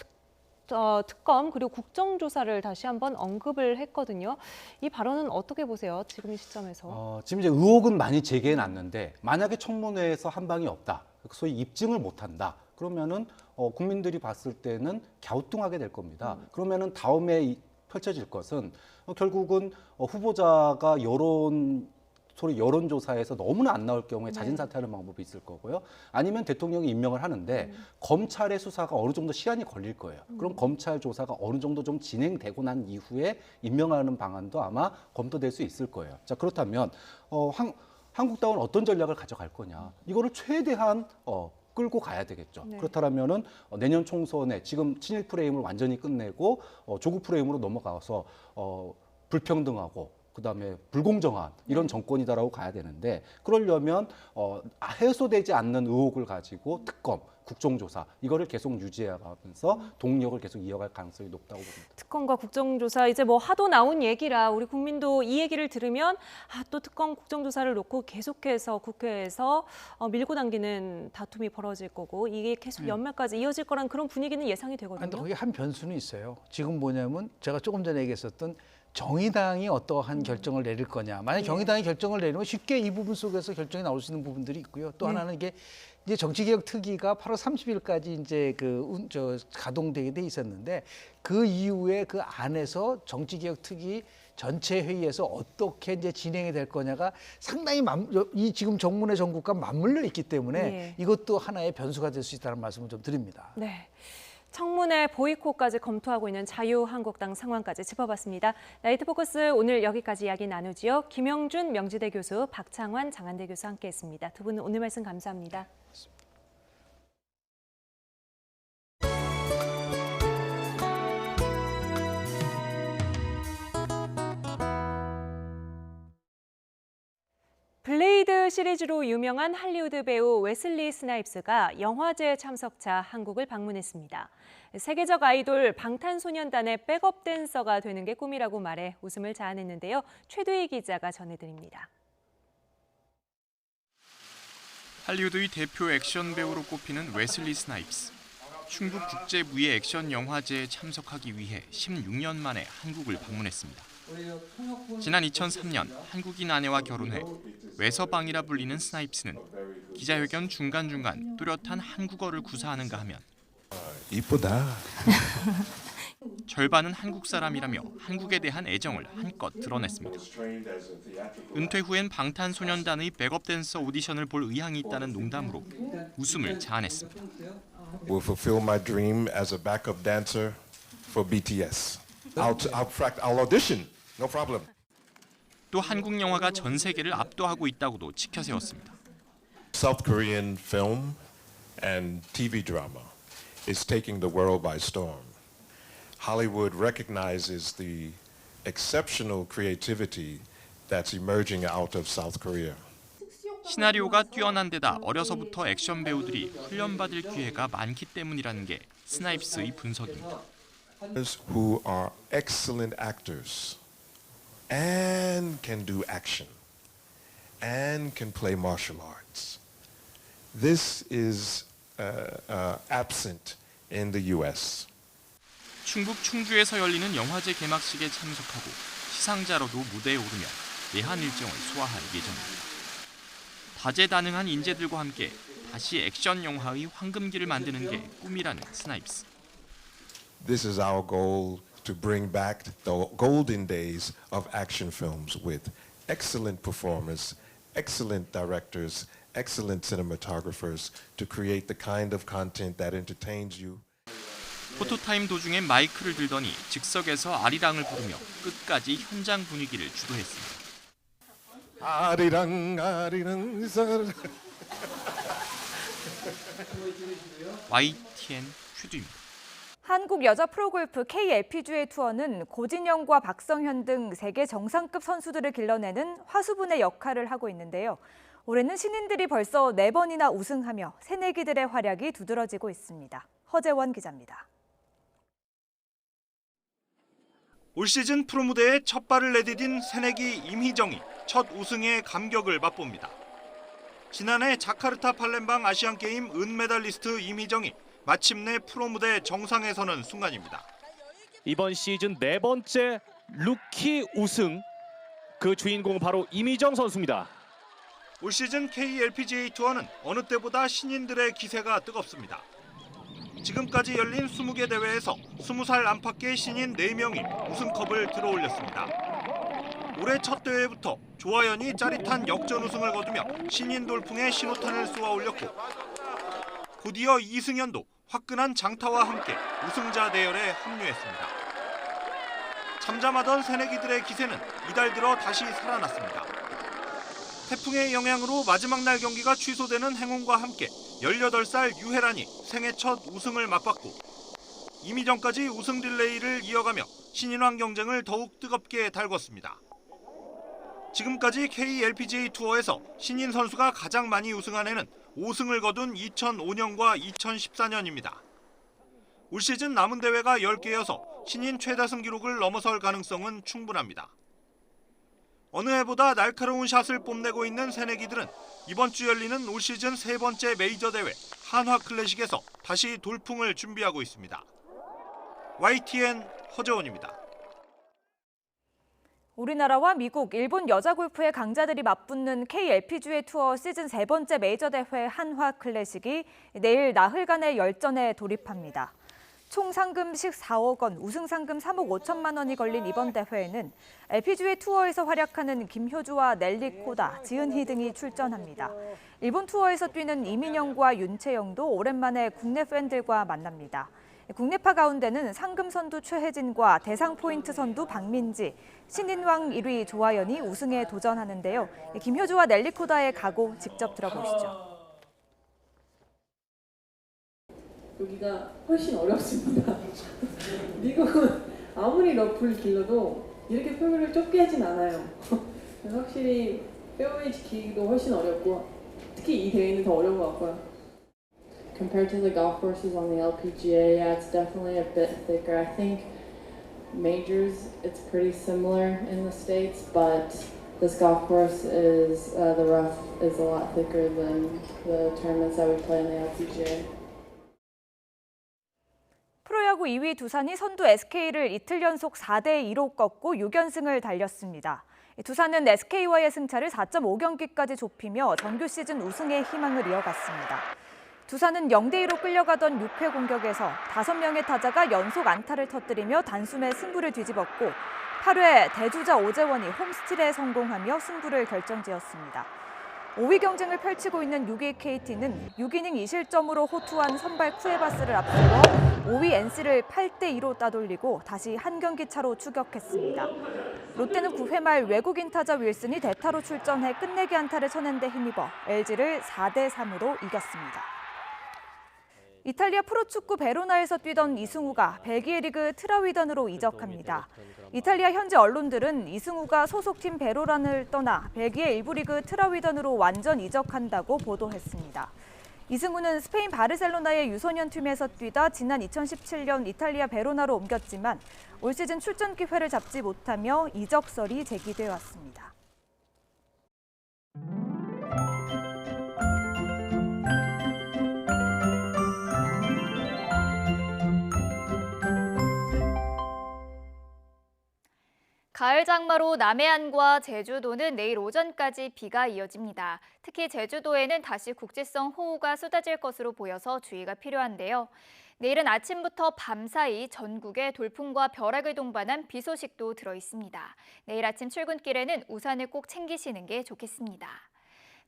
특검 그리고 국정조사를 다시 한번 언급을 했거든요. 이 발언은 어떻게 보세요? 지금 이 시점에서. 지금 이제 의혹은 많이 제기해 놨는데 만약에 청문회에서 한 방이 없다, 소위 입증을 못한다. 그러면은 국민들이 봤을 때는 갸우뚱하게 될 겁니다. 그러면은 다음에 펼쳐질 것은 결국은 후보자가 여론조사에서 너무나 안 나올 경우에 자진 사퇴하는 방법이 있을 거고요. 아니면 대통령이 임명을 하는데 검찰의 수사가 어느 정도 시간이 걸릴 거예요. 그럼 검찰 조사가 어느 정도 좀 진행되고 난 이후에 임명하는 방안도 아마 검토될 수 있을 거예요. 자, 그렇다면 한국당은 어떤 전략을 가져갈 거냐? 이거를 최대한 끌고 가야 되겠죠. 네. 그렇다면은 내년 총선에 지금 친일 프레임을 완전히 끝내고 조국 프레임으로 넘어가서 불평등하고 그다음에 불공정한 이런 정권이다라고 가야 되는데, 그러려면 해소되지 않는 의혹을 가지고 특검, 국정조사 이거를 계속 유지해가면서 동력을 계속 이어갈 가능성이 높다고 봅니다. 특검과 국정조사 이제 뭐 하도 나온 얘기라 우리 국민도 이 얘기를 들으면 또 특검 국정조사를 놓고 계속해서 국회에서 밀고 당기는 다툼이 벌어질 거고 이게 계속 연말까지 이어질 거란 그런 분위기는 예상이 되거든요. 근데 거기 한 변수는 있어요. 지금 뭐냐면 제가 조금 전에 얘기했었던 정의당이 어떠한 결정을 내릴 거냐. 만약 정의당이 결정을 내리면 쉽게 이 부분 속에서 결정이 나올 수 있는 부분들이 있고요. 또 하나는 이게 이제 정치개혁 특위가 8월 30일까지 이제 가동되게 돼 있었는데 그 이후에 그 안에서 정치개혁 특위 전체 회의에서 어떻게 이제 진행이 될 거냐가 상당히 이 지금 정문회 정국과 맞물려 있기 때문에 이것도 하나의 변수가 될 수 있다는 말씀을 좀 드립니다. 네. 청문회 보이콧까지 검토하고 있는 자유한국당 상황까지 짚어봤습니다. 라이트 포커스 오늘 여기까지 이야기 나누지요. 김영준 명지대 교수, 박창환 장한대 교수 함께했습니다. 두 분 오늘 말씀 감사합니다. 블레이드 시리즈로 유명한 할리우드 배우 웨슬리 스나이프스가 영화제 참석차 한국을 방문했습니다. 세계적 아이돌 방탄소년단의 백업 댄서가 되는 게 꿈이라고 말해 웃음을 자아냈는데요. 최두희 기자가 전해드립니다. 할리우드의 대표 액션 배우로 꼽히는 웨슬리 스나이프스. 충북 국제무예 액션 영화제에 참석하기 위해 16년 만에 한국을 방문했습니다. 지난 2003년 한국인 아내와 결혼해 외서방이라 불리는 스나이프스는 기자회견 중간중간 뚜렷한 한국어를 구사하는가 하면 이쁘다. 절반은 한국 사람이라며 한국에 대한 애정을 한껏 드러냈습니다. 은퇴 후엔 방탄소년단의 백업 댄서 오디션을 볼 의향이 있다는 농담으로 웃음을 자아냈습니다. Will fulfill my dream as a backup dancer for BTS. I'll audition. No problem. 또 한국 영화가 전 세계를 압도하고 있다고도 치켜세웠습니다. South Korean film and TV drama is taking the world by storm. Hollywood recognizes the exceptional creativity that's emerging out of South Korea. 시나리오가 뛰어난 데다 어려서부터 액션 배우들이 훈련받을 기회가 많기 때문이라는 게 스나이프스의 분석입니다. Who are excellent actors and can do action and can play martial arts. This is absent in the U.S. 충북 충주에서 열리는 영화제 개막식에 참석하고 시상자로도 무대에 오르며 내한 일정을 소화할 예정입니다. 다재다능한 인재들과 함께 다시 액션 영화의 황금기를 만드는 게 꿈이라는 스나이프스. This is our goal to bring back the golden days of action films with excellent performers, excellent directors, excellent cinematographers to create the kind of content that entertains you. 포토타임 도중에 마이크를 들더니 즉석에서 아리랑을 부르며 끝까지 현장 분위기를 주도했습니다. 아리랑 아리랑 YTN 큐드입니다. 한국 여자 프로골프 KLPGA 투어는 고진영과 박성현 등 세계 정상급 선수들을 길러내는 화수분의 역할을 하고 있는데요. 올해는 신인들이 벌써 4번이나 우승하며 새내기들의 활약이 두드러지고 있습니다. 허재원 기자입니다. 올 시즌 프로 무대에 첫 발을 내디딘 새내기 임희정이 첫 우승의 감격을 맛봅니다. 지난해 자카르타 팔렘방 아시안게임 은메달리스트 임희정이 마침내 프로 무대 정상에 서는 순간입니다. 이번 시즌 4번째 루키 우승, 그 주인공은 바로 임희정 선수입니다. 올 시즌 KLPGA 투어는 어느 때보다 신인들의 기세가 뜨겁습니다. 지금까지 열린 20개 대회에서 20살 안팎의 신인 4명이 우승컵을 들어올렸습니다. 올해 첫 대회부터 조하연이 짜릿한 역전 우승을 거두며 신인 돌풍에 신호탄을 쏘아 올렸고, 곧이어 이승현도 화끈한 장타와 함께 우승자 대열에 합류했습니다. 잠잠하던 새내기들의 기세는 이달 들어 다시 살아났습니다. 태풍의 영향으로 마지막 날 경기가 취소되는 행운과 함께 18살 유혜란이 생애 첫 우승을 맛봤고, 임희정까지 우승 릴레이를 이어가며 신인왕 경쟁을 더욱 뜨겁게 달궜습니다. 지금까지 KLPGA 투어에서 신인 선수가 가장 많이 우승한 해는 5승을 거둔 2005년과 2014년입니다. 올 시즌 남은 대회가 10개여서 신인 최다승 기록을 넘어설 가능성은 충분합니다. 어느 해보다 날카로운 샷을 뽐내고 있는 새내기들은 이번 주 열리는 올 시즌 3번째 메이저 대회 한화 클래식에서 다시 돌풍을 준비하고 있습니다. YTN 허재원입니다. 우리나라와 미국, 일본 여자 골프의 강자들이 맞붙는 KLPGA 투어 시즌 3번째 메이저 대회 한화 클래식이 내일 나흘간의 열전에 돌입합니다. 총 상금씩 4억 원, 우승 상금 3억 5천만 원이 걸린 이번 대회에는 LPGA 투어에서 활약하는 김효주와 넬리 코다, 지은희 등이 출전합니다. 일본 투어에서 뛰는 이민영과 윤채영도 오랜만에 국내 팬들과 만납니다. 국내파 가운데는 상금 선두 최혜진과 대상 포인트 선두 박민지, 신인왕 1위 조하연이 우승에 도전하는데요. 김효주와 넬리 코다의 각오 직접 들어보시죠. 여기가 훨씬 어렵습니다. 미국은 아무리 러프를 길러도 이렇게 페어웨이를 좁게 하진 않아요. 확실히 페어웨이 지키기도 훨씬 어렵고, 특히 이 대회는 더 어려운 것 같고요. Compared to the golf courses on the LPGA, yeah, it's definitely a bit thicker. I think majors, it's pretty similar in the States, but this golf course is, the rough is a lot thicker than the tournaments that we play in the LPGA. 프로야구 2위 두산이 선두 SK를 이틀 연속 4대2로 꺾고 6연승을 달렸습니다. 두산은 SK와의 승차를 4.5경기까지 좁히며 정규 시즌 우승의 희망을 이어갔습니다. 두산은 0대2로 끌려가던 6회 공격에서 5명의 타자가 연속 안타를 터뜨리며 단숨에 승부를 뒤집었고, 8회 대주자 오재원이 홈스틸에 성공하며 승부를 결정지었습니다. 5위 경쟁을 펼치고 있는 6위 KT는 6이닝 2실점으로 호투한 선발 쿠에바스를 앞세워 5위 NC를 8대2로 따돌리고 다시 한 경기 차로 추격했습니다. 롯데는 9회 말 외국인 타자 윌슨이 대타로 출전해 끝내기 안타를 쳐낸 데 힘입어 LG를 4대3으로 이겼습니다. 이탈리아 프로축구 베로나에서 뛰던 이승우가 벨기에 리그 트라위던으로 이적합니다. 이탈리아 현지 언론들은 이승우가 소속팀 베로나를 떠나 벨기에 1부 리그 트라위던으로 완전 이적한다고 보도했습니다. 이승우는 스페인 바르셀로나의 유소년 팀에서 뛰다 지난 2017년 이탈리아 베로나로 옮겼지만 올 시즌 출전 기회를 잡지 못하며 이적설이 제기돼 왔습니다. 가을 장마로 남해안과 제주도는 내일 오전까지 비가 이어집니다. 특히 제주도에는 다시 국지성 호우가 쏟아질 것으로 보여서 주의가 필요한데요. 내일은 아침부터 밤사이 전국에 돌풍과 벼락을 동반한 비 소식도 들어 있습니다. 내일 아침 출근길에는 우산을 꼭 챙기시는 게 좋겠습니다.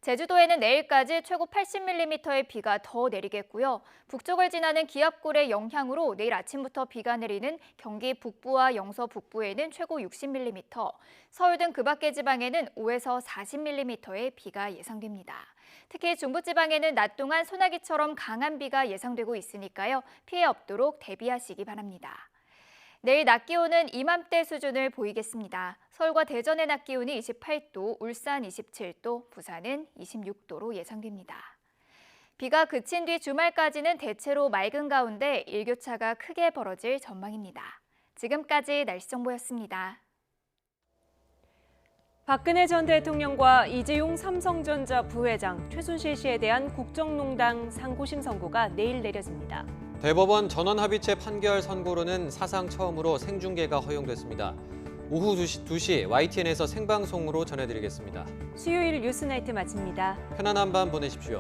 제주도에는 내일까지 최고 80mm의 비가 더 내리겠고요. 북쪽을 지나는 기압골의 영향으로 내일 아침부터 비가 내리는 경기 북부와 영서 북부에는 최고 60mm, 서울 등 그 밖의 지방에는 5에서 40mm의 비가 예상됩니다. 특히 중부지방에는 낮 동안 소나기처럼 강한 비가 예상되고 있으니까요. 피해 없도록 대비하시기 바랍니다. 내일 낮 기온은 이맘때 수준을 보이겠습니다. 서울과 대전의 낮 기온이 28도, 울산 27도, 부산은 26도로 예상됩니다. 비가 그친 뒤 주말까지는 대체로 맑은 가운데 일교차가 크게 벌어질 전망입니다. 지금까지 날씨 정보였습니다. 박근혜 전 대통령과 이재용 삼성전자 부회장 최순실 씨에 대한 국정농단 상고심 선고가 내일 내려집니다. 대법원 전원합의체 판결 선고로는 사상 처음으로 생중계가 허용됐습니다. 오후 2시 YTN에서 생방송으로 전해드리겠습니다. 수요일 뉴스나이트 마칩니다. 편안한 밤 보내십시오.